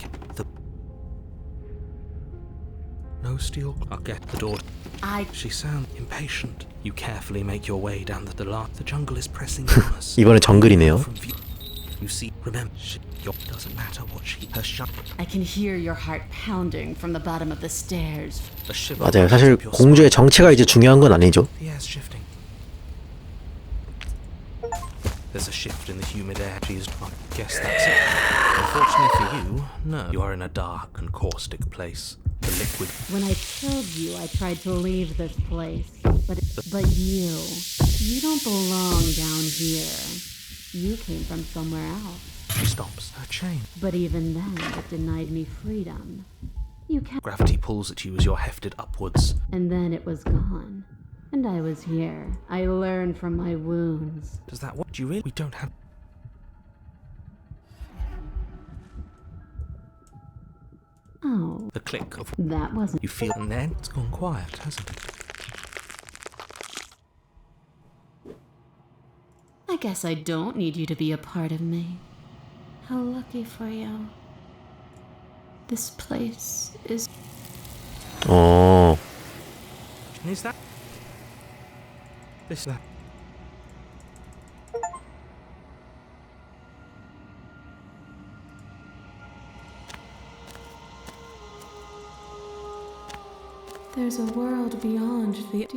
No steel. I'll get the door. She sounds impatient. You carefully make your way down the jungle is pressing on us. 이번에 정글이네요. You see, remember, doesn't matter what her shut. I can hear your heart pounding from the bottom of the stairs. A shiver 맞아요. runs 사실 up your 공주의 spine. 정체가 이제 중요한 건 아니죠. The air's shifting. There's a shift in the humid air. Geez, I guess that's it. Unfortunately for you, no. You are in a dark and caustic place. The liquid. When I killed you, I tried to leave this place. But you don't belong down here. You came from somewhere else. She stops her chain. But even then, it denied me freedom. You can't. Gravity pulls at you as you're hefted upwards. And then it was gone. And I was here. I learned from my wounds. Does that what you really? We don't have. Oh, The click of that wasn't. you feel, and then it's gone quiet, hasn't it? I guess I don't need you to be a part of me. How lucky for you. This place is. 어, Is that? This that? There's a world beyond the.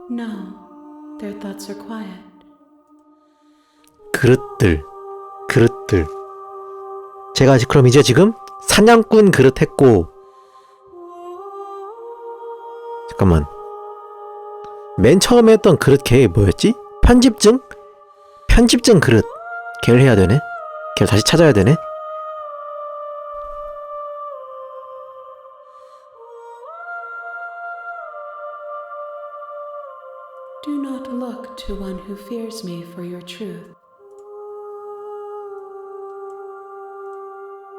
No, their thoughts are quiet. 그릇들. 제가 그럼 이제 지금 사냥꾼 그릇 했고, 잠깐만. 맨 처음에 했던 그릇 걔 뭐였지? 편집증 그릇 걔를 해야 되네. 걔를 다시 찾아야 되네. Do not look to one who fears me for your truth.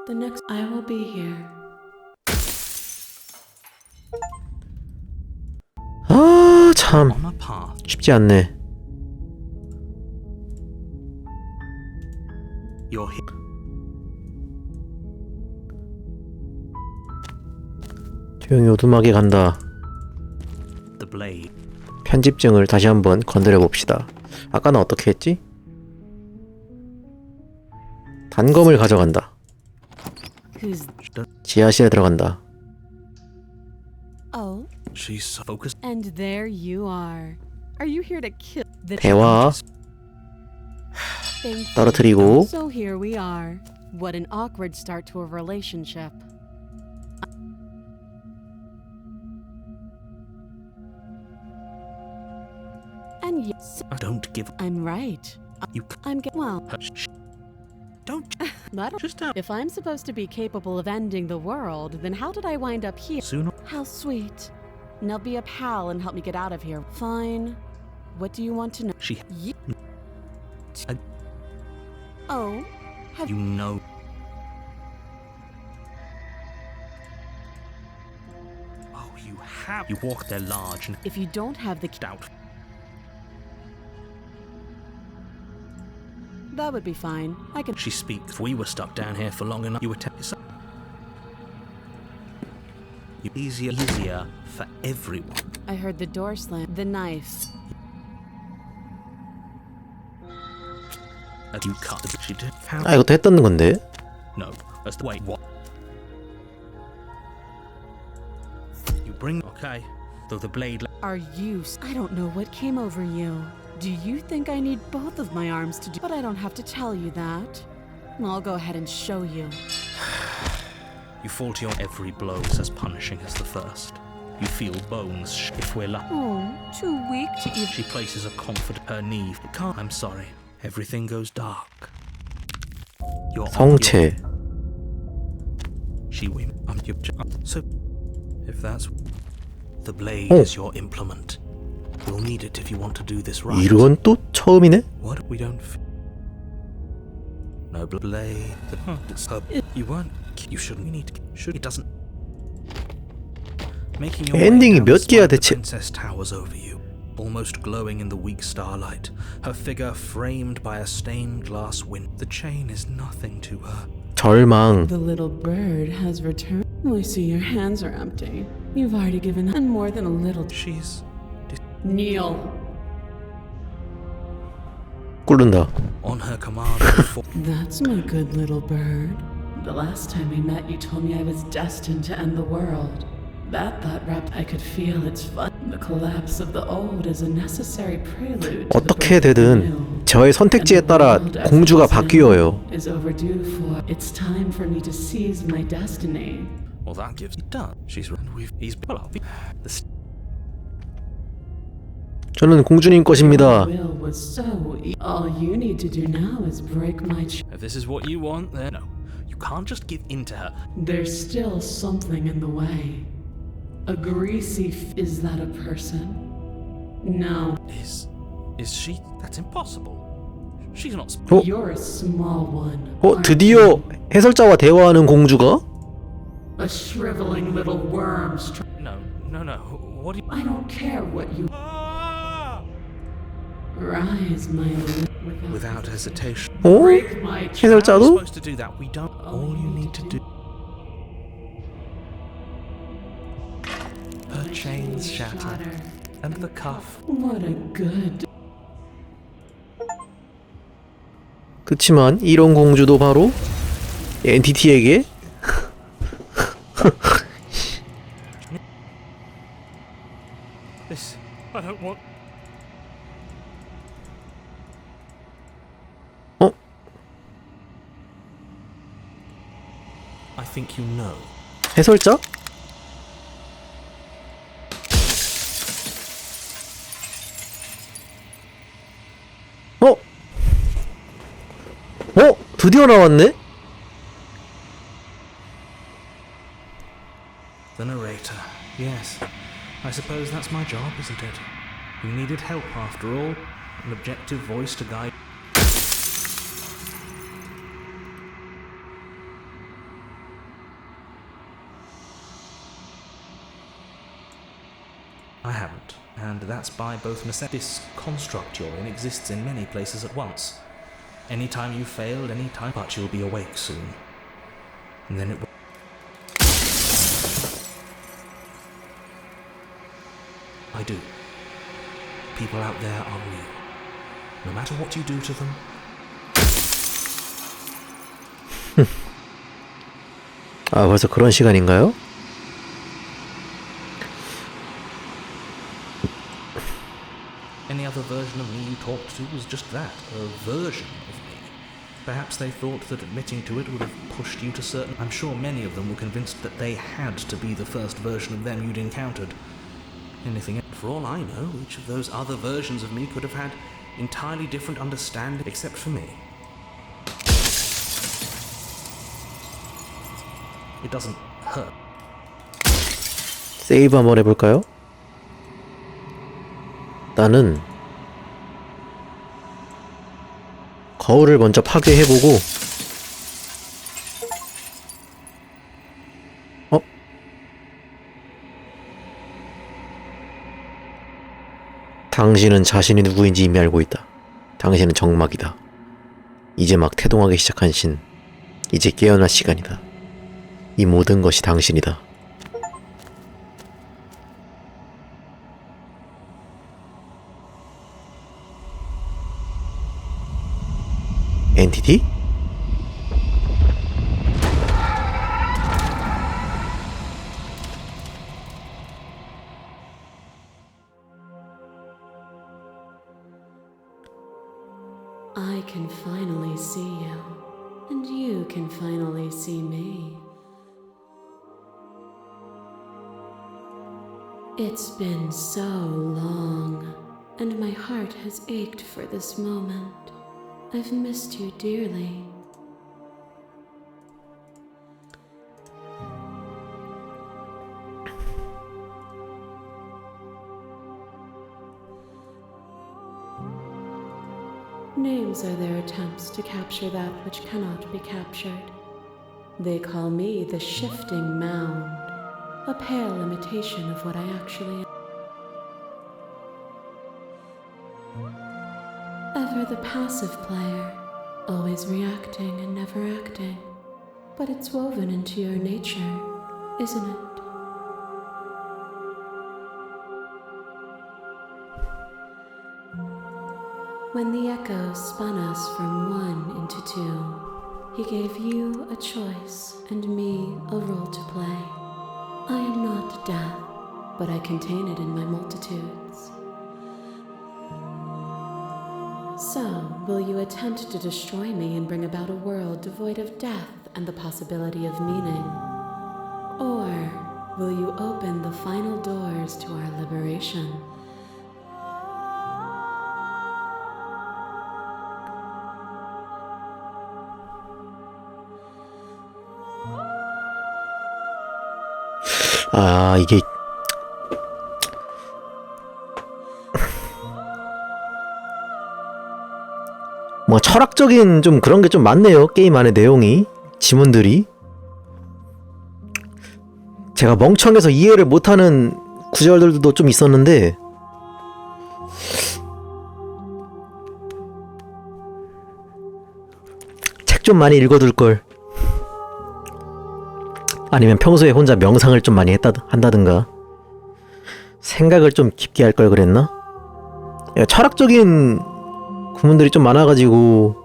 The next I will be here. 아, 참 On a path. 쉽지 않네. You're here. 조용히 오두막에 간다. The blade. 편집증을 다시 한번 건드려 봅시다. 아까는 어떻게 했지? 단검을 가져간다. Who's. 지하실에 들어간다. Oh, She's so focused. and there you are. Are you here to kill the 대화 Thank you. 떨어뜨리고 So here we are. What an awkward start to a relationship. And yes, Don't give. I'm right. You. Well, Don't. that Just down. if I'm supposed to be capable of ending the world, then how did I wind up here? Sooner. How sweet. Now be a pal and help me get out of here. Fine. What do you want to know? She. Ye- I- Oh, You know. Oh, you have. You walk there large and if you don't have the doubt. that would be fine. I can. She speaks. We were stuck down here for long enough. You were easier for everyone. I heard the door slam. The knife. You cut. She did. How? 아 이것도 했던 건데. No. That's the way. What? You bring. Okay. Though the blade. Are you? I don't know what came over you. Do you think I need both of my arms to do? But I don't have to tell you that. I'll go ahead and show you. You fall to your every blow is as punishing as the first. You feel bones if we're lucky. Oh, too weak to even. She places a confident her knee. Can't. I'm sorry. Everything goes dark. 성체. She win. So, if that's the blade Oh. is your implement. We'll need it if you want to do this right. 이건 또 처음이네. What we don't. No blade. You weren't. You shouldn't. You need. Should. It doesn't. Making your way 엔딩이 down the 몇 개야 slide, the 대체? princess towers over you, almost glowing in the weak starlight. Her figure framed by a stained glass window. The chain is nothing to her. 절망. The little bird has returned. I see your hands are empty. You've already given and more than a little. She's Kneel. 꿇는다. on her command. That's my good little bird. The last time we met, you told me I was destined to end the world. That thought wrapped, I could feel its fun. The collapse of the old is a necessary prelude to the 어떻게 birth of the 되든 new. 저의 선택지에 따라 공주가 바뀌어요. Is overdue for. It's time for me to seize my destiny. Well, that gives it done. She's right. He's well. I'll be the 저는 공주님 것입니다. Will was so. All you need to do now is break my. If this is what you want, then no. You can't just give in to her. There's still something in the way. A greasy. Is that a person? No. Is she? That's impossible. She's not. 어? You're a small one. aren't 드디어 you? 해설자와 대화하는 공주가? A shriveling little worm. No. What do you? I don't care what you. Rise, my Without hesitation. 어? break my. How are we 해설자도? supposed to do that? We don't. All you need to do. Her chains shatter, and the cuff. What a good. 그치만 이런 공주도 바로 엔티티에게 This. I don't want. 어? I think you know. 해설자? 드디어 나왔네? The narrator. Yes. I suppose that's my job, isn't it? You needed help after all. An objective voice to guide. I haven't, and that's by both necessity. This construct you're in exists in many places at once. Anytime you failed, anytime, but you'll be awake soon. And then it will. I do. People out there are real. No matter what you do to them. 아, 벌써 그런 시간인가요? Any other version of me you talked to was just that, a version of me. Perhaps they thought that admitting to it would have pushed you to certain... I'm sure many of them were convinced that they had to be the first version of them you'd encountered. Anything... For all I know, each of those other versions of me could have had entirely different understanding, except for me. It doesn't hurt. 세이브 한번 해볼까요? 나는 거울을 먼저 파괴해보고 당신은 자신이 누구인지 이미 알고 있다. 당신은 정막이다. 이제 막 태동하기 시작한 신. 이제 깨어날 시간이다. 이 모든 것이 당신이다. 엔티티? I can finally see you, and you can finally see me. It's been so long, and my heart has ached for this moment. I've missed you dearly. Names are their attempts to capture that which cannot be captured. They call me the shifting mound, a pale imitation of what I actually am. Ever the passive player, always reacting and never acting. But it's woven into your nature, isn't it? When the echo spun us from one into two, he gave you a choice and me a role to play. I am not death, but I contain it in my multitudes. So, will you attempt to destroy me and bring about a world devoid of death and the possibility of meaning? Or will you open the final doors to our liberation? 아, 이게 뭐 철학적인 좀 그런 게 좀 많네요. 게임 안에 내용이, 지문들이. 제가 멍청해서 이해를 못하는 구절들도 좀 있었는데 책 좀 많이 읽어둘 걸. 아니면 평소에 혼자 명상을 좀 많이 한다든가 생각을 좀 깊게 할 걸 그랬나? 철학적인 구문들이 좀 많아가지고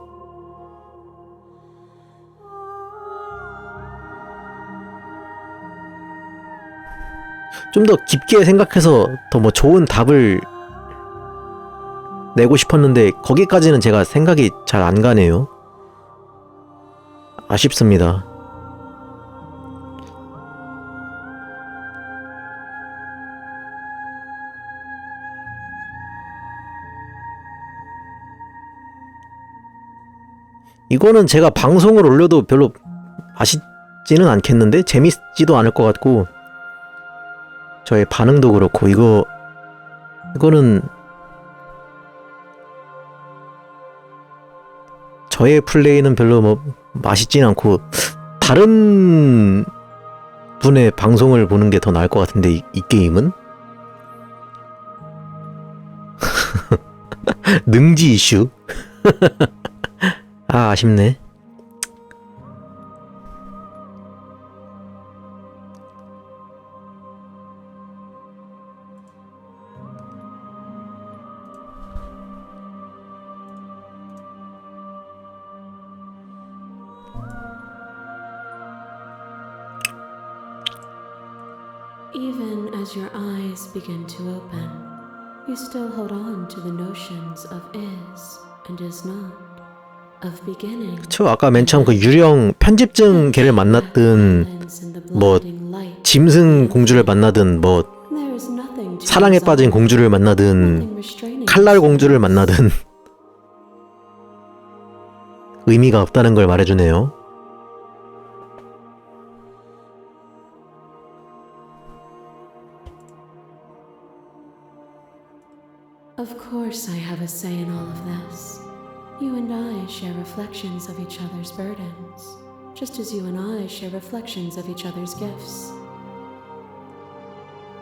좀 더 깊게 생각해서 더 뭐 좋은 답을 내고 싶었는데 거기까지는 제가 생각이 잘 안 가네요. 아쉽습니다. 이거는 제가 방송을 올려도 별로 맛있지는 않겠는데? 재밌지도 않을 것 같고 저의 반응도 그렇고 이거는 저의 플레이는 별로 뭐 맛있진 않고 다른 분의 방송을 보는 게 더 나을 것 같은데 이 게임은? 능지 이슈? 아, 아쉽네. Even as your eyes begin to open, you still hold on to the notions of is and is not, of beginning. 그쵸, 아까 맨 처음 그 유령 편집증 걔를 만났든 뭐 짐승 공주를 만나든 뭐 사랑에 빠진 공주를 만나든 칼날 공주를 만나든 의미가 없다는 걸 말해주네요. Of course I have a say in all of this. You and I share reflections of each other's burdens, just as you and I share reflections of each other's gifts.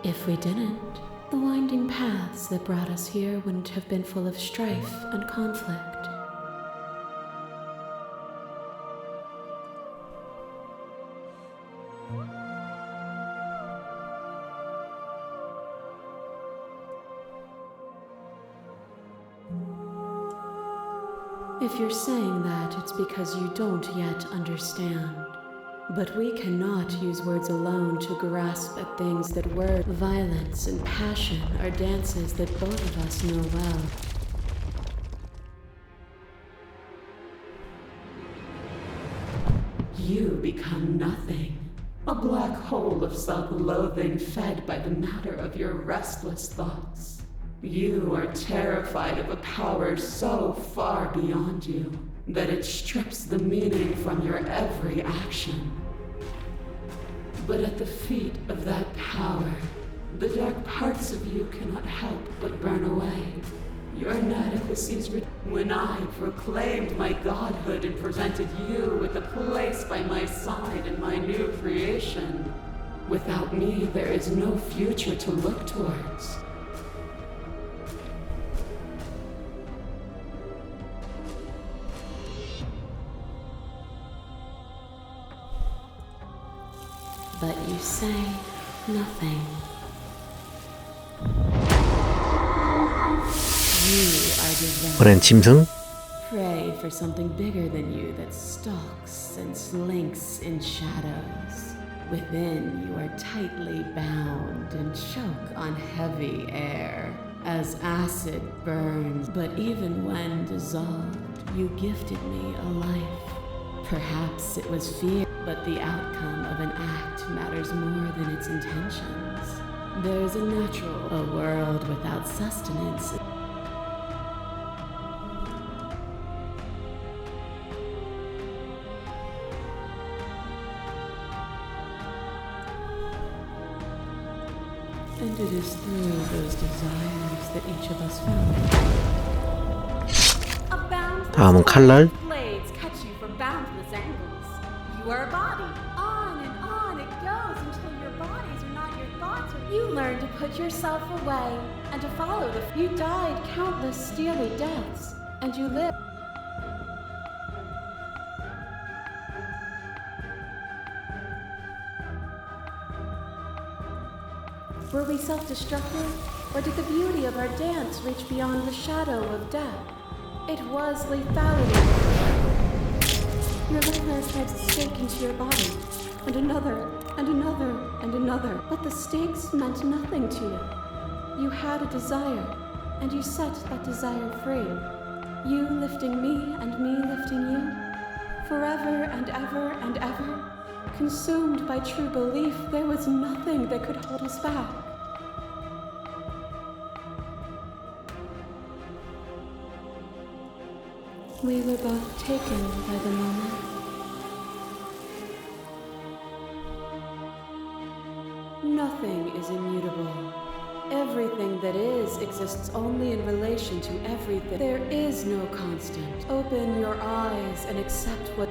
If we didn't, the winding paths that brought us here wouldn't have been full of strife and conflict. If you're saying that, it's because you don't yet understand. But we cannot use words alone to grasp at things that were. Violence and passion are dances that both of us know well. You become nothing. A black hole of self-loathing fed by the matter of your restless thoughts. You are terrified of a power so far beyond you that it strips the meaning from your every action. But at the feet of that power, the dark parts of you cannot help but burn away. Your inadequacies when I proclaimed my godhood and presented you with a place by my side in my new creation. Without me, there is no future to look towards. but you say nothing. You are divine. 이번엔 짐승? Pray for something bigger than you that stalks and slinks in shadows. Within, you are tightly bound and choke on heavy air as acid burns. But even when dissolved, you gifted me a life. Perhaps it was fear, but the outcome of an act matters more than its intentions. There's a world without sustenance. And it is through those desires that each of us found. 다음은 칼날. Blades cut you from boundless angles. You are a body. On it goes until your bodies are not your thoughts. You learn to put yourself away and to follow the. You died countless steely deaths, and you live. Were we self-destructive, or did the beauty of our dance reach beyond the shadow of death? It was lethality. Your listeners tried to stake into your body, and another, and another, and another. But the stakes meant nothing to you. You had a desire, and you set that desire free. You lifting me, and me lifting you. Forever and ever and ever. Consumed by true belief, there was nothing that could hold us back. We were both taken by the moment. Nothing is immutable. Everything that is exists only in relation to everything. There is no constant. Open your eyes and accept what.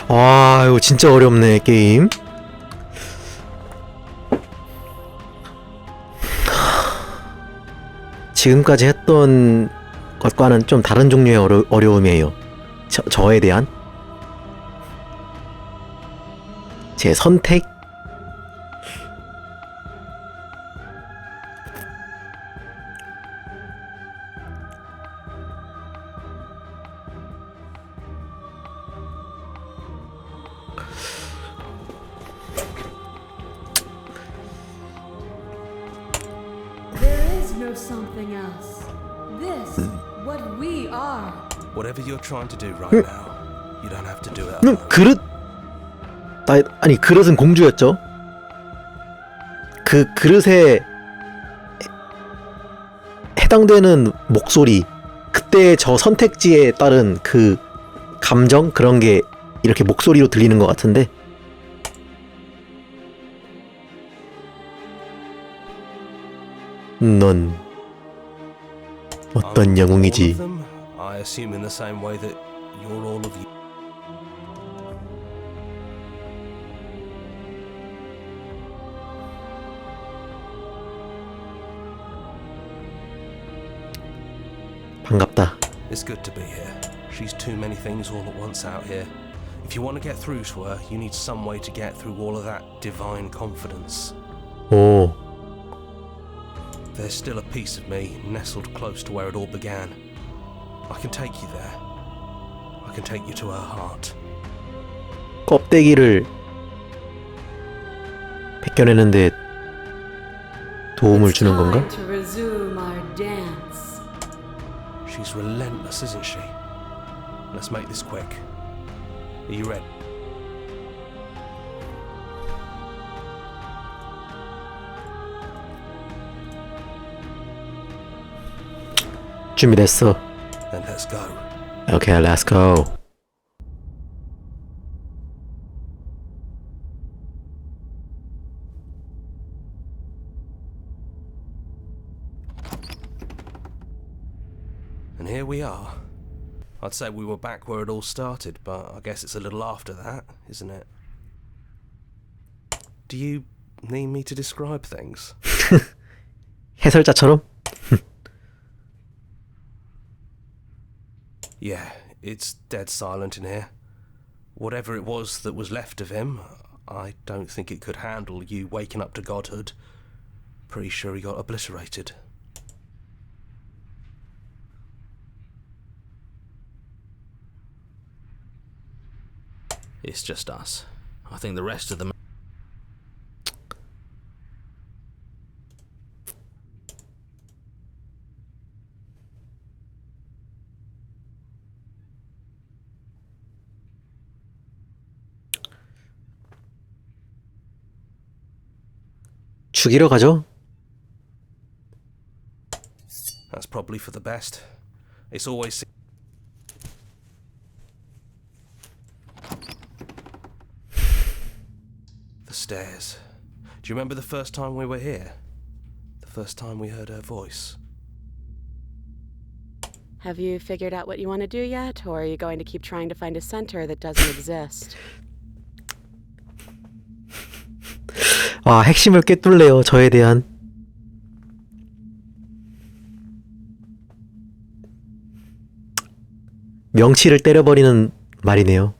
와, 이거 진짜 어렵네, 게임. 지금까지 했던 것과는 좀 다른 종류의 어려움이에요. 저에 대한 제 선택. Something else. This, what we are. Whatever you're trying to do right now, you don't have to do it alone. 그릇. 아니, 그릇은 공주였죠. 그 그릇에 해당되는 목소리, 그때 저 선택지에 따른 그 감정, 그런 게 이렇게 목소리로 들리는 것 같은데. 넌 어떤 영웅이지? I assume in the same way that you're all of you. 반갑다. It's good to be here. She's too many things all at once out here. If you want to get through to her, you need some way to get through all of that divine confidence. 오. There's still a piece of me nestled close to where it all began. I can take you there. I can take you to her heart. 껍데기를 벗겨내는데 도움을 주는 건가? Time to resume our dance. She's relentless, isn't she? Let's make this quick. Are you ready? 준비됐어. Then let's go. Okay, let's go. And here we are. I'd say we were back where it all started, but I guess it's a little after that, isn't it? Do you need me to describe things? 해설자처럼? Yeah, it's dead silent in here. Whatever it was that was left of him, I don't think it could handle you waking up to godhood. Pretty sure he got obliterated. It's just us. I think the rest of them. 죽이러 가죠? That's probably for the best. It's always... The stairs. Do you remember the first time we were here? The first time we heard her voice? Have you figured out what you want to do yet, or are you going to keep trying to find a center that doesn't exist? 와, 핵심을 꿰뚫네요, 저에 대한. 명치를 때려버리는 말이네요.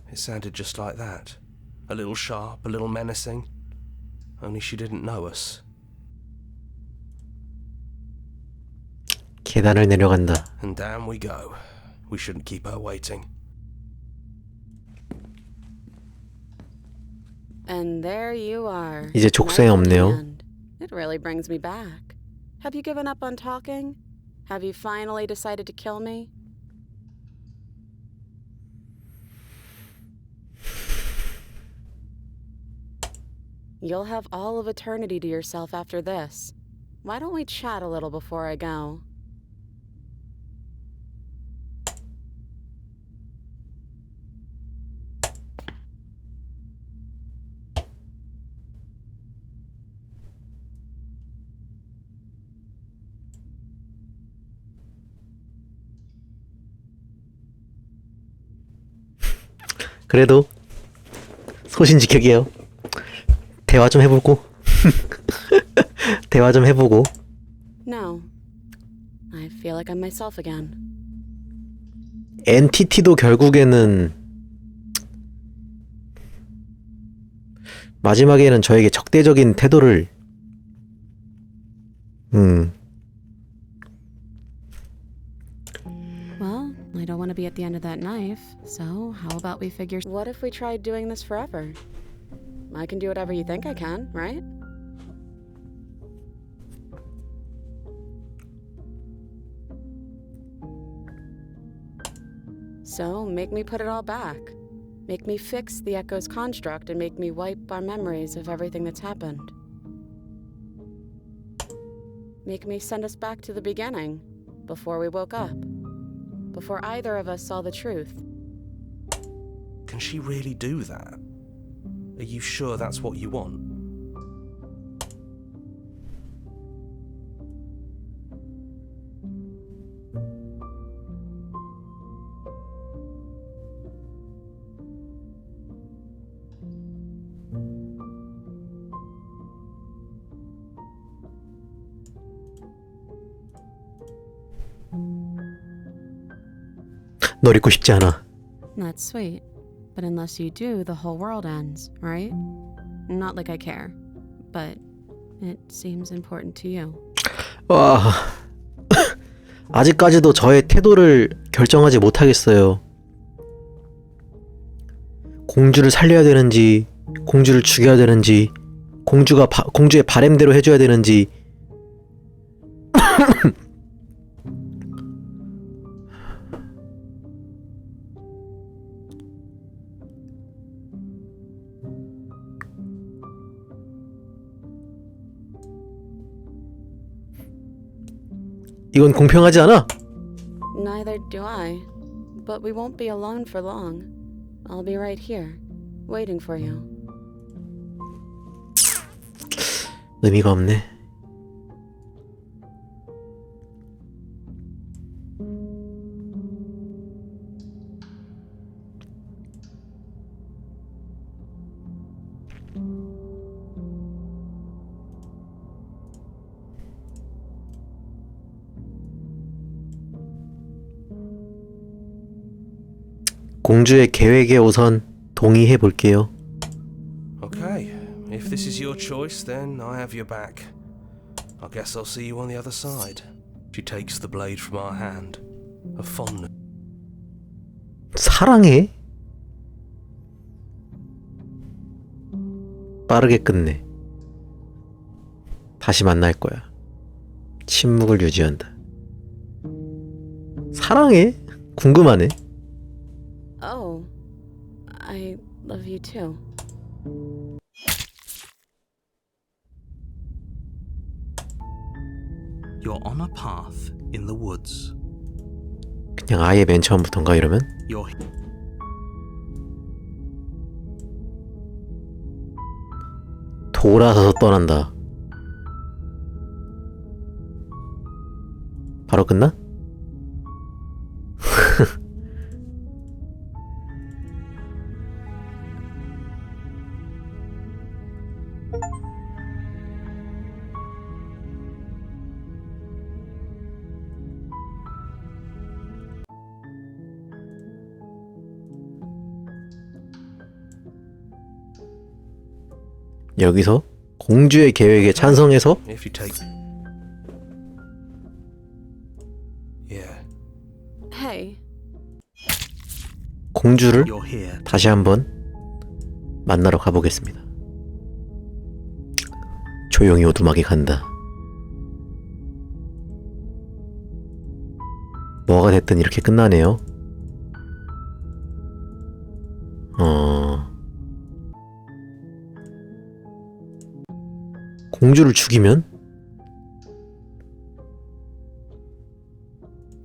It sounded just like that. A little sharp, a little menacing. Only she didn't know us. 계단을 내려간다. And down we go. We shouldn't keep her waiting. And there you are. 이제 족쇄 없네요. It really brings me back. Have you given up on talking? Have you finally decided to kill me? You'll have all of eternity to yourself after this. Why don't we chat a little before I go? 그래도 소신지켜게요. 대화 좀 해보고 대화 좀 해보고. No. I feel like I'm myself again. 엔티티도 결국에는 마지막에는 저에게 적대적인 태도를 Well, I don't want to be at the end of that knife, so how about we figure... What if we tried doing this forever? I can do whatever you think I can, right? So, make me put it all back. Make me fix the Echo's construct and make me wipe our memories of everything that's happened. Make me send us back to the beginning, before we woke up. Before either of us saw the truth. Can she really do that? Are you sure that's what you want? 널 잊고 싶지 않아. That's sweet. But unless you do, the whole world ends, right? Not like I care. But it seems important to you. 와, 아직까지도 저의 태도를 결정하지 못하겠어요. 공주를 살려야 되는지, 공주를 죽여야 되는지, 공주의 바램대로 해줘야 되는지. 이건 공평하지 않아. Neither do I. But we won't be alone for long. I'll be right here, waiting for you. 의미가 없네. 공주의 계획에 우선 동의해 볼게요. Okay, if this is your choice, then I have your back. I guess I'll see you on the other side. She takes the blade from our hand. A fondness. 사랑해? 빠르게 끝내. 다시 만날 거야. 침묵을 유지한다. 사랑해? 궁금하네. Oh, I love you too. You're on a path in the woods. 그냥 아예 맨 처음부터인가 이러면? You're 돌아서서 떠난다. 바로 끝나? 여기서 공주의 계획에 찬성해서 If you take. Yeah. Hey, 공주를 you're here. 다시 한번 만나러 가보겠습니다. 조용히 오두막에 간다. 뭐가 됐든 이렇게 끝나네요. 공주를 죽이면?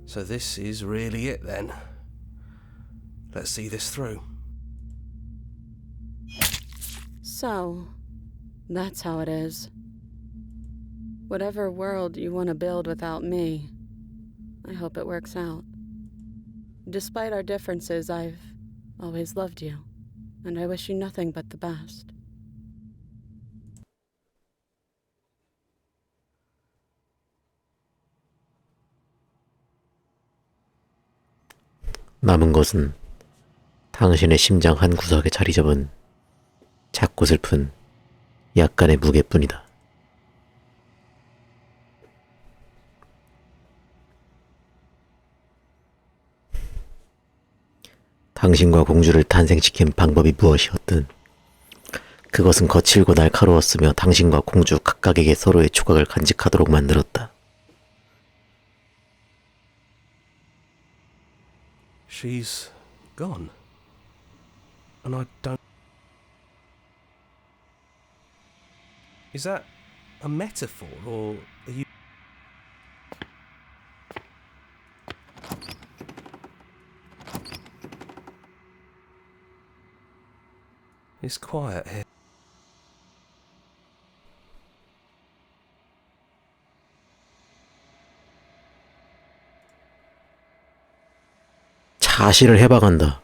So this is really it then. Let's see this through. so that's how it is. Whatever world you want to build without me, I hope it works out. Despite our differences, I've always loved you, and I wish you nothing but the best. 남은 것은 당신의 심장 한 구석에 자리 잡은 작고 슬픈 약간의 무게뿐이다. 당신과 공주를 탄생시킨 방법이 무엇이었든 그것은 거칠고 날카로웠으며 당신과 공주 각각에게 서로의 조각을 간직하도록 만들었다. She's gone. And I don't. Is that a metaphor or are you. It's quiet here. 자시를 해박한다.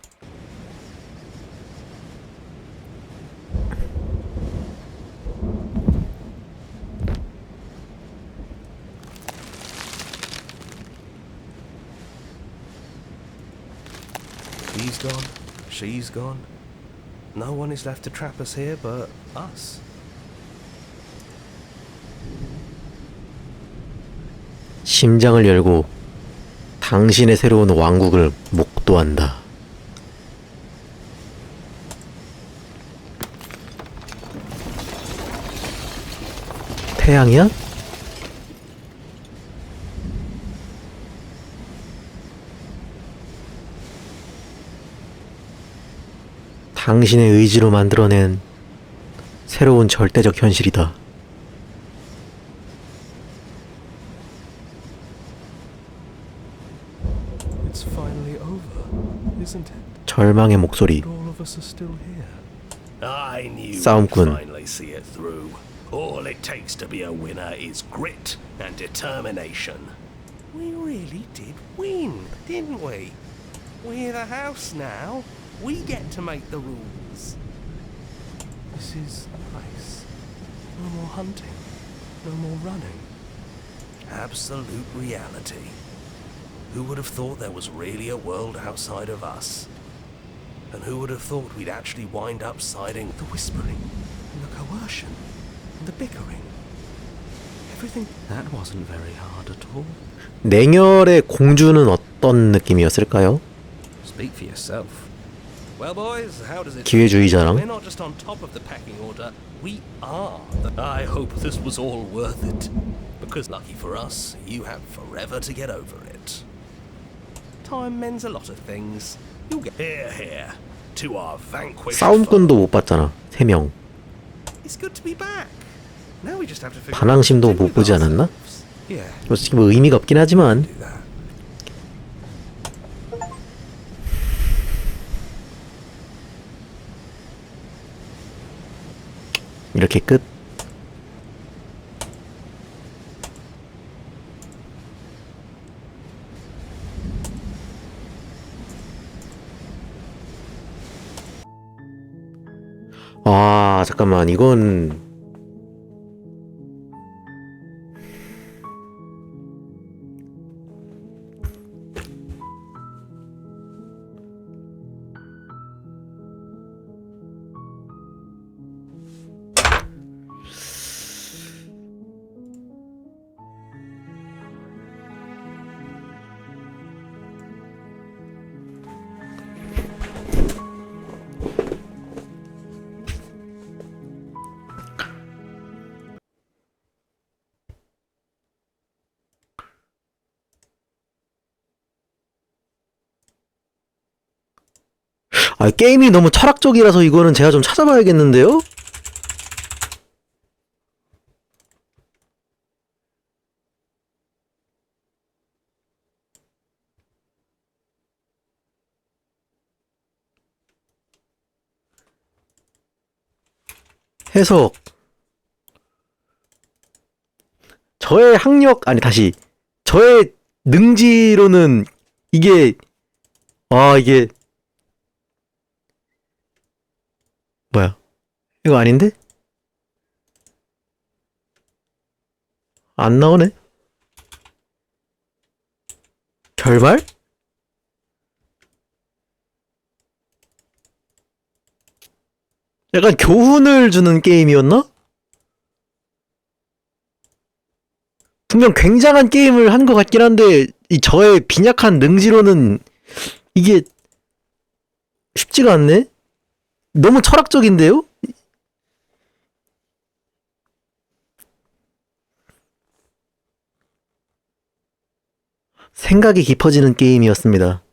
He's gone. She's gone. No one is left to trap us here but us. 심장을 열고 당신의 새로운 왕국을 목도한다. 태양이야? 당신의 의지로 만들어낸 새로운 절대적 현실이다. It's finally over, isn't it? 절망의 목소리. All of us are still here. I knew we'd 싸움꾼. finally see it through. All it takes to be a winner is grit and determination. We really did win, didn't we? We're the house now. We get to make the rules. This is nice. No more hunting. No more running. Absolute reality. Who would have thought there was really a world outside of us? And who would have thought we'd actually wind up siding the whispering and the coercion and the bickering? Everything. That wasn't very hard at all. 냉혈의 공주는 어떤 느낌이었을까요? Speak for yourself. Well, boys, how does it? 기회주의자랑. We're not just on top of the pecking order. We are. I hope this was all worth it. Because lucky for us, you have forever to get over it. Time mends a lot of things. You'll get here to our vanquished. 싸움꾼도 못 봤잖아. 3명. It's good to be back. Now we just have to figure out 반항심도 what to do 못 보지 with 않았나? ourselves. Yeah. 솔직히 뭐 의미가 없긴 하지만. Do that. 이렇게 끝. 아, 잠깐만. 이건 게임이 너무 철학적이라서 이거는 제가 좀 찾아봐야겠는데요? 해석. 저의 학력, 아니, 다시. 저의 능지로는 이게, 이게, 뭐야? 이거 아닌데? 안 나오네? 결말? 약간 교훈을 주는 게임이었나? 분명 굉장한 게임을 한 것 같긴 한데 이 저의 빈약한 능지로는 이게 쉽지가 않네? 너무 철학적인데요? 생각이 깊어지는 게임이었습니다.